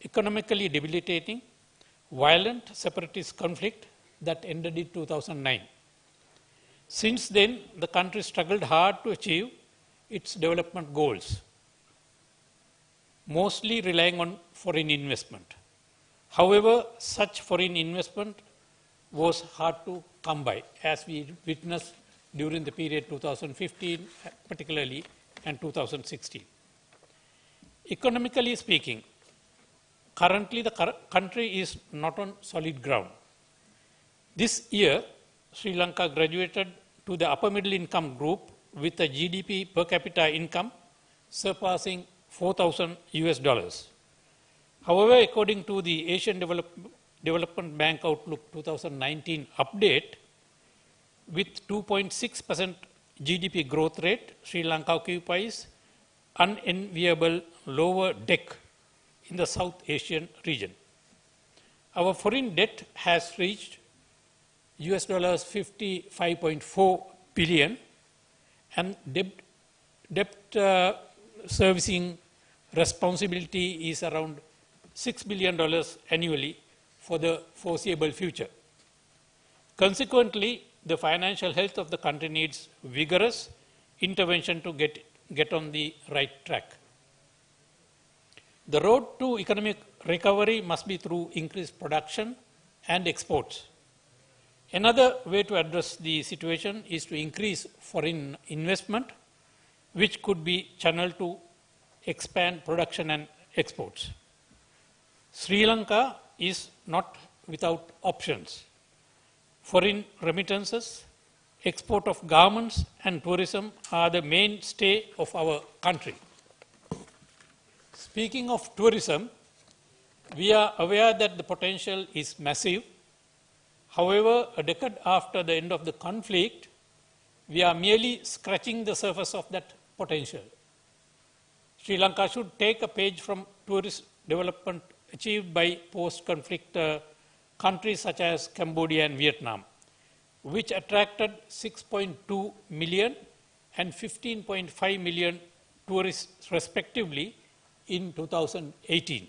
economically debilitating, violent separatist conflict that ended in 2009. Since then, the country struggled hard to achieve its development goals, mostly relying on foreign investment. However, such foreign investment was hard to come by, as we witnessed during the period 2015 particularly and 2016. Economically speaking, currently the country is not on solid ground. This year, Sri Lanka graduated to the upper middle income group with a GDP per capita income surpassing $4,000. However, according to the Asian Development Bank Outlook 2019 update, with 2.6% GDP growth rate, Sri Lanka occupies unenviable lower deck in the South Asian region. Our foreign debt has reached $55.4 billion, and debt servicing responsibility is around $6 billion annually for the foreseeable future. Consequently, the financial health of the country needs vigorous intervention to get on the right track. The road to economic recovery must be through increased production and exports. Another way to address the situation is to increase foreign investment, which could be channeled to expand production and exports. Sri Lanka is not without options. Foreign remittances, export of garments and tourism are the mainstay of our country. Speaking of tourism, we are aware that the potential is massive. However, a decade after the end of the conflict, we are merely scratching the surface of that potential. Sri Lanka should take a page from tourist development achieved by post-conflict countries such as Cambodia and Vietnam, which attracted 6.2 million and 15.5 million tourists respectively in 2018.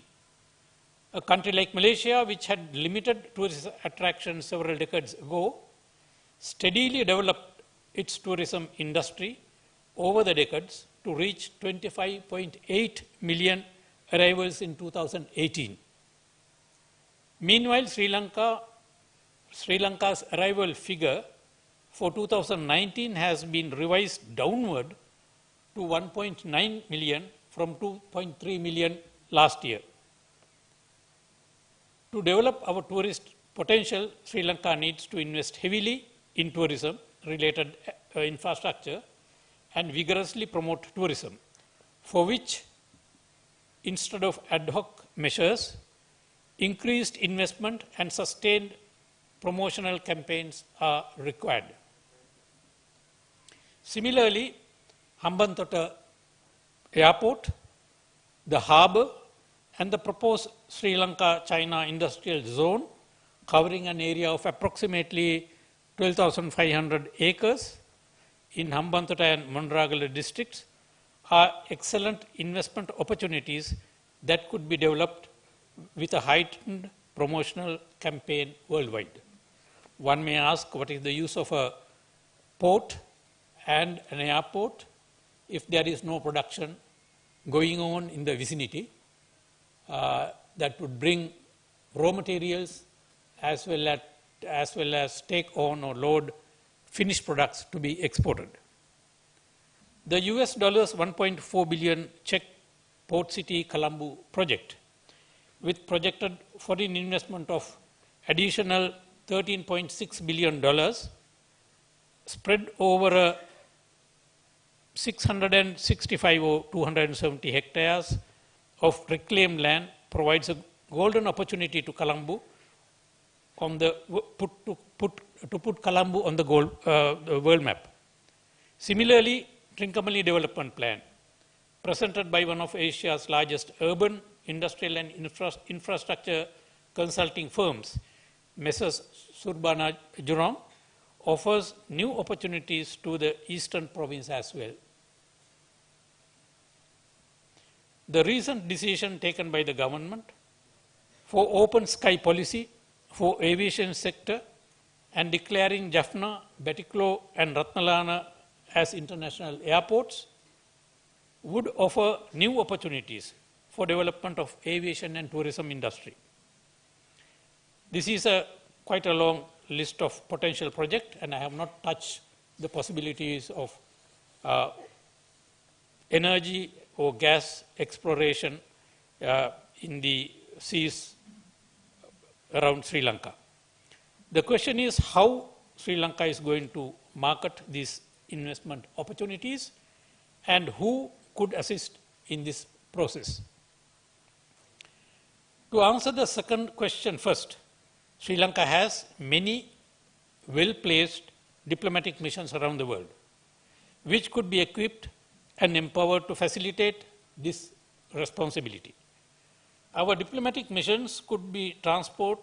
A country like Malaysia, which had limited tourist attraction several decades ago, steadily developed its tourism industry over the decades to reach 25.8 million arrivals in 2018. Meanwhile, Sri Lanka's arrival figure for 2019 has been revised downward to 1.9 million from 2.3 million last year. To develop our tourist potential, Sri Lanka needs to invest heavily in tourism-related infrastructure and vigorously promote tourism, for which, instead of ad hoc measures, increased investment and sustained promotional campaigns are required. Similarly, Hambantota Airport, the harbour, and the proposed Sri Lanka-China industrial zone, covering an area of approximately 12,500 acres in Hambantota and Monragala districts, are excellent investment opportunities that could be developed with a heightened promotional campaign worldwide. One may ask, what is the use of a port and an airport if there is no production going on in the vicinity that would bring raw materials as well as take on or load finished products to be exported. The US dollars 1.4 billion Czech Port City Colombo project, with projected foreign investment of additional $13.6 billion spread over a 665 or 270 hectares of reclaimed land, provides a golden opportunity to Colombo on the to put Colombo on the world map. Similarly, Trincomalee Development Plan, presented by one of Asia's largest urban, industrial and infrastructure consulting firms, Messrs. Surbana Jurong, offers new opportunities to the eastern province as well. The recent decision taken by the government for open sky policy for aviation sector and declaring Jaffna, Batticaloa and Ratnalana as international airports would offer new opportunities for development of aviation and tourism industry. This is quite a long list of potential projects, and I have not touched the possibilities of energy or gas exploration in the seas around Sri Lanka. The question is how Sri Lanka is going to market these investment opportunities and who could assist in this process. To answer the second question first, Sri Lanka has many well-placed diplomatic missions around the world, which could be equipped and empowered to facilitate this responsibility. Our diplomatic missions could be transformed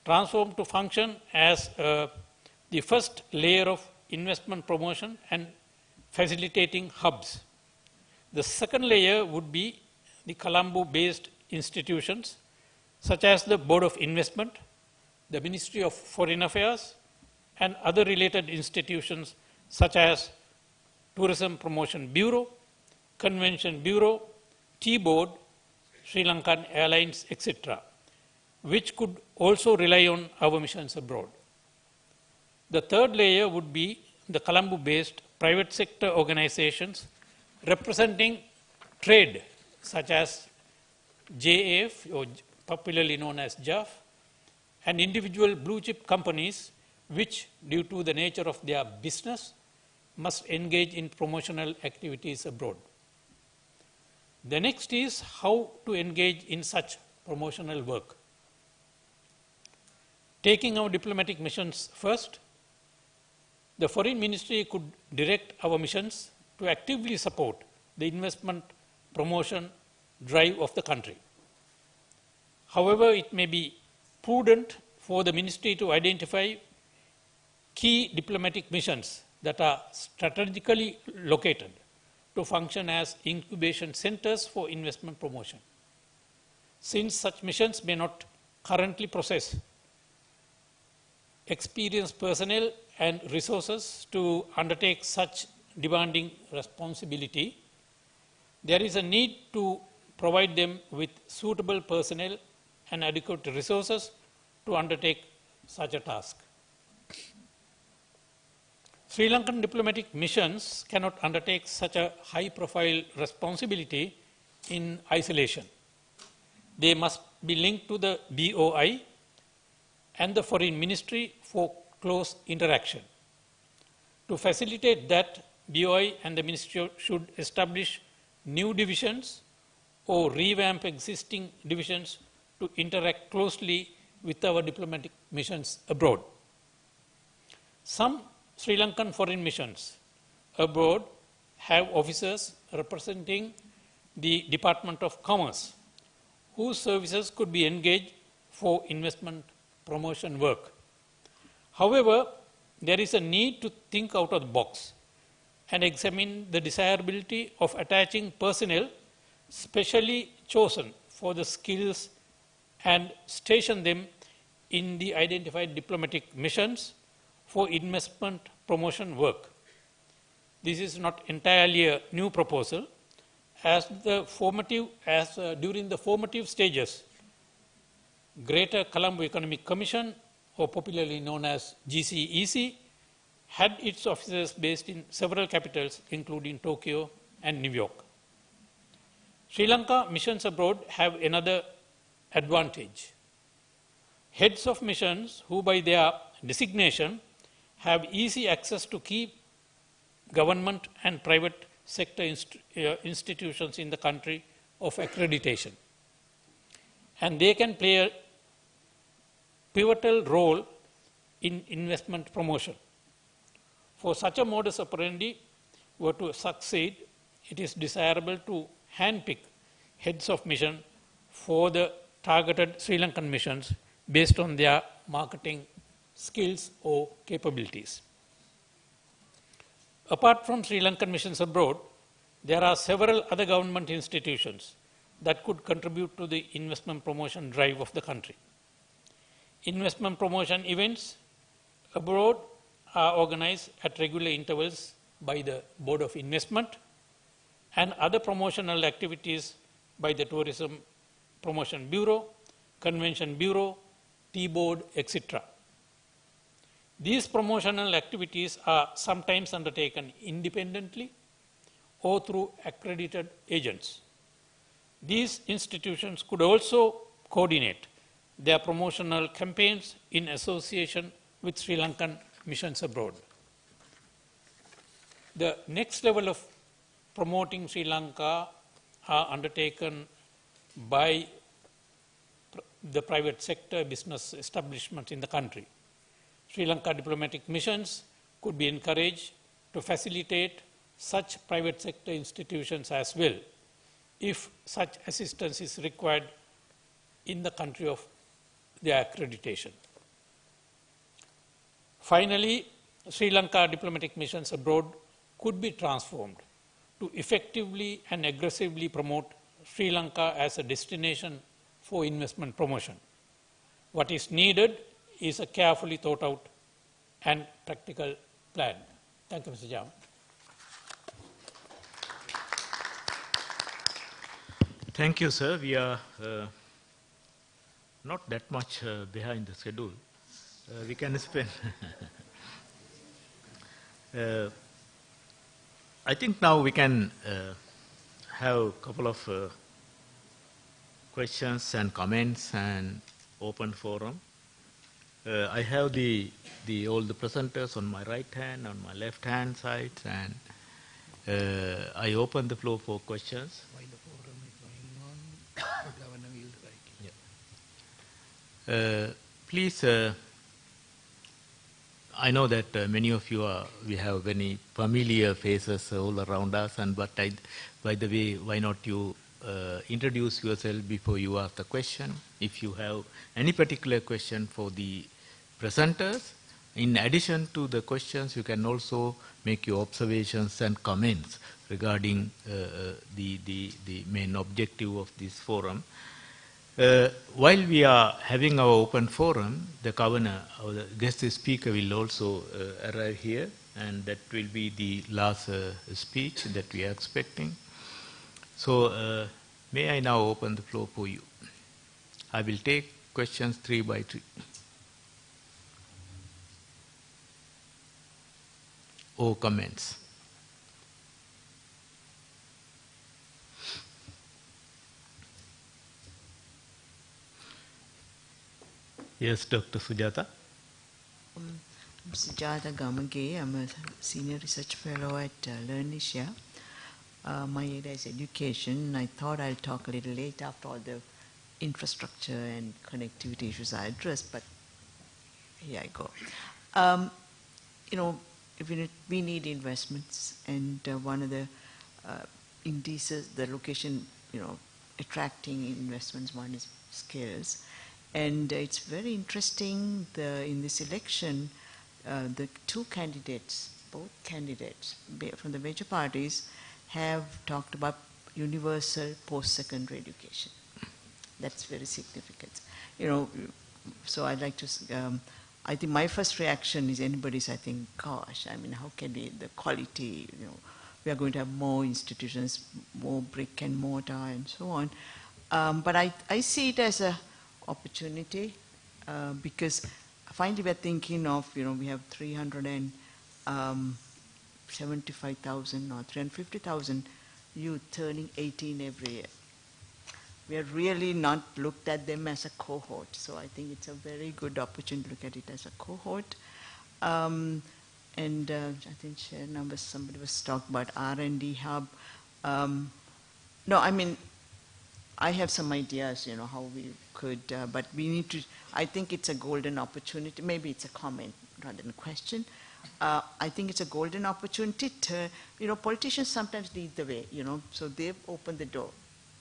to function as the first layer of investment promotion and facilitating hubs. The second layer would be the Colombo-based institutions such as the Board of Investment, the Ministry of Foreign Affairs, and other related institutions such as Tourism Promotion Bureau, Convention Bureau, T-Board, Sri Lankan Airlines, etc., which could also rely on our missions abroad. The third layer would be the Colombo-based private sector organizations representing trade, such as JAF, or popularly known as JAF, and individual blue chip companies which, due to the nature of their business, must engage in promotional activities abroad. The next is how to engage in such promotional work. Taking our diplomatic missions first, the Foreign Ministry could direct our missions to actively support the investment promotion drive of the country. However, it may be prudent for the Ministry to identify key diplomatic missions that are strategically located to function as incubation centers for investment promotion. Since such missions may not currently possess experienced personnel and resources to undertake such demanding responsibility, there is a need to provide them with suitable personnel and adequate resources to undertake such a task. Sri Lankan diplomatic missions cannot undertake such a high-profile responsibility in isolation. They must be linked to the BOI and the Foreign Ministry for close interaction. To facilitate that, BOI and the Ministry should establish new divisions or revamp existing divisions to interact closely with our diplomatic missions abroad. Some Sri Lankan foreign missions abroad have officers representing the Department of Commerce, whose services could be engaged for investment promotion work. However, there is a need to think out of the box and examine the desirability of attaching personnel specially chosen for the skills and station them in the identified diplomatic missions for investment promotion work. This is not entirely a new proposal, as during the formative stages, Greater Colombo Economic Commission, or popularly known as GCEC, had its offices based in several capitals, including Tokyo and New York. Sri Lanka missions abroad have another advantage. Heads of missions, who by their designation have easy access to key government and private sector institutions in the country of accreditation. And they can play a pivotal role in investment promotion. For such a modus operandi were to succeed, it is desirable to handpick heads of mission for the targeted Sri Lankan missions based on their marketing skills or capabilities. Apart from Sri Lankan missions abroad, there are several other government institutions that could contribute to the investment promotion drive of the country. Investment promotion events abroad are organized at regular intervals by the Board of Investment, and other promotional activities by the Tourism Promotion Bureau, Convention Bureau, T-Board, etc. These promotional activities are sometimes undertaken independently or through accredited agents. These institutions could also coordinate their promotional campaigns in association with Sri Lankan missions abroad. The next level of promoting Sri Lanka are undertaken by the private sector business establishments in the country. Sri Lanka diplomatic missions could be encouraged to facilitate such private sector institutions as well, if such assistance is required in the country of their accreditation. Finally, Sri Lanka diplomatic missions abroad could be transformed to effectively and aggressively promote Sri Lanka as a destination for investment promotion. What is needed is a carefully thought out and practical plan. Thank you, Mr. Chairman. Thank you, sir. We are not that much behind the schedule. We can spend. I think now we can have a couple of questions and comments and open forum. I have all the presenters on my right hand, on my left hand side, and I open the floor for questions. While the forum is going on, Governor will write. Please, I know that many of you we have very familiar faces all around us, but by the way, why not you introduce yourself before you ask the question? If you have any particular question for the presenters, in addition to the questions, you can also make your observations and comments regarding the main objective of this forum. While we are having our open forum, the governor, or the guest speaker, will also arrive here, and that will be the last speech that we are expecting. So, may I now open the floor for you? I will take questions 3 by 3. Or comments. Yes, Dr. Sujata. I'm Sujata Gamage. I'm a senior research fellow at LearnAsia. My area is education. I thought I'll talk a little late after all the infrastructure and connectivity issues are addressed, but here I go. You know, if we need investments, and one of the indices, the location, you know, attracting investments, one is skills. And it's very interesting, in this election, the two candidates, both candidates from the major parties have talked about universal post-secondary education. That's very significant. You know, so I'd like to, I think my first reaction is anybody's, I think, gosh, I mean, how can the quality, you know, we are going to have more institutions, more brick and mortar and so on. But I see it as a opportunity because finally we're thinking of, you know, we have 375,000 or 350,000 youth turning 18 every year. We have really not looked at them as a cohort. So I think it's a very good opportunity to look at it as a cohort. I think share numbers, somebody was talking about R&D hub. No, I mean, I have some ideas, you know, how we could, but we need to, I think it's a golden opportunity. Maybe it's a comment rather than a question. I think it's a golden opportunity to, you know, politicians sometimes lead the way, you know, so they've opened the door,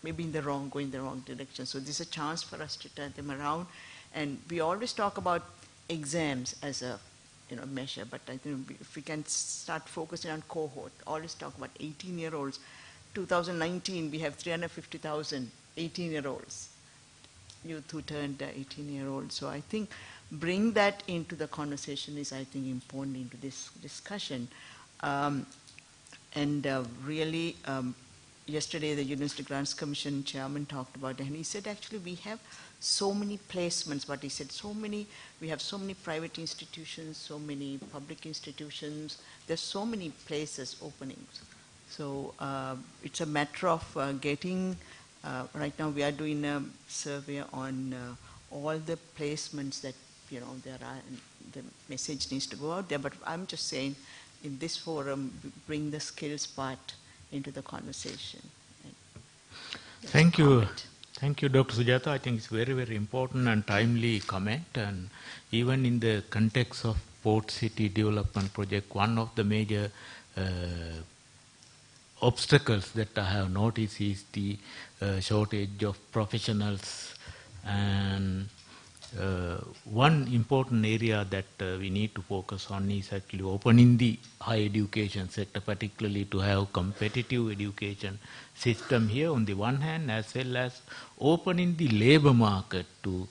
maybe going the wrong direction. So this is a chance for us to turn them around. And we always talk about exams as a, you know, measure, but I think if we can start focusing on cohort, always talk about 18-year-olds. 2019, we have 350,000 18-year-olds, youth who turned 18-year-olds. So I think bring that into the conversation is, I think, important into this discussion. Really, yesterday the University Grants Commission chairman talked about it, and he said actually we have so many placements, but he said we have so many private institutions, so many public institutions, there's so many places openings. So it's a matter of getting, right now we are doing a survey on all the placements that, you know, there are, the message needs to go out there, but I'm just saying in this forum, bring the skills part into the conversation. Thank you. Thank you, Dr. Sujata. I think it's very, very important and timely comment. And even in the context of Port City Development Project, one of the major obstacles that I have noticed is the shortage of professionals. And one important area that we need to focus on is actually opening the higher education sector, particularly to have competitive education system here on the one hand, as well as opening the labor market to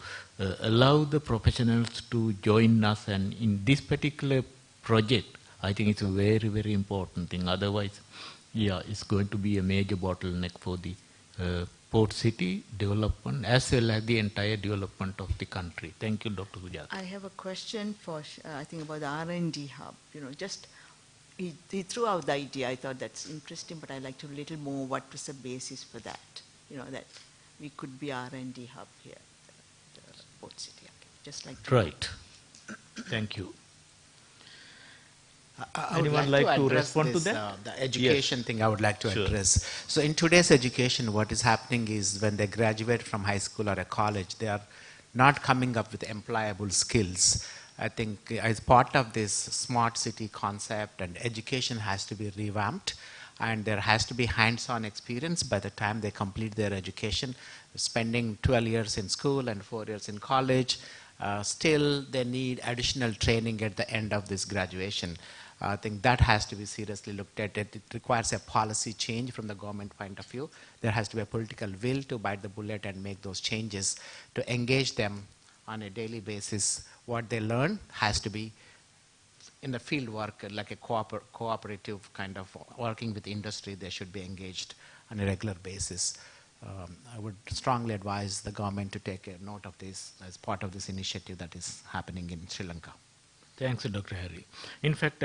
allow the professionals to join us. And in this particular project, I think it's a very, very important thing. Otherwise, yeah, it's going to be a major bottleneck for the Port City development as well as the entire development of the country. Thank you, Dr. Sujata. I have a question for, I think about the R&D hub. You know, just, he threw out the idea. I thought that's interesting, but I'd like to know a little more what was the basis for that. You know, that we could be R&D hub here, the Port City. Okay. Just like to Right. Thank you. I would Anyone like like to address respond to this, that? the education thing I would like to Sure. address. So in today's education, what is happening is when they graduate from high school or a college, they are not coming up with employable skills. I think as part of this smart city concept, and education has to be revamped, and there has to be hands-on experience by the time they complete their education. Spending 12 years in school and 4 years in college, still they need additional training at the end of this graduation. I think that has to be seriously looked at. It requires a policy change from the government point of view. There has to be a political will to bite the bullet and make those changes, to engage them on a daily basis. What they learn has to be in the field work, like a cooperative kind of working with industry. They should be engaged on a regular basis. I would strongly advise the government to take a note of this as part of this initiative that is happening in Sri Lanka. Thanks, Dr. Harry. In fact,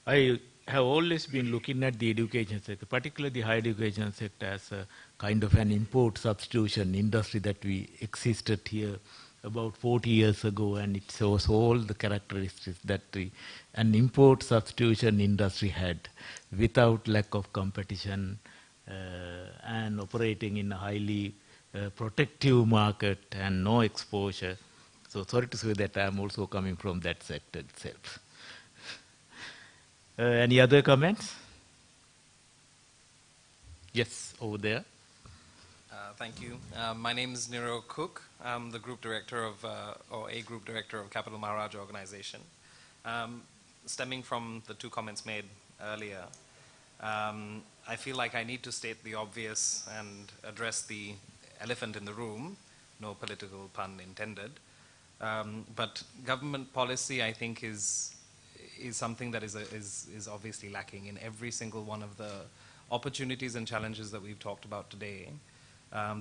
I have always been looking at the education sector, particularly the higher education sector, as a kind of an import substitution industry that we existed here about 40 years ago, and it shows all the characteristics that an import substitution industry had, without lack of competition and operating in a highly protective market and no exposure. So sorry to say that I'm also coming from that sector itself. Any other comments? Yes, over there. Thank you. My name is Niro Cook. I'm the group director of, or a group director of Capital Maharaj organization. Stemming from the two comments made earlier, I feel like I need to state the obvious and address the elephant in the room, no political pun intended. But government policy, I think, is something that is obviously lacking in every single one of the opportunities and challenges that we've talked about today.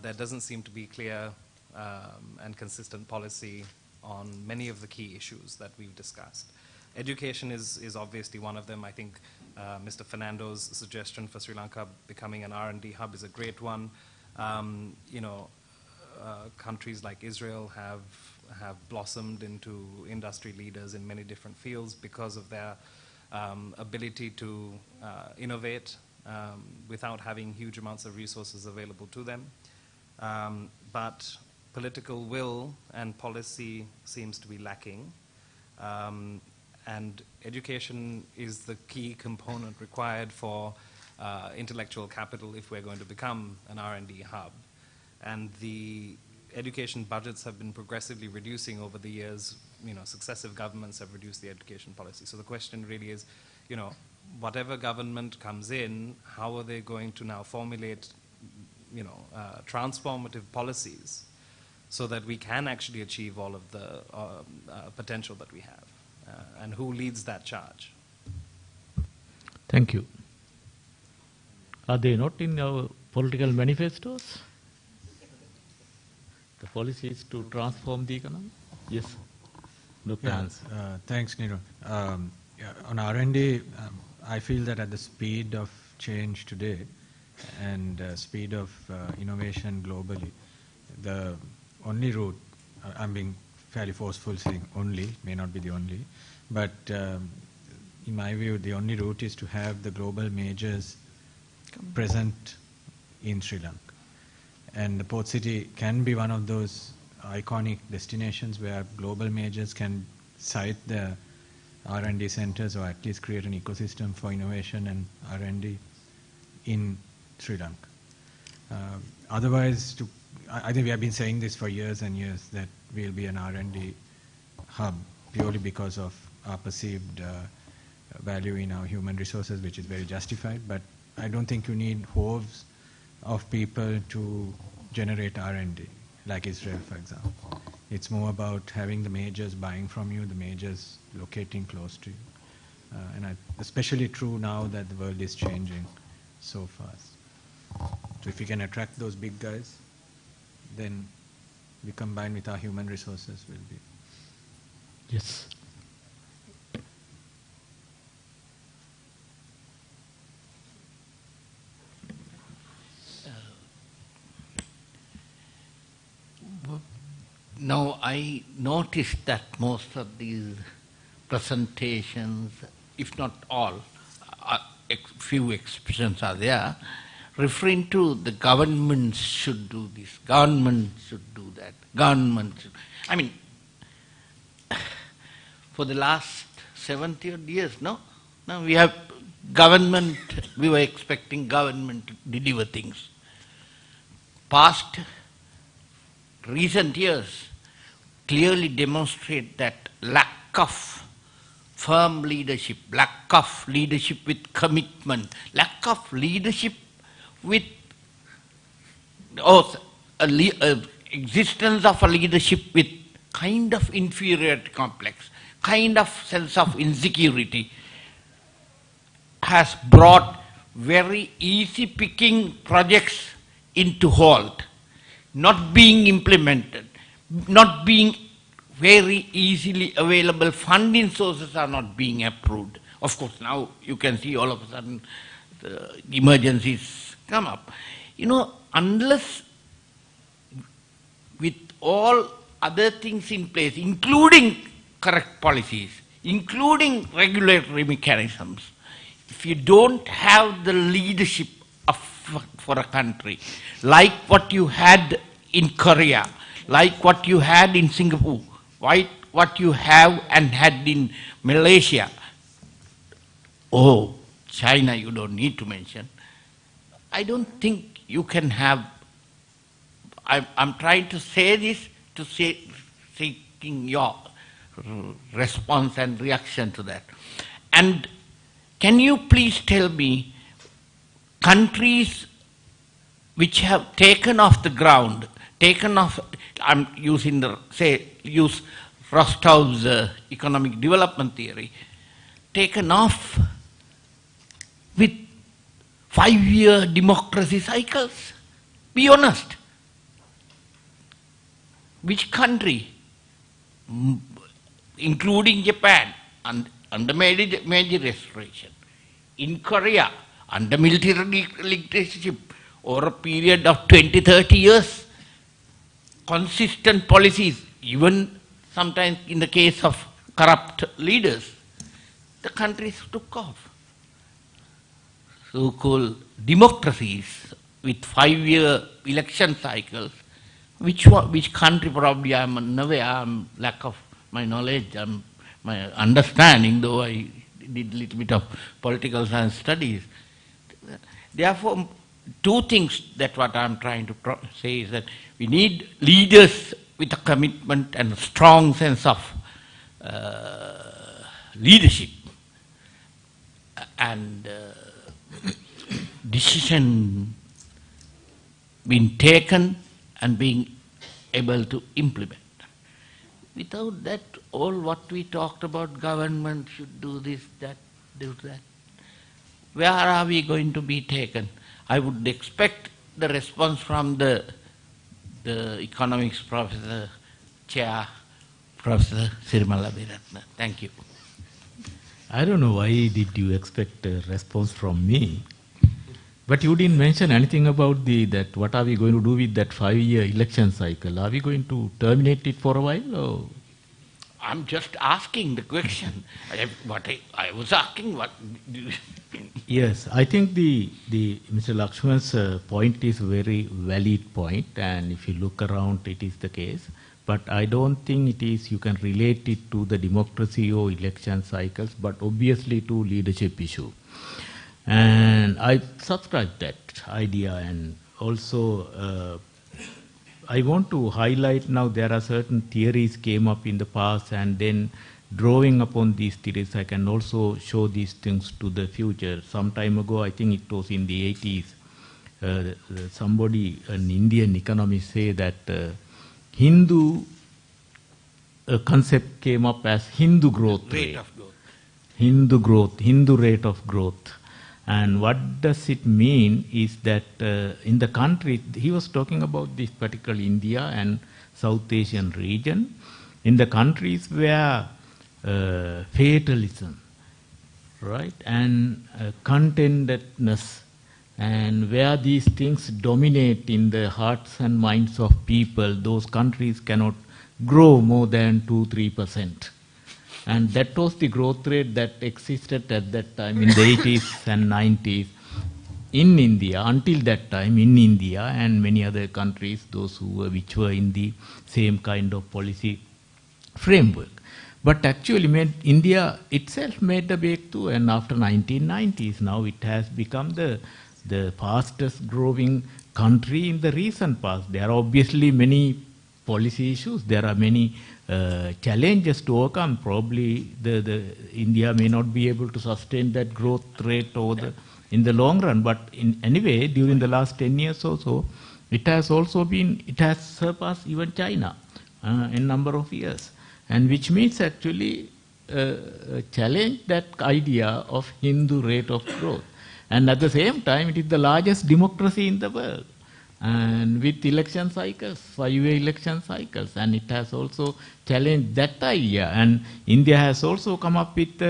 There doesn't seem to be clear and consistent policy on many of the key issues that we've discussed. Education is obviously one of them. I think Mr. Fernando's suggestion for Sri Lanka becoming an R&D hub is a great one. Countries like Israel have blossomed into industry leaders in many different fields because of their ability to innovate without having huge amounts of resources available to them. But political will and policy seems to be lacking. And education is the key component required for intellectual capital if we're going to become an R&D hub. And the education budgets have been progressively reducing over the years. Successive governments have reduced the education policy. So the question really is, whatever government comes in, how are they going to now formulate, transformative policies so that we can actually achieve all of the potential that we have? And who leads that charge? Thank you. Are they not in our political manifestos? The policy is to transform the economy? Yes. Dr. Hans. Thanks, Niro. On R&D, I feel that at the speed of change today and speed of innovation globally, the only route, I'm being fairly forceful saying only, may not be the only, but in my view, the only route is to have the global majors present in Sri Lanka. And the port city can be one of those iconic destinations where global majors can site their R&D centers or at least create an ecosystem for innovation and R&D in Sri Lanka. Otherwise, I think we have been saying this for years and years that we'll be an R&D hub purely because of our perceived value in our human resources, which is very justified. But I don't think you need hoves of people to generate R&D, like Israel, for example. It's more about having the majors buying from you, the majors locating close to you. And especially true now that the world is changing so fast. So if we can attract those big guys, then we combine with our human resources will be. Yes. Now I noticed that most of these presentations, if not all, few expressions are there, referring to the government should do this, government should do that, government should. I mean, for the last 70 odd years, no? Now we have government, we were expecting government to deliver things. Past recent years clearly demonstrate that lack of firm leadership, lack of leadership with commitment, lack of leadership with existence of a leadership with kind of inferiority complex, kind of sense of insecurity has brought very easy picking projects into halt, not being implemented, not being very easily available, funding sources are not being approved. Of course, now you can see all of a sudden the emergencies come up. Unless with all other things in place, including correct policies, including regulatory mechanisms, if you don't have the leadership for a country, like what you had in Korea, like what you had in Singapore, what you have and had in Malaysia. Oh, China you don't need to mention. I don't think you can have, I'm trying to say this to seeking your response and reaction to that. And can you please tell me countries which have taken off the ground, I'm using use Rostov's economic development theory, taken off with 5-year democracy cycles? Be honest. Which country, including Japan, under major restoration, in Korea, under military dictatorship, over a period of 20-30 years, consistent policies, even sometimes in the case of corrupt leaders, the countries took off. So-called democracies with 5-year election cycles, which country, probably I'm unaware, I'm lack of my knowledge, my understanding, though I did a little bit of political science studies. Therefore, two things that what I'm trying to say is that we need leaders with a commitment and a strong sense of leadership and decision being taken and being able to implement. Without that, all what we talked about, government should do this, that, do that, where are we going to be taken? I would expect the response from the economics professor, chair, Professor Sirimala Viratna. Thank you. I don't know why did you expect a response from me, but you didn't mention anything about that. What are we going to do with that 5-year election cycle? Are we going to terminate it for a while? Or? I'm just asking the question. I was asking what. Yes, I think the Mr. Lakshman's point is a very valid point, and if you look around, it is the case. But I don't think it is, you can relate it to the democracy or election cycles, but obviously to leadership issue. And I subscribe that idea, and also I want to highlight now there are certain theories came up in the past, and then drawing upon these theories, I can also show these things to the future. Some time ago, I think it was in the 80s, somebody, an Indian economist, say that Hindu concept came up as Hindu growth rate. Hindu growth, Hindu rate of growth. And what does it mean is that in the country, he was talking about this particular India and South Asian region, in the countries where fatalism, right, and contentedness, and where these things dominate in the hearts and minds of people, those countries cannot grow more than 2-3%. And that was the growth rate that existed at that time in the 80s and 90s in India, until that time in India and many other countries, those which were in the same kind of policy framework. But actually India itself made the breakthrough, and after 1990s, now it has become the fastest growing country in the recent past. There are obviously many policy issues, there are many challenges to overcome. Probably the India may not be able to sustain that growth rate in the long run, but anyway, during the last 10 years or so, it has surpassed even China in number of years, and which means actually challenge that idea of Hindu rate of growth. And at the same time, it is the largest democracy in the world, and with election cycles, 5-year election cycles, and it has also challenged that idea. And India has also come up with,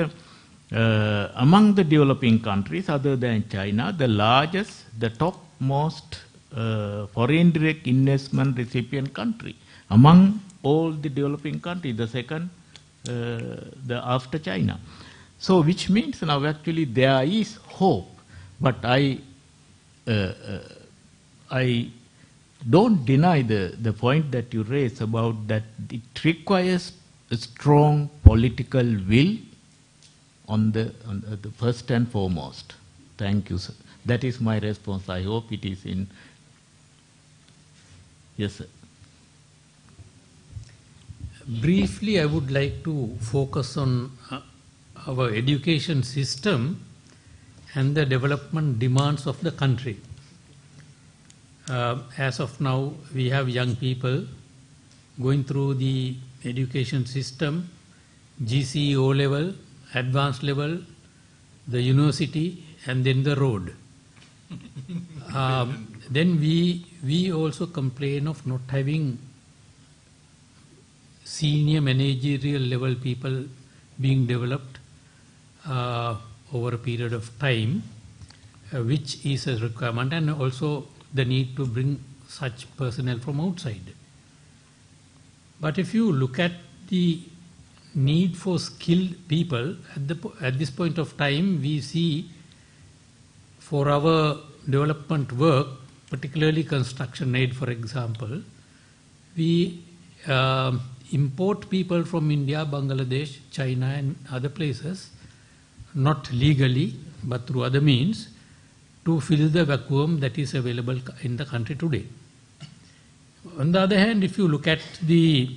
among the developing countries other than China, the topmost foreign direct investment recipient country among all the developing countries, the second after China. So which means now actually there is hope, but I don't deny the point that you raised about that it requires a strong political will on the first and foremost. Thank you, sir. That is my response. I hope it is in. Yes, sir. Briefly, I would like to focus on our education system and the development demands of the country. As of now, we have young people going through the education system, GCE O level, advanced level, the university, and then the road. Then we also complain of not having senior managerial level people being developed over a period of time, which is a requirement, and also the need to bring such personnel from outside. But if you look at the need for skilled people, at this point of time, we see for our development work, particularly construction aid, for example, we import people from India, Bangladesh, China, and other places, not legally, but through other means, to fill the vacuum that is available in the country today. On the other hand, if you look at the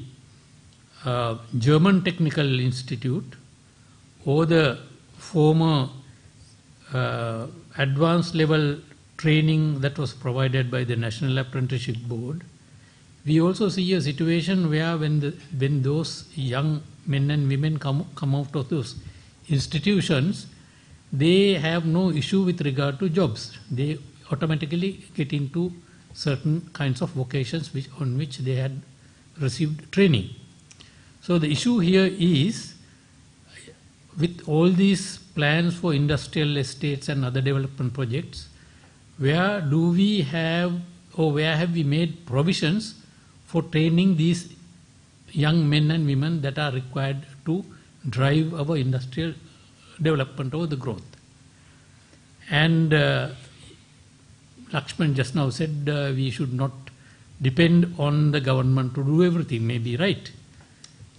German Technical Institute or the former advanced level training that was provided by the National Apprenticeship Board, we also see a situation where when those young men and women come out of those institutions, they have no issue with regard to jobs. They automatically get into certain kinds of vocations on which they had received training. So the issue here is, with all these plans for industrial estates and other development projects, where do we have, or where have we made provisions for training these young men and women that are required to drive our industrial development or the growth? And Lakshman just now said we should not depend on the government to do everything, maybe right.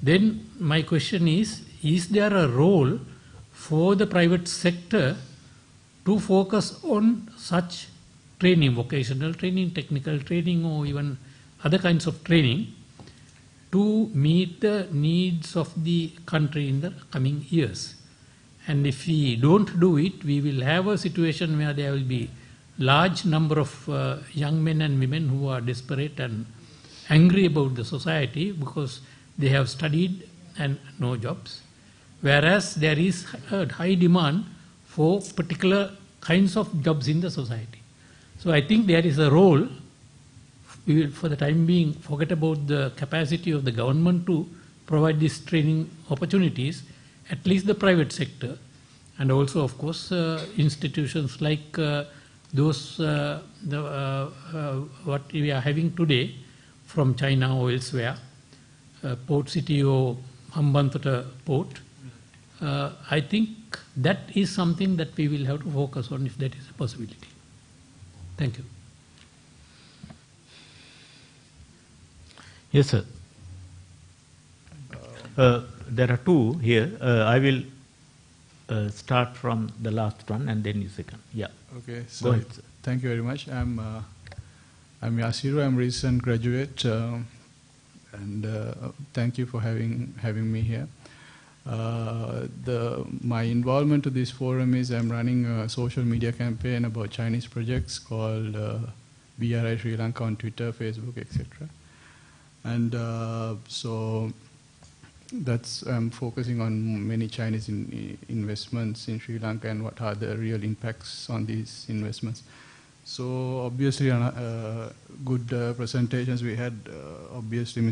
Then my question is there a role for the private sector to focus on such training, vocational training, technical training, or even other kinds of training to meet the needs of the country in the coming years? And if we don't do it, we will have a situation where there will be large number of young men and women who are desperate and angry about the society because they have studied and no jobs, whereas there is a high demand for particular kinds of jobs in the society. So I think there is a role. We will, for the time being, forget about the capacity of the government to provide these training opportunities, at least the private sector, and also, of course, institutions like those what we are having today from China or elsewhere, Port City or Hambantota Port. I think that is something that we will have to focus on if that is a possibility. Thank you. Yes, sir. There are two here. I will start from the last one and then the second. Yeah. Okay. So go ahead, sir. Thank you very much. I'm Yasiru. I'm recent graduate, and thank you for having me here. My involvement to this forum is I'm running a social media campaign about Chinese projects called BRI Sri Lanka on Twitter, Facebook, etc. And so I'm focusing on many Chinese investments in Sri Lanka and what are the real impacts on these investments. So obviously, good presentations we had. Obviously,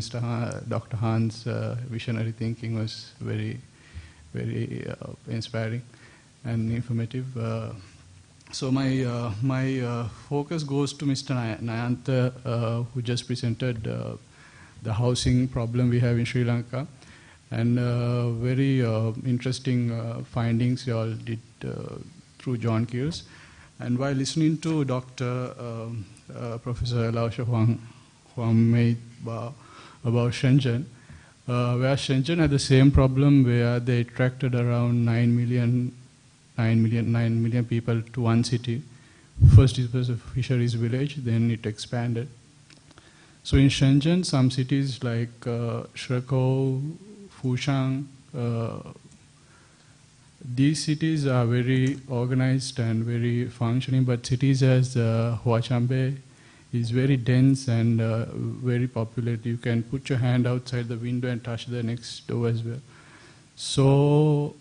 Dr. Han's visionary thinking was very, very inspiring and informative. So my focus goes to Mr. Nayantha, who just presented the housing problem we have in Sri Lanka, and very interesting findings you all did through John Keels. And while listening to Dr. Professor Laosha Huang made about Shenzhen, where Shenzhen had the same problem where they attracted around 9 million people to one city. First it was a fisheries village, then it expanded. So in Shenzhen, some cities like Shekou, Fushan, these cities are very organized and very functioning, but cities as Huachanbe is very dense and very populated. You can put your hand outside the window and touch the next door as well. So,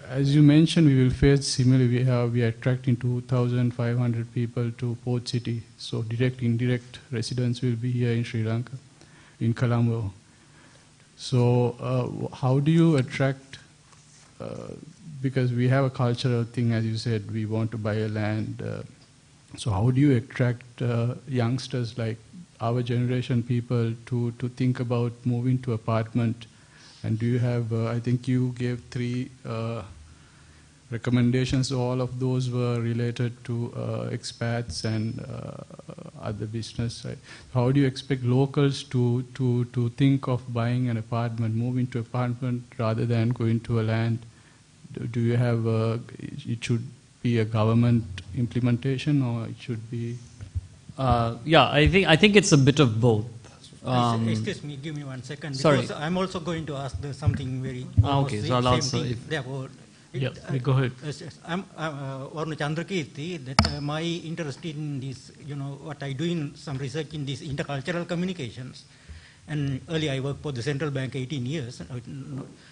as you mentioned, we will face similarly. We are attracting 2,500 people to Port City. So direct, indirect residents will be here in Sri Lanka, in Colombo. So how do you attract, because we have a cultural thing, as you said, we want to buy a land. So how do you attract youngsters like our generation people to think about moving to apartment? And do you have, I think you gave 3 recommendations. All of those were related to expats and other business. How do you expect locals to think of buying an apartment, moving to apartment rather than going to a land? Do you have, it should be a government implementation or it should be? Yeah, I think it's a bit of both. Excuse me, give me 1 second. Sorry. Because I'm also going to ask something very okay, so I'll answer. Go ahead. I'm Varuna Chandrakirti. That my interest in this, what I do in some research in these intercultural communications. And earlier I worked for the central bank 18 years.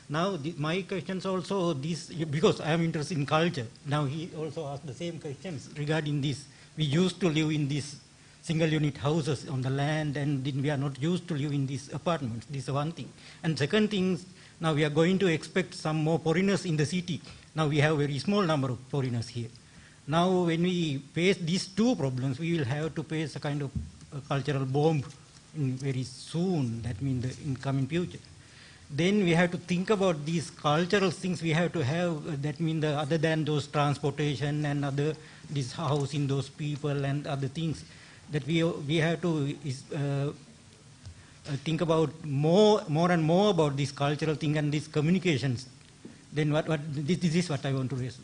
Now my questions also this, because I am interested in culture. Now he also asked the same questions regarding this. We used to live in these single unit houses on the land, and then we are not used to live in these apartments. This is one thing. And second thing, now we are going to expect some more foreigners in the city. Now we have a very small number of foreigners here. Now when we face these 2 problems, we will have to face a kind of a cultural bomb very soon, that means the incoming future. Then we have to think about these cultural things we have to have, that means other than those transportation and other, this housing those people and other things, that we have to think about more and more about this cultural thing and these communications. Then this is what I want to raise.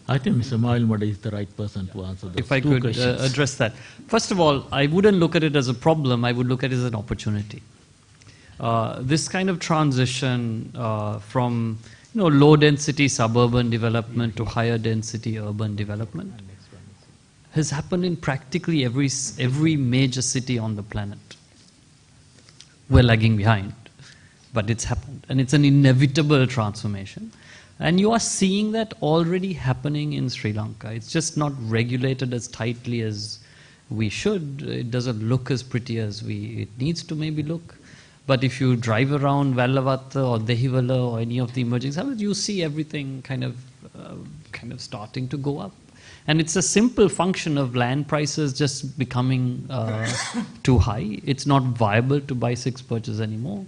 I think Mr. Mailmada is the right person to answer those If I 2 could questions. address that. First of all, I wouldn't look at it as a problem, I would look at it as an opportunity. This kind of transition from low density suburban development to higher density urban development has happened in practically every major city on the planet. We're lagging behind, but it's happened. And it's an inevitable transformation. And you are seeing that already happening in Sri Lanka. It's just not regulated as tightly as we should. It doesn't look as pretty as it needs to maybe look. But if you drive around Vellavatta or Dehiwala or any of the emerging suburbs, you see everything kind of starting to go up. And it's a simple function of land prices just becoming too high. It's not viable to buy 6 perches anymore.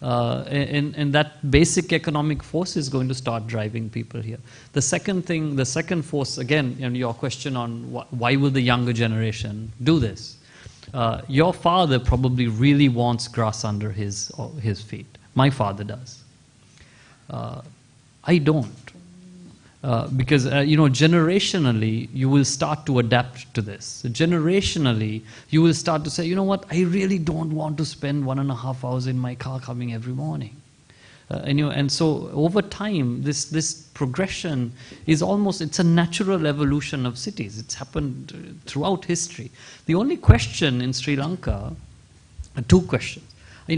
And that basic economic force is going to start driving people here. The second force, again, your question on why will the younger generation do this? Your father probably really wants grass under his feet. My father does. I don't. Because generationally you will start to adapt to this. Generationally you will start to say, you know what, I really don't want to spend 1.5 hours in my car coming every morning. And so over time this progression is it's a natural evolution of cities. It's happened throughout history. The only question in Sri Lanka, 2 questions.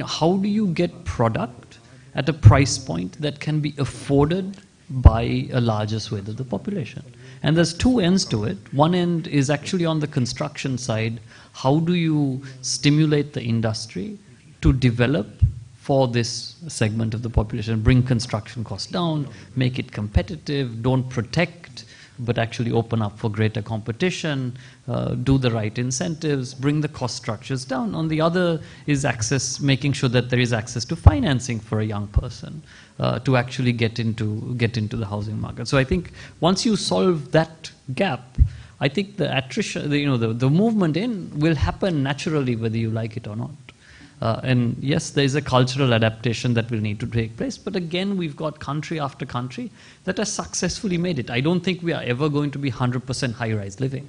How do you get product at a price point that can be afforded by a larger swathe of the population? And there's 2 ends to it. One end is actually on the construction side. How do you stimulate the industry to develop for this segment of the population, bring construction costs down, make it competitive, don't protect, but actually open up for greater competition, do the right incentives, bring the cost structures down. On the other is making sure that there is access to financing for a young person to actually get into the housing market. So I think once you solve that gap, I think the attrition, the movement in will happen naturally whether you like it or not. And yes, there is a cultural adaptation that will need to take place. But again, we've got country after country that has successfully made it. I don't think we are ever going to be 100% high-rise living.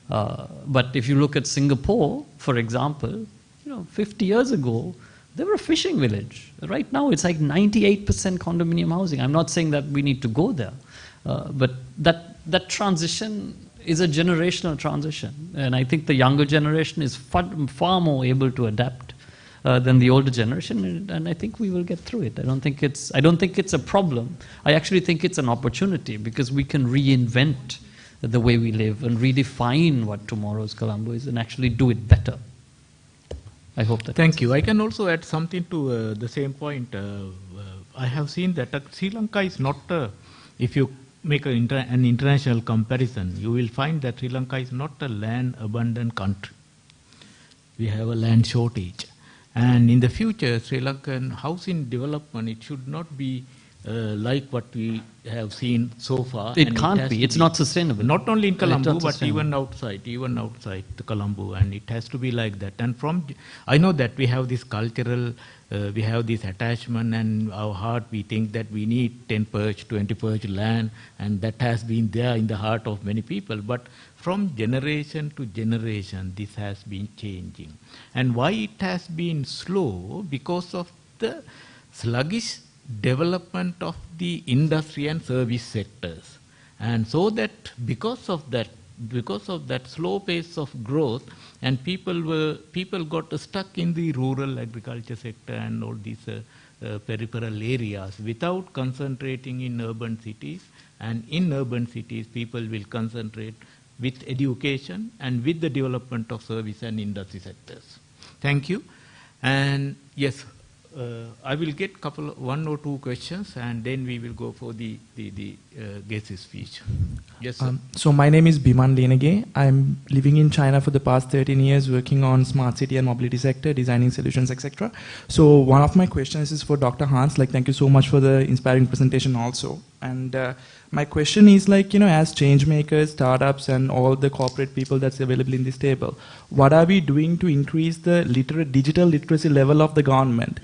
But if you look at Singapore, for example, 50 years ago, they were a fishing village. Right now, it's like 98% condominium housing. I'm not saying that we need to go there, but that transition is a generational transition, and I think the younger generation is far more able to adapt than the older generation, and I think we will get through it. I don't think it's a problem. I actually think it's an opportunity because we can reinvent the way we live and redefine what tomorrow's Colombo is and actually do it better. I hope that. Thank you. I can also add something to the same point. I have seen that Sri Lanka is not, if you make an international comparison, you will find that Sri Lanka is not a land abundant country. We have a land shortage. And in the future, Sri Lankan housing development, it should not be like what we have seen so far. It can't be. It's not sustainable. Not only in Colombo, but even outside the Colombo, and it has to be like that. And I know that we have this cultural, we have this attachment, and our heart, we think that we need 10 perch, 20 perch land, and that has been there in the heart of many people. But from generation to generation, this has been changing. And why it has been slow? Because of the sluggish development of the industry and service sectors. And so that because of that slow pace of growth, and people got stuck in the rural agriculture sector and all these peripheral areas without concentrating in urban cities. And in urban cities, people will concentrate with education and with the development of service and industry sectors. Thank you. And yes, I will get one or two questions, and then we will go for the guest speech. Yes, sir. So my name is Biman Lenage. I'm living in China for the past 13 years, working on smart city and mobility sector, designing solutions, etc. So one of my questions is for Dr. Hans. Thank you so much for the inspiring presentation also. And my question is as change makers, startups, and all the corporate people that's available in this table, what are we doing to increase the digital literacy level of the government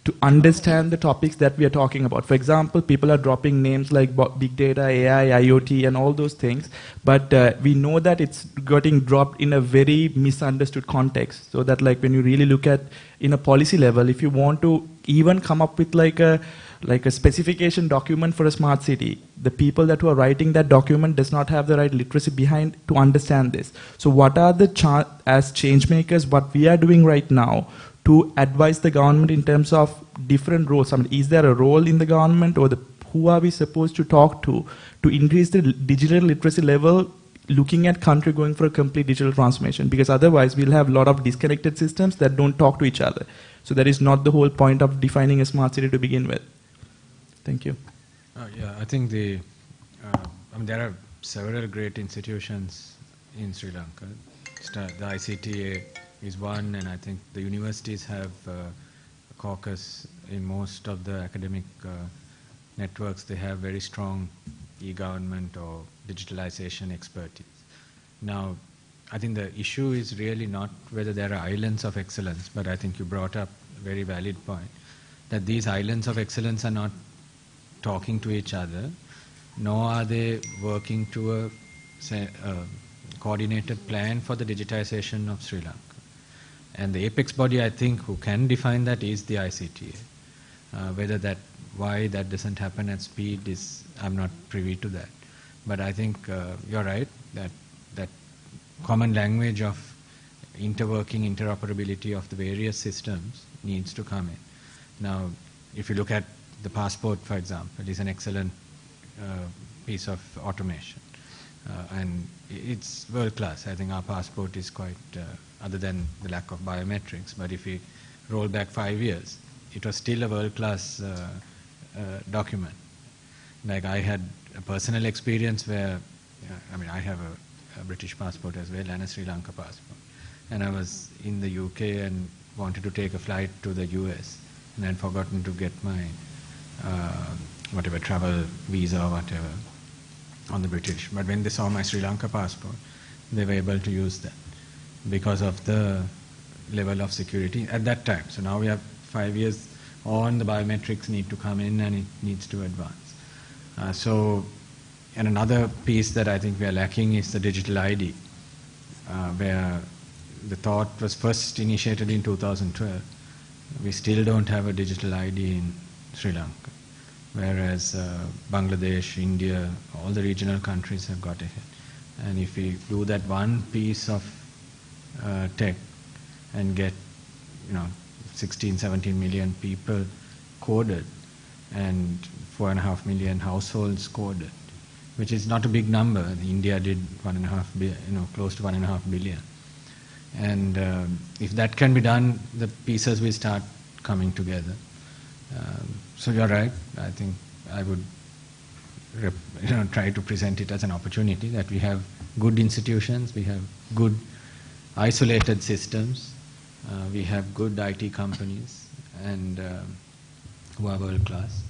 to understand the topics that we are talking about? For example, people are dropping names like big data, AI, IoT, and all those things, but we know that it's getting dropped in a very misunderstood context. So that when you really look at in a policy level, if you want to even come up with like a specification document for a smart city, the people that who are writing that document does not have the right literacy behind to understand this. So what are the as change makers, what we are doing right now to advise the government in terms of different roles? I mean, is there a role in the government, or who are we supposed to talk to increase the digital literacy level, looking at country going for a complete digital transformation? Because otherwise we'll have a lot of disconnected systems that don't talk to each other. So that is not the whole point of defining a smart city to begin with. Thank you. Yeah, I think there are several great institutions in Sri Lanka. The ICTA is one, and I think the universities have a caucus in most of the academic networks. They have very strong e-government or digitalization expertise. Now, I think the issue is really not whether there are islands of excellence, but I think you brought up a very valid point, that these islands of excellence are not talking to each other, nor are they working to a coordinated plan for the digitization of Sri Lanka. And the apex body, I think, who can define that is the ICTA. Why that doesn't happen at speed is, I'm not privy to that. But I think you're right, that common language of interworking, interoperability of the various systems needs to come in. Now, if you look at the passport, for example, is an excellent piece of automation. And it's world class. I think our passport is quite, other than the lack of biometrics, but if we roll back 5 years, it was still a world class document. Like I had a personal experience where, I have a British passport as well and a Sri Lanka passport. And I was in the UK and wanted to take a flight to the US, and I'd forgotten to get my whatever travel visa or whatever. on the British. But when they saw my Sri Lanka passport, they were able to use that because of the level of security at that time. So now we have 5 years on, the biometrics need to come in and it needs to advance. And another piece that I think we are lacking is the digital ID, where the thought was first initiated in 2012. We still don't have a digital ID in Sri Lanka, whereas Bangladesh, India, all the regional countries have got ahead. And if we do that one piece of tech and get 16, 17 million people coded and 4.5 million households coded, which is not a big number. India did close to 1.5 billion. And if that can be done, the pieces will start coming together. So you're right. I think I would try to present it as an opportunity that we have good institutions, we have good isolated systems, we have good IT companies and who are world class.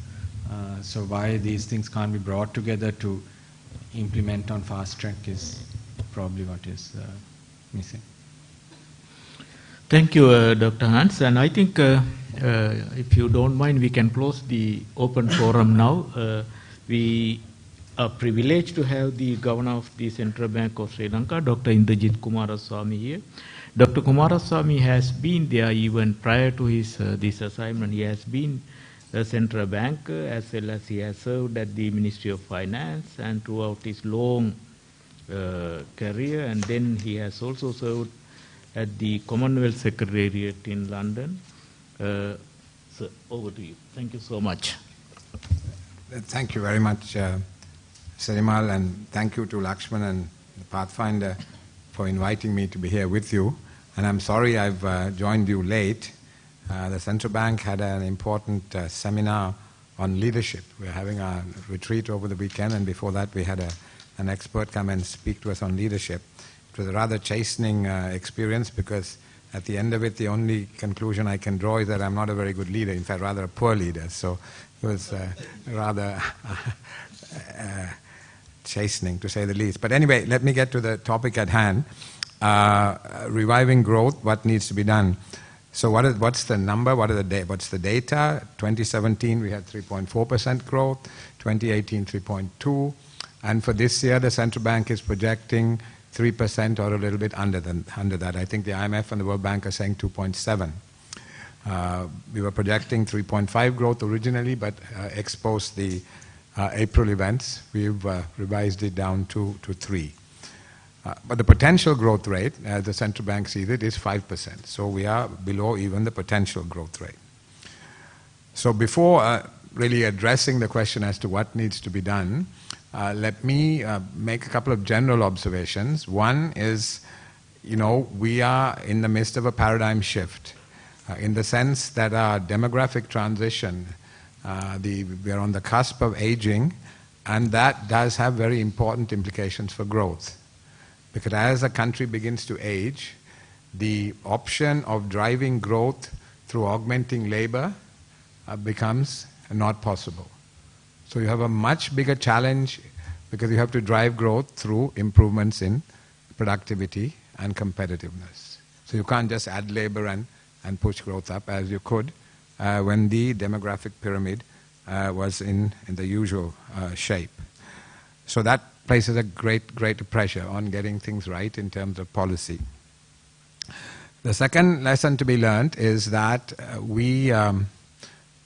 So why these things can't be brought together to implement on fast track is probably what is missing. Thank you, Dr. Hans. And I think, if you don't mind, we can close the open forum now. We are privileged to have the Governor of the Central Bank of Sri Lanka, Dr. Indrajit Kumaraswamy here. Dr. Kumaraswamy has been there even prior to his this assignment. He has been a central bank as well as he has served at the Ministry of Finance and throughout his long career. And then he has also served at the Commonwealth Secretariat in London. So over to you. Thank you so much. Thank you very much, Serimal, and thank you to Lakshman and the Pathfinder for inviting me to be here with you. And I'm sorry I've joined you late. The Central Bank had an important seminar on leadership. We're having a retreat over the weekend, and before that we had an expert come and speak to us on leadership. It was a rather chastening experience because at the end of it, the only conclusion I can draw is that I'm not a very good leader, in fact, rather a poor leader. So it was rather chastening, to say the least. But anyway, let me get to the topic at hand. Reviving growth, what needs to be done? So what's the number? What's the data? 2017, we had 3.4% growth. 2018, 3.2%. And for this year, the central bank is projecting 3% or a little bit under that. I think the IMF and the World Bank are saying 2.7%. We were projecting 3.5% growth originally, but exposed the April events. We've revised it down to 3%. But the potential growth rate, as the central bank sees it, is 5%. So we are below even the potential growth rate. So before really addressing the question as to what needs to be done, let me make a couple of general observations. One is, we are in the midst of a paradigm shift in the sense that our demographic transition, we are on the cusp of aging, and that does have very important implications for growth. Because as a country begins to age, the option of driving growth through augmenting labor becomes not possible. So you have a much bigger challenge because you have to drive growth through improvements in productivity and competitiveness. So you can't just add labor and push growth up as you could when the demographic pyramid was in the usual shape. So that places a greater pressure on getting things right in terms of policy. The second lesson to be learned is that we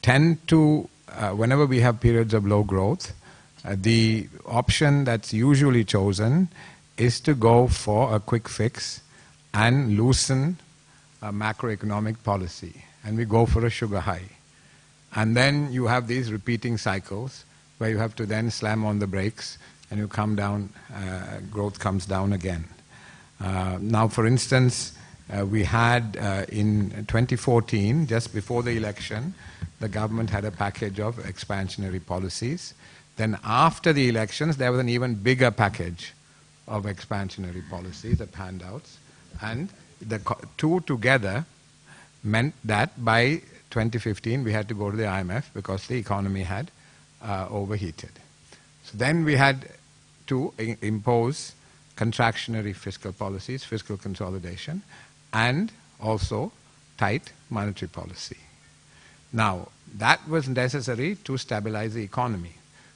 tend to, whenever we have periods of low growth, the option that's usually chosen is to go for a quick fix and loosen macroeconomic policy. And we go for a sugar high. And then you have these repeating cycles where you have to then slam on the brakes and you come down, growth comes down again. Now, for instance, we had in 2014, just before the election, the government had a package of expansionary policies. Then after the elections, there was an even bigger package of expansionary policies, the handouts. And the two together meant that by 2015, we had to go to the IMF because the economy had overheated. So then we had to impose contractionary fiscal policies, fiscal consolidation, and also tight monetary policy. Now, that was necessary to stabilize the economy.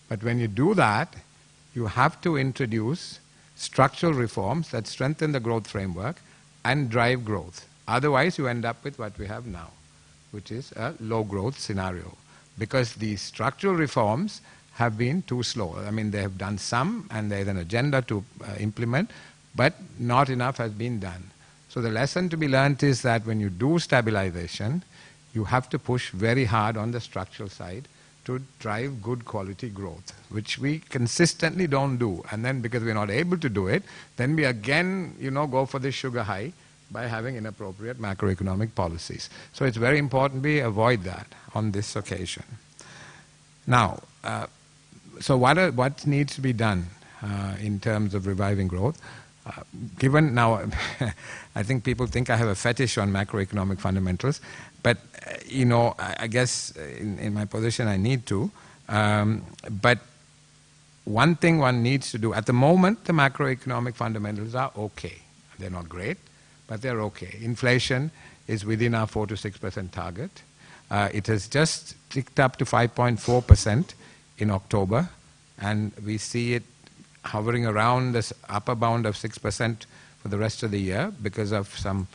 But when you do that, you have to introduce structural reforms that strengthen the growth framework and drive growth. Otherwise, you end up with what we have now, which is a low growth scenario. Because the structural reforms have been too slow. I mean, they have done some, and there's an agenda to implement, but not enough has been done. So the lesson to be learned is that when you do stabilization, you have to push very hard on the structural side to drive good quality growth, which we consistently don't do. And then because we're not able to do it, then we again, go for the sugar high by having inappropriate macroeconomic policies. So it's very important we avoid that on this occasion. Now, so what needs to be done in terms of reviving growth? Given now, I think people think I have a fetish on macroeconomic fundamentals, but I guess in my position I need to. But one thing one needs to do, at the moment the macroeconomic fundamentals are okay. They're not great, but they're okay. Inflation is within our 4 to 6% target. It has just ticked up to 5.4% in October, and we see it hovering around this upper bound of 6% for the rest of the year because of some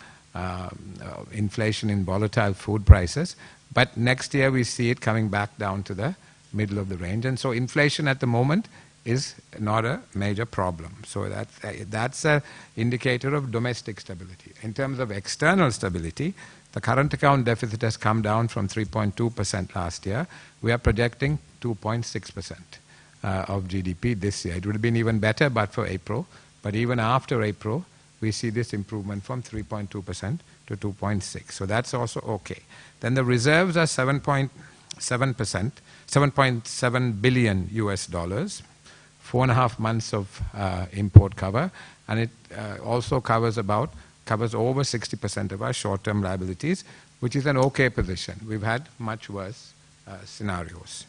inflation in volatile food prices. But next year we see it coming back down to the middle of the range. And so inflation at the moment is not a major problem. So that's an indicator of domestic stability. In terms of external stability, the current account deficit has come down from 3.2% last year. We are projecting 2.6%. Of GDP this year. It would have been even better but for April. But even after April, we see this improvement from 3.2% to 2.6%. So that's also okay. Then the reserves are 7.7 billion US dollars, 4.5 months of import cover, and it also covers over 60% of our short-term liabilities, which is an okay position. We've had much worse scenarios.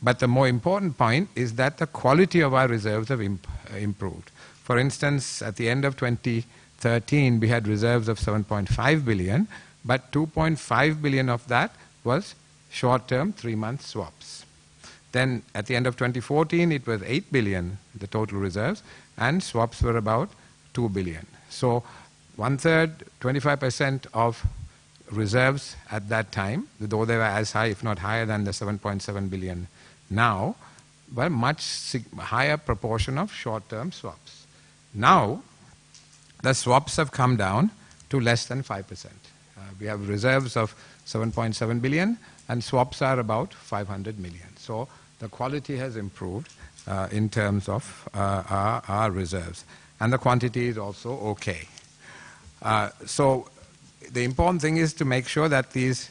But the more important point is that the quality of our reserves have improved. For instance, at the end of 2013, we had reserves of 7.5 billion, but 2.5 billion of that was short-term 3-month swaps. Then at the end of 2014, it was 8 billion, the total reserves, and swaps were about 2 billion. So 1/3, 25% of reserves at that time, though they were as high, if not higher than the 7.7 billion now, were much higher proportion of short-term swaps. Now, the swaps have come down to less than 5%. We have reserves of 7.7 billion and swaps are about 500 million. So the quality has improved in terms of our reserves. And the quantity is also okay. So the important thing is to make sure that these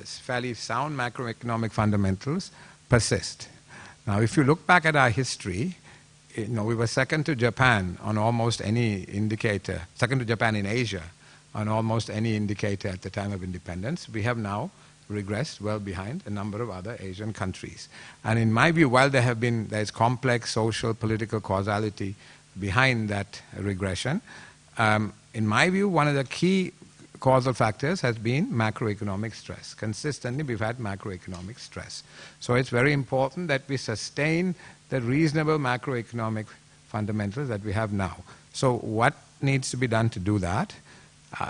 fairly sound macroeconomic fundamentals persist. Now, if you look back at our history, we were second to Japan on almost any indicator, second to Japan in Asia on almost any indicator at the time of independence. We have now regressed well behind a number of other Asian countries. And in my view, while there's complex social, political causality behind that regression, in my view, one of the key causal factors has been macroeconomic stress. Consistently, we've had macroeconomic stress. So it's very important that we sustain the reasonable macroeconomic fundamentals that we have now. So what needs to be done to do that?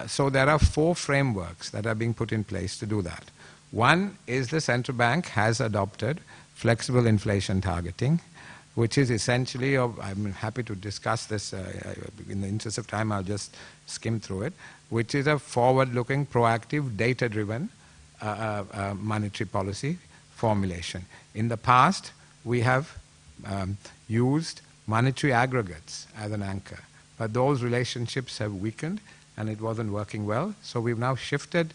So there are 4 frameworks that are being put in place to do that. One is the central bank has adopted flexible inflation targeting, which is essentially, I'm happy to discuss this, in the interest of time I'll just skim through it, which is a forward-looking, proactive, data-driven monetary policy formulation. In the past, we have used monetary aggregates as an anchor, but those relationships have weakened and it wasn't working well. So we've now shifted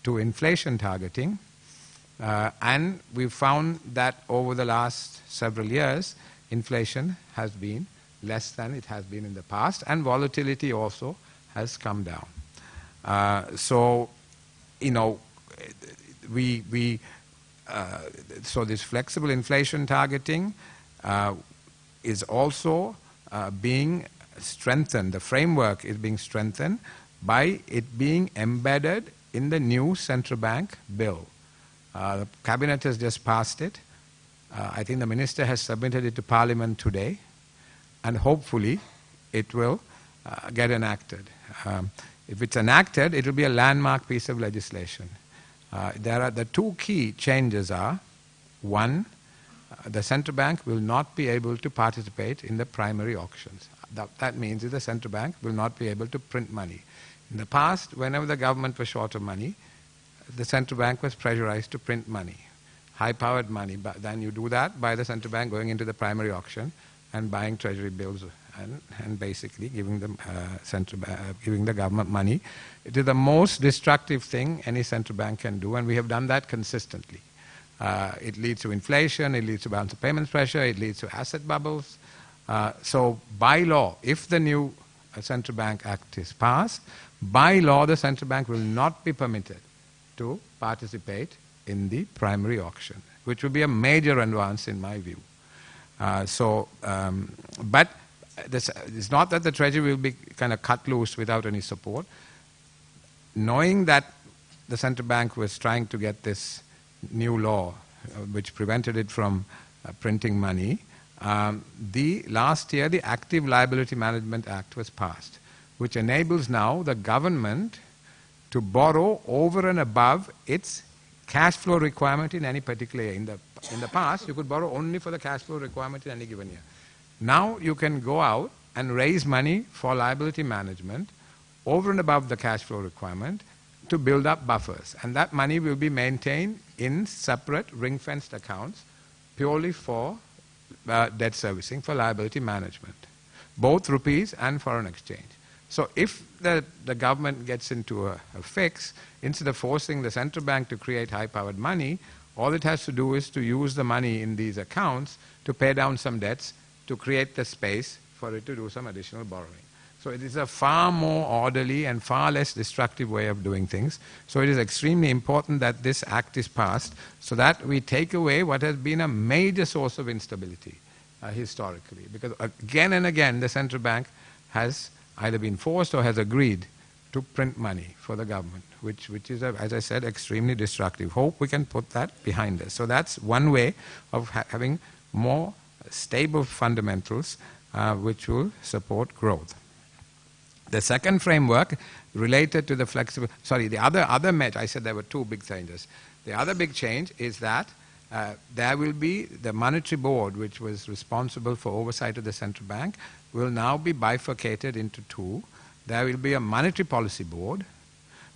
to inflation targeting, and we've found that over the last several years, inflation has been less than it has been in the past, and volatility also has come down. So this flexible inflation targeting is also being strengthened. The framework is being strengthened by it being embedded in the new central bank bill. The cabinet has just passed it. I think the minister has submitted it to Parliament today, and hopefully it will get enacted. If it's enacted, it will be a landmark piece of legislation. The two key changes are, one, the central bank will not be able to participate in the primary auctions. That means that the central bank will not be able to print money. In the past, whenever the government was short of money, the central bank was pressurized to print money, high-powered money. But then you do that by the central bank going into the primary auction and buying treasury bills and basically giving the government money. It is the most destructive thing any central bank can do, and we have done that consistently. It leads to inflation, it leads to balance of payments pressure, it leads to asset bubbles. So by law, if the new Central Bank Act is passed, by law the central bank will not be permitted to participate in the primary auction, which would be a major advance in my view. But it's not that the Treasury will be kind of cut loose without any support. Knowing that the central bank was trying to get this new law, which prevented it from printing money, last year the Active Liability Management Act was passed, which enables now the government to borrow over and above its cash flow requirement in any particular year. In the past, you could borrow only for the cash flow requirement in any given year. Now you can go out and raise money for liability management over and above the cash flow requirement to build up buffers. And that money will be maintained in separate ring-fenced accounts purely for debt servicing, for liability management, both rupees and foreign exchange. So if the government gets into a fix, instead of forcing the central bank to create high-powered money, all it has to do is to use the money in these accounts to pay down some debts, to create the space for it to do some additional borrowing. So it is a far more orderly and far less destructive way of doing things. So it is extremely important that this act is passed so that we take away what has been a major source of instability historically. Because again and again the central bank has either been forced or has agreed to print money for the government, which is, as I said, extremely destructive. Hope we can put that behind us. So that's one way of having more stable fundamentals which will support growth. The second framework related to the flexible, the other measure, I said there were two big changes. The other big change is that there will be the monetary board, which was responsible for oversight of the central bank, will now be bifurcated into two. There will be a monetary policy board,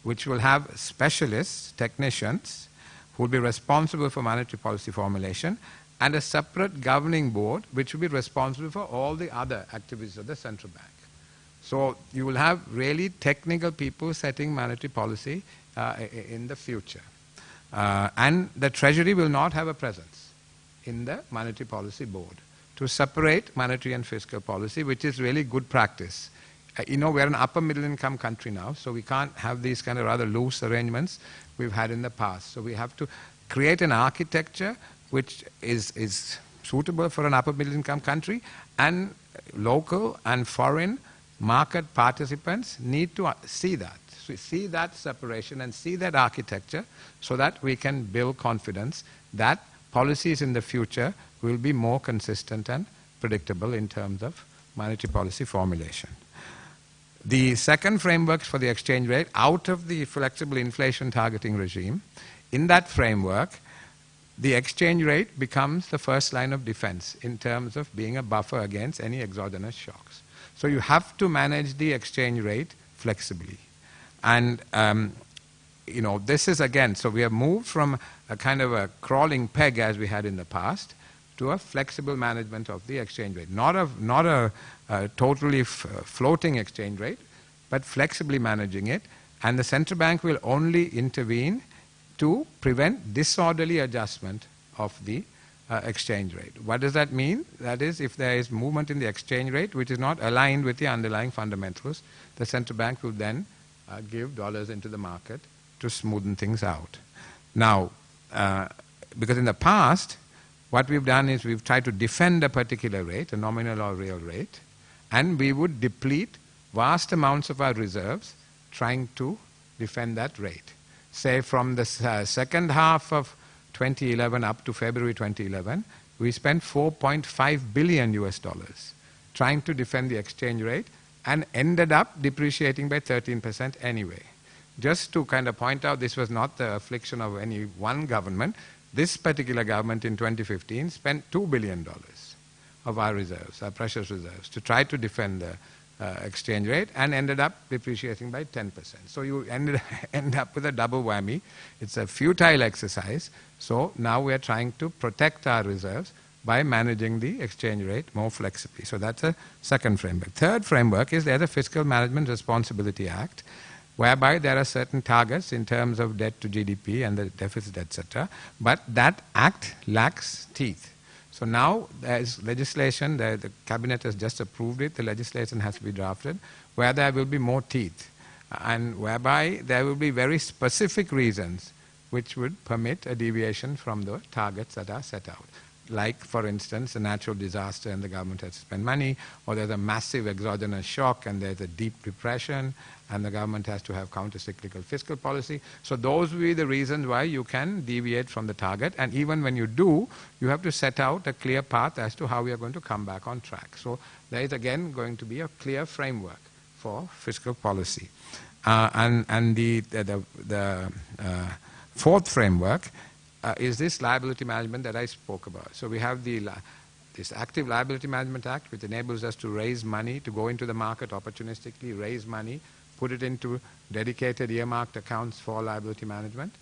which will have specialists, technicians, who will be responsible for monetary policy formulation, and a separate governing board, which will be responsible for all the other activities of the central bank. So you will have really technical people setting monetary policy in the future. And the Treasury will not have a presence in the monetary policy board to separate monetary and fiscal policy, which is really good practice. We're an upper middle income country now, so we can't have these kind of rather loose arrangements we've had in the past. So we have to create an architecture which is suitable for an upper middle income country, and local and foreign market participants need to see that separation and see that architecture so that we can build confidence that policies in the future will be more consistent and predictable in terms of monetary policy formulation. The second framework for the exchange rate, out of the flexible inflation targeting regime, in that framework, the exchange rate becomes the first line of defense in terms of being a buffer against any exogenous shocks. So you have to manage the exchange rate flexibly. And, this is again, so we have moved from a kind of a crawling peg as we had in the past to a flexible management of the exchange rate. Not a totally floating exchange rate, but flexibly managing it. And the central bank will only intervene to prevent disorderly adjustment of the exchange rate. What does that mean? That is, if there is movement in the exchange rate which is not aligned with the underlying fundamentals, the central bank will then give dollars into the market to smoothen things out. Now, because in the past, what we've done is we've tried to defend a particular rate, a nominal or real rate, and we would deplete vast amounts of our reserves trying to defend that rate. Say from the second half of 2011 up to February 2011, we spent $4.5 billion US trying to defend the exchange rate and ended up depreciating by 13% anyway. Just to kind of point out, this was not the affliction of any one government. This particular government in 2015 spent $2 billion of our reserves, our precious reserves, to try to defend the exchange rate and ended up depreciating by 10%. So you end up with a double whammy. It's a futile exercise. So now we are trying to protect our reserves by managing the exchange rate more flexibly. So that's a second framework. Third framework is there's a Fiscal Management Responsibility Act, whereby there are certain targets in terms of debt to GDP and the deficit, etc. But that act lacks teeth. So now there is legislation, the cabinet has just approved it, the legislation has to be drafted, where there will be more teeth, and whereby there will be very specific reasons which would permit a deviation from the targets that are set out. Like, for instance, a natural disaster and the government has to spend money, or there's a massive exogenous shock and there's a deep depression and the government has to have counter-cyclical fiscal policy. So those will be the reasons why you can deviate from the target, and even when you do, you have to set out a clear path as to how we are going to come back on track. So there is again going to be a clear framework for fiscal policy. And the fourth framework is this liability management that I spoke about. So we have this Active Liability Management Act, which enables us to raise money, to go into the market opportunistically, raise money, put it into dedicated earmarked accounts for liability management.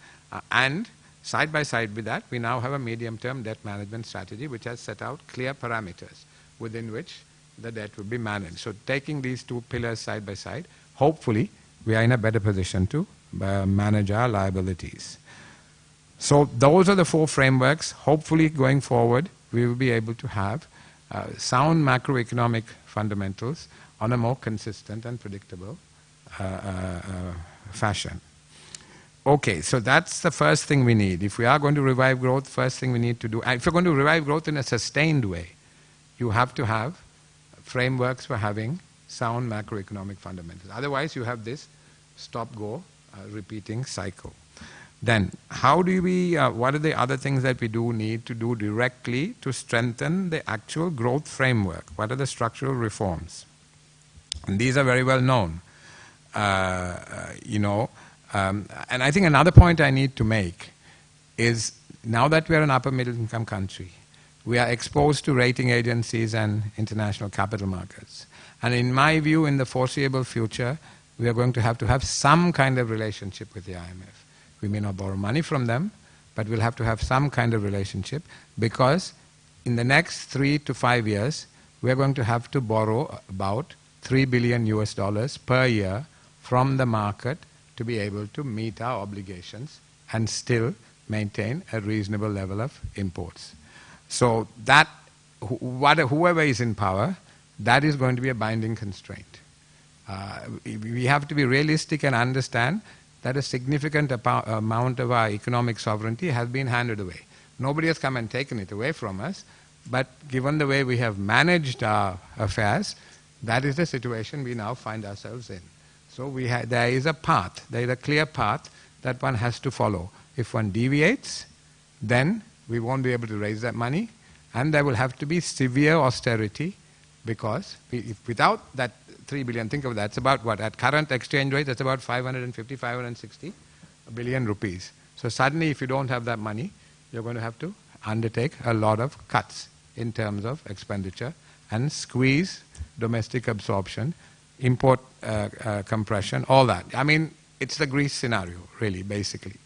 And side by side with that, we now have a medium-term debt management strategy which has set out clear parameters within which the debt will be managed. So taking these two pillars side by side, hopefully we are in a better position to manage our liabilities. So those are the four frameworks. Hopefully going forward, we will be able to have sound macroeconomic fundamentals on a more consistent and predictable fashion. Okay, so that's the first thing we need. If we are going to revive growth, first thing we need to do, and if you're going to revive growth in a sustained way, you have to have frameworks for having sound macroeconomic fundamentals. Otherwise, you have this stop-go repeating cycle. Then, how do we, what are the other things that we do need to do directly to strengthen the actual growth framework? What are the structural reforms? And these are very well known. And I think another point I need to make is, now that we are an upper middle income country, we are exposed to rating agencies and international capital markets. And in my view, in the foreseeable future, we are going to have some kind of relationship with the IMF. We may not borrow money from them, but we'll have to have some kind of relationship, because in the next 3 to 5 years, we're going to have to borrow about $3 billion US per year from the market to be able to meet our obligations and still maintain a reasonable level of imports. So that, whoever is in power, that is going to be a binding constraint. We have to be realistic and understand that a significant amount of our economic sovereignty has been handed away. Nobody has come and taken it away from us, but given the way we have managed our affairs, that is the situation we now find ourselves in. So there is a path, there is a clear path that one has to follow. If one deviates, then we won't be able to raise that money, and there will have to be severe austerity, because without that 3 billion, think of that, it's about what? At current exchange rate, it's about 550, 560 billion rupees. So suddenly, if you don't have that money, you're going to have to undertake a lot of cuts in terms of expenditure and squeeze domestic absorption, import compression, all that. I mean, it's the Greece scenario, really, basically.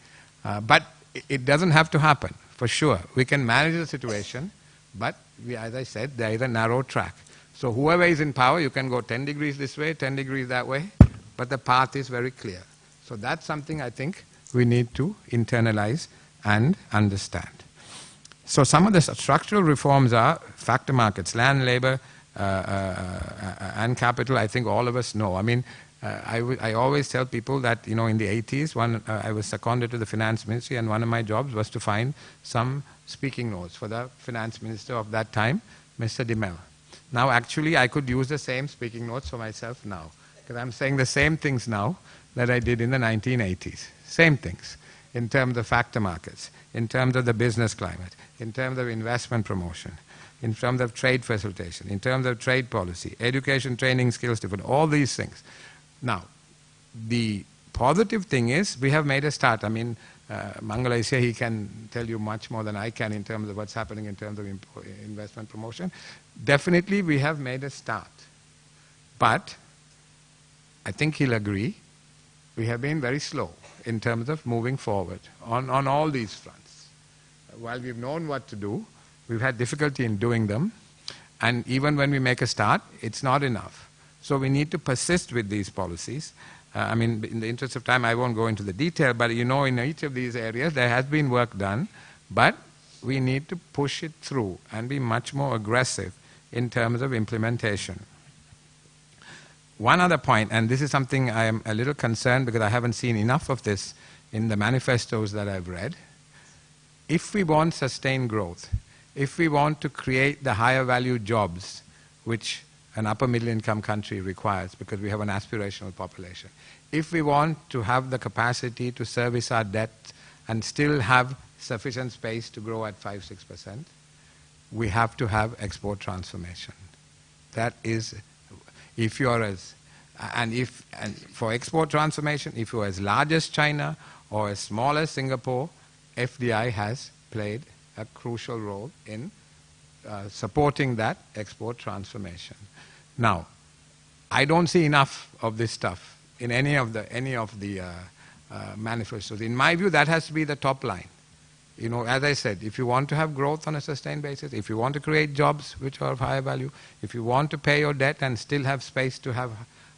But it doesn't have to happen, for sure. We can manage the situation, but as I said, there is a narrow track. So whoever is in power, you can go 10 degrees this way, 10 degrees that way, but the path is very clear. So that's something I think we need to internalize and understand. So some of the structural reforms are factor markets, land, labor, and capital. I think all of us know. I mean, I always tell people that, in the 80s, I was seconded to the finance ministry, and one of my jobs was to find some speaking notes for the finance minister of that time, Mr. Dimel. Now, actually, I could use the same speaking notes for myself now, because I'm saying the same things now that I did in the 1980s. Same things, in terms of factor markets, in terms of the business climate, in terms of investment promotion, in terms of trade facilitation, in terms of trade policy, education, training, skills development, all these things. Now, the positive thing is we have made a start. I mean, Mangala is here, he can tell you much more than I can in terms of what's happening in terms of investment promotion. Definitely we have made a start. But I think he'll agree, we have been very slow in terms of moving forward on all these fronts. While we've known what to do, we've had difficulty in doing them. And even when we make a start, it's not enough. So we need to persist with these policies. I mean, in the interest of time, I won't go into the detail, but in each of these areas, there has been work done, but we need to push it through and be much more aggressive in terms of implementation. One other point, and this is something I am a little concerned because I haven't seen enough of this in the manifestos that I've read. If we want sustained growth, if we want to create the higher value jobs, which an upper middle income country requires because we have an aspirational population. If we want to have the capacity to service our debt and still have sufficient space to grow at 5-6%, we have to have export transformation. That is, if you are and for export transformation, if you are as large as China or as small as Singapore, FDI has played a crucial role in supporting that export transformation. Now, I don't see enough of this stuff in any of the manifestos. In my view, that has to be the top line. As I said, if you want to have growth on a sustained basis, if you want to create jobs which are of higher value, if you want to pay your debt and still have space to have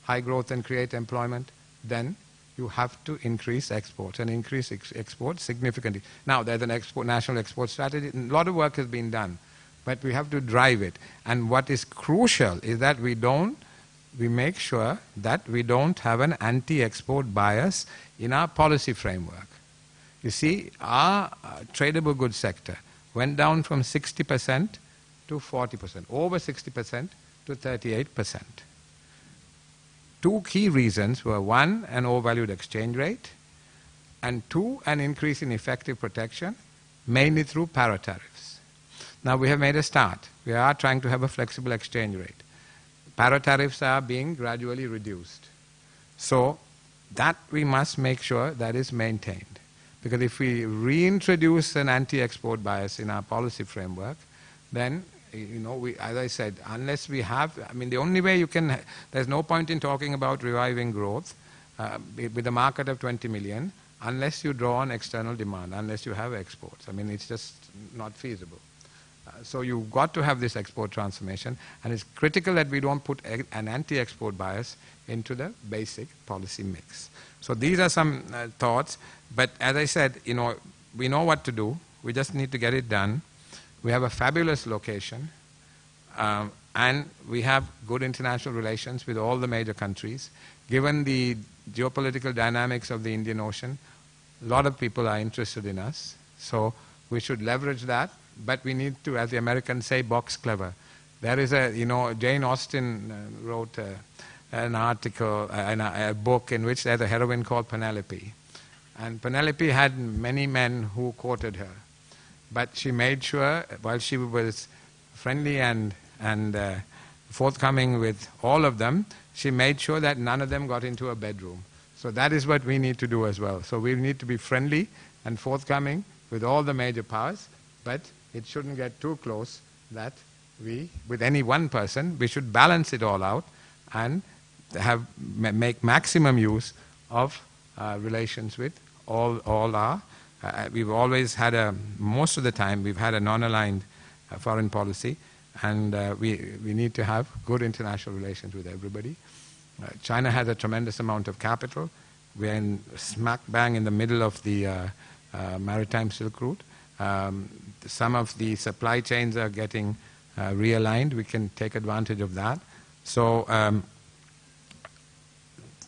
high growth and create employment, then you have to increase exports and increase exports significantly. Now, there's an national export strategy. A lot of work has been done. But we have to drive it. And what is crucial is that we make sure that we don't have an anti-export bias in our policy framework. You see, our tradable goods sector went down from 60% to 40%, over 60% to 38%. Two key reasons were, one, an overvalued exchange rate, and two, an increase in effective protection, mainly through para-tariffs. Now we have made a start. We are trying to have a flexible exchange rate. Para-tariffs are being gradually reduced. So that we must make sure that is maintained. Because if we reintroduce an anti-export bias in our policy framework, then, as I said, unless we have, the only way there's no point in talking about reviving growth with a market of 20 million unless you draw on external demand, unless you have exports. It's just not feasible. So you've got to have this export transformation, and it's critical that we don't put an anti-export bias into the basic policy mix. So these are some thoughts, but as I said, we know what to do. We just need to get it done. We have a fabulous location, and we have good international relations with all the major countries. Given the geopolitical dynamics of the Indian Ocean, a lot of people are interested in us, so we should leverage that. But we need to, as the Americans say, box clever. There is Jane Austen wrote an article, a book in which there's a heroine called Penelope. And Penelope had many men who courted her. But she made sure, while she was friendly and forthcoming with all of them, she made sure that none of them got into a bedroom. So that is what we need to do as well. So we need to be friendly and forthcoming with all the major powers, but it shouldn't get too close that with any one person, we should balance it all out and make maximum use of relations with all our. We've always had most of the time, we've had a non-aligned foreign policy, and we need to have good international relations with everybody. China has a tremendous amount of capital. We're in smack bang in the middle of the maritime Silk Route. Some of the supply chains are getting realigned. We can take advantage of that. So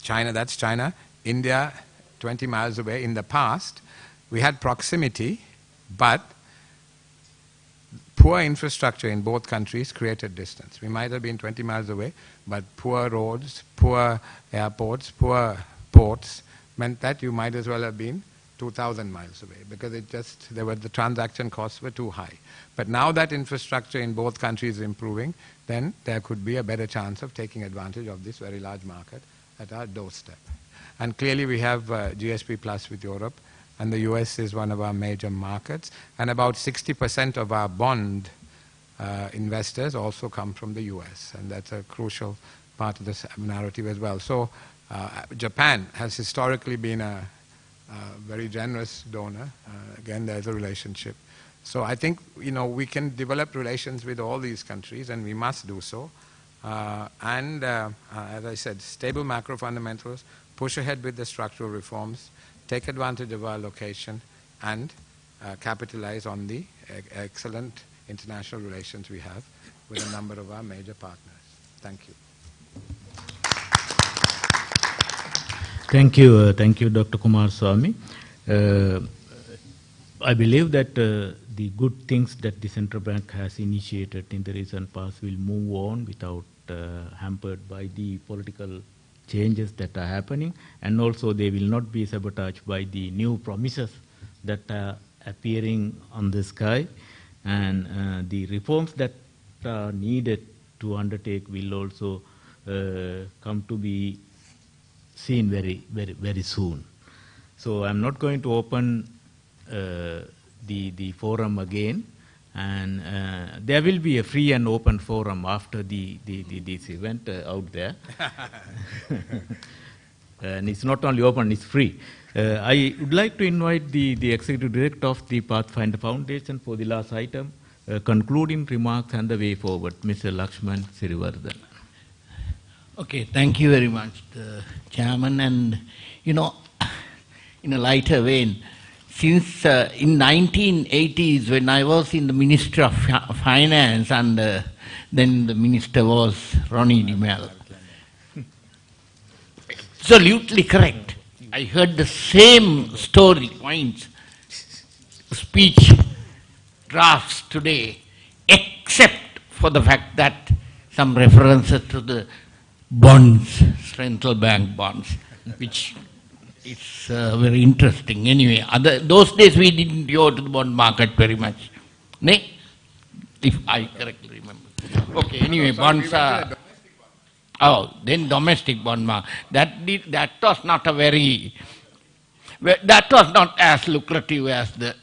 China, that's China. India, 20 miles away. In the past, we had proximity, but poor infrastructure in both countries created distance. We might have been 20 miles away, but poor roads, poor airports, poor ports meant that you might as well have been 2,000 miles away, because the transaction costs were too high. But now that infrastructure in both countries is improving, then there could be a better chance of taking advantage of this very large market at our doorstep. And clearly we have GSP Plus with Europe, and the US is one of our major markets, and about 60% of our bond investors also come from the US, and that's a crucial part of the narrative as well. So Japan has historically been a very generous donor. Again, there's a relationship. So I think, we can develop relations with all these countries, and we must do so. And as I said, stable macro fundamentals, push ahead with the structural reforms, take advantage of our location, and capitalize on the excellent international relations we have with a number of our major partners. Thank you. Thank you, Dr. Kumar Swamy. I believe that the good things that the central bank has initiated in the recent past will move on without hampered by the political changes that are happening, and also they will not be sabotaged by the new promises that are appearing on the sky, and the reforms that are needed to undertake will also come to be seen very soon. So I'm not going to open the forum again, and there will be a free and open forum after this event out there. And it's not only open, it's free. I would like to invite the Executive Director of the Pathfinder Foundation for the last item, concluding remarks and the way forward, Mr. Lakshman Sirivardhan. Okay, thank you very much, Chairman. And, in a lighter vein, since in 1980s, when I was in the Ministry of Finance, and then the minister was Ronnie DeMel. Absolutely correct. I heard the same story points, speech drafts today, except for the fact that some references to the bonds, central bank bonds, which is very interesting. Anyway, those days we didn't go to the bond market very much, if I correctly remember. Okay, anyway, bonds are... Oh, then domestic bond market. That was not a very... That was not as lucrative as the...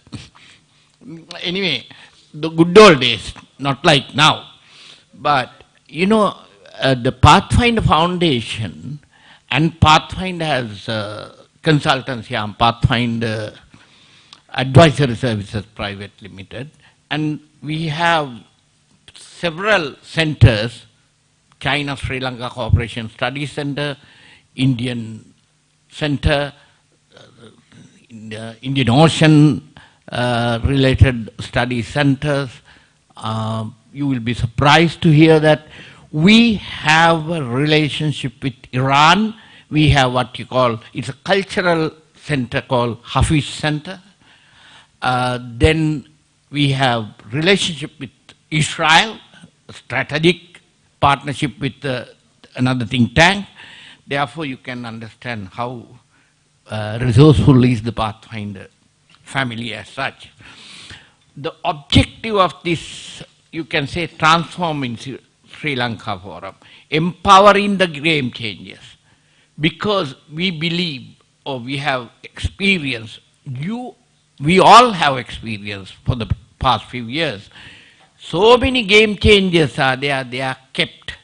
Anyway, the good old days, not like now. But, the Pathfinder Foundation and Pathfinder has consultancy arm, Pathfinder Advisory Services Private Limited, and we have several centers: China-Sri Lanka Cooperation Studies Center, Indian Center, Indian Ocean related study centers. You will be surprised to hear that we have a relationship with Iran. We have what you call, it's a cultural center called Hafiz Center. Then we have relationship with Israel, a strategic partnership with another think tank. Therefore, you can understand how resourceful is the Pathfinder family as such. The objective of this, you can say, transforming Sri Lanka Forum, empowering the game changers, because we believe, or we have experience, we all have experience for the past few years. So many game changers are there, they are kept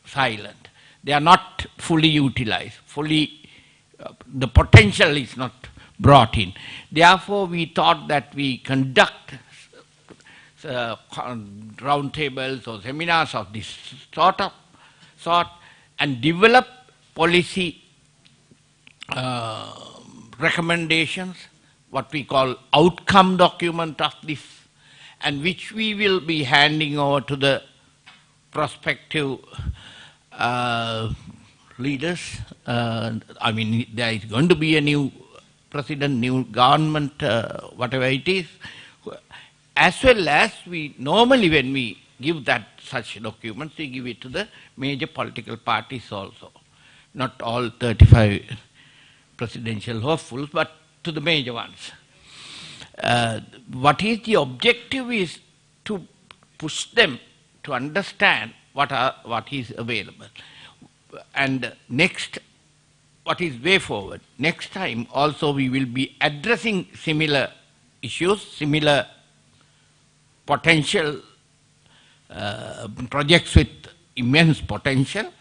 silent. They are not fully utilized, the potential is not brought in. Therefore, we thought that we conduct roundtables or seminars of this sort and develop policy recommendations, what we call outcome document of this, and which we will be handing over to the prospective leaders. I mean, there is going to be a new president, new government, whatever it is, as well as we normally when we give that such documents, we give it to the major political parties also. Not all 35 presidential hopefuls, but to the major ones. What is the objective is to push them to understand what is available. And next, what is way forward? Next time also we will be addressing similar issues, similar potential projects with immense potential,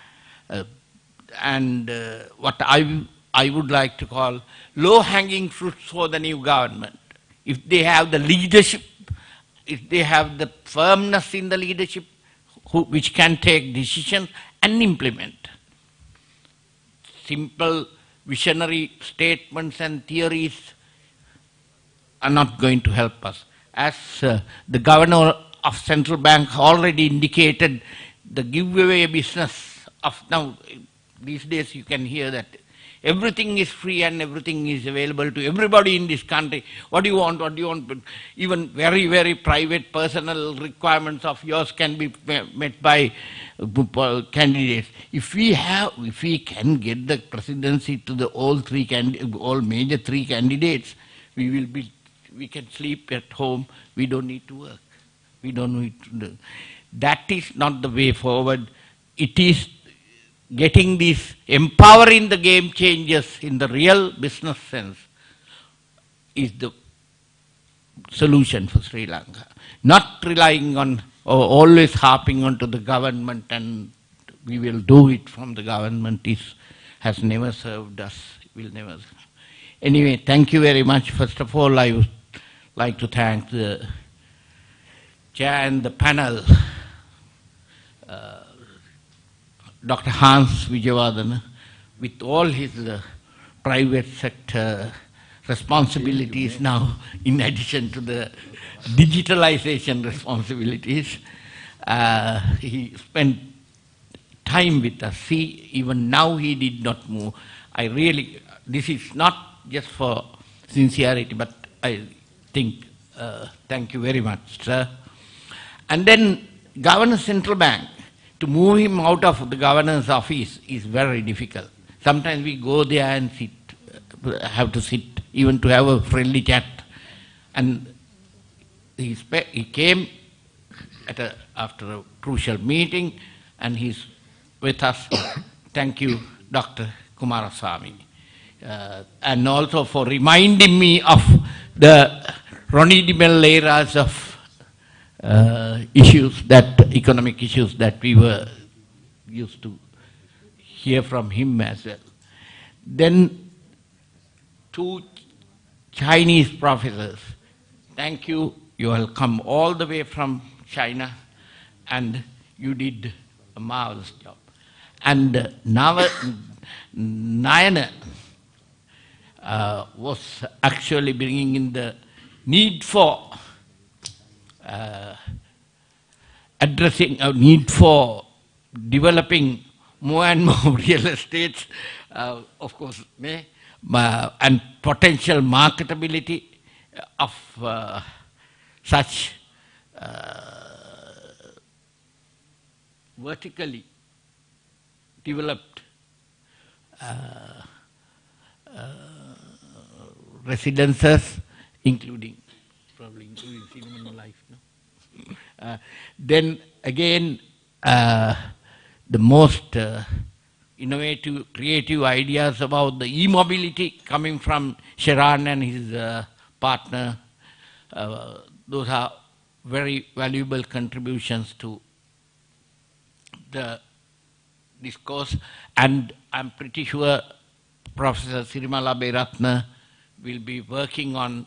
and what I would like to call low-hanging fruits for the new government. If they have the leadership, if they have the firmness in the leadership, which can take decisions and implement. Simple visionary statements and theories are not going to help us. As the governor of central bank already indicated, the giveaway business of now, these days you can hear that everything is free and everything is available to everybody in this country. What do you want? What do you want? Even very, very private personal requirements of yours can be met by candidates. If we can get the presidency to the all major three candidates, we can sleep at home. We don't need to work. We don't need to do. That is not the way forward. It is getting this, empowering the game changers in the real business sense is the solution for Sri Lanka. Not relying on or always harping onto the government and we will do it from the government has never served us, will never. Anyway, thank you very much. First of all, I would like to thank the chair and the panel, Dr. Hans Wijewardena, with all his private sector responsibilities now, in addition to the digitalization responsibilities. He spent time with us. Even now he did not move. This is not just for sincerity, but I think, thank you very much, sir. And then Governor Central Bank, to move him out of the governor's office is very difficult. Sometimes we go there and have to sit, even to have a friendly chat. And he came after a crucial meeting, and he's with us. Thank you, Dr. Kumaraswamy. And also for reminding me of the Ronnie DeMel eras of economic issues that we were used to hear from him as well. Then 2 Chinese professors. Thank you. You will come all the way from China and you did a marvelous job. And Nayana was actually bringing in the need for addressing a need for developing more and more real estate, of course, and potential marketability of such vertically developed residences, including cinema life. No? Then again, the most innovative, creative ideas about the e-mobility coming from Sharan and his partner. Those are very valuable contributions to the discourse, and I'm pretty sure Professor Sirimala Beiratna will be working on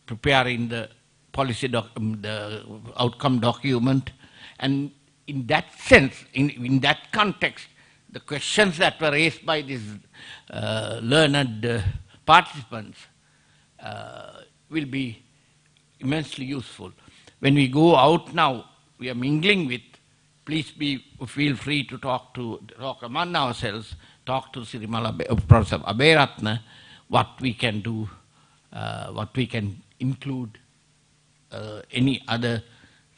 preparing the policy the outcome document, and in that sense, in that context, the questions that were raised by these learned participants will be immensely useful. When we go out now, we are mingling with please feel free to talk among ourselves, talk to Sirimala, Professor Aberatna, what we can do, what we can include, any other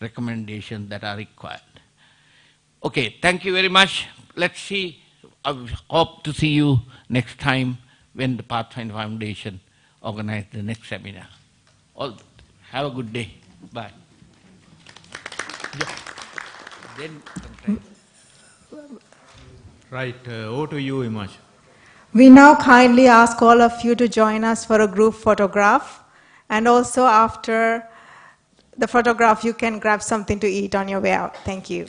recommendations that are required. Okay, thank you very much. Let's see. I hope to see you next time when the Pathfinder Foundation organizes the next seminar. Have a good day. Bye. Yeah. Then, right, over to you, Imaj. We now kindly ask all of you to join us for a group photograph. And also after the photograph, you can grab something to eat on your way out. Thank you.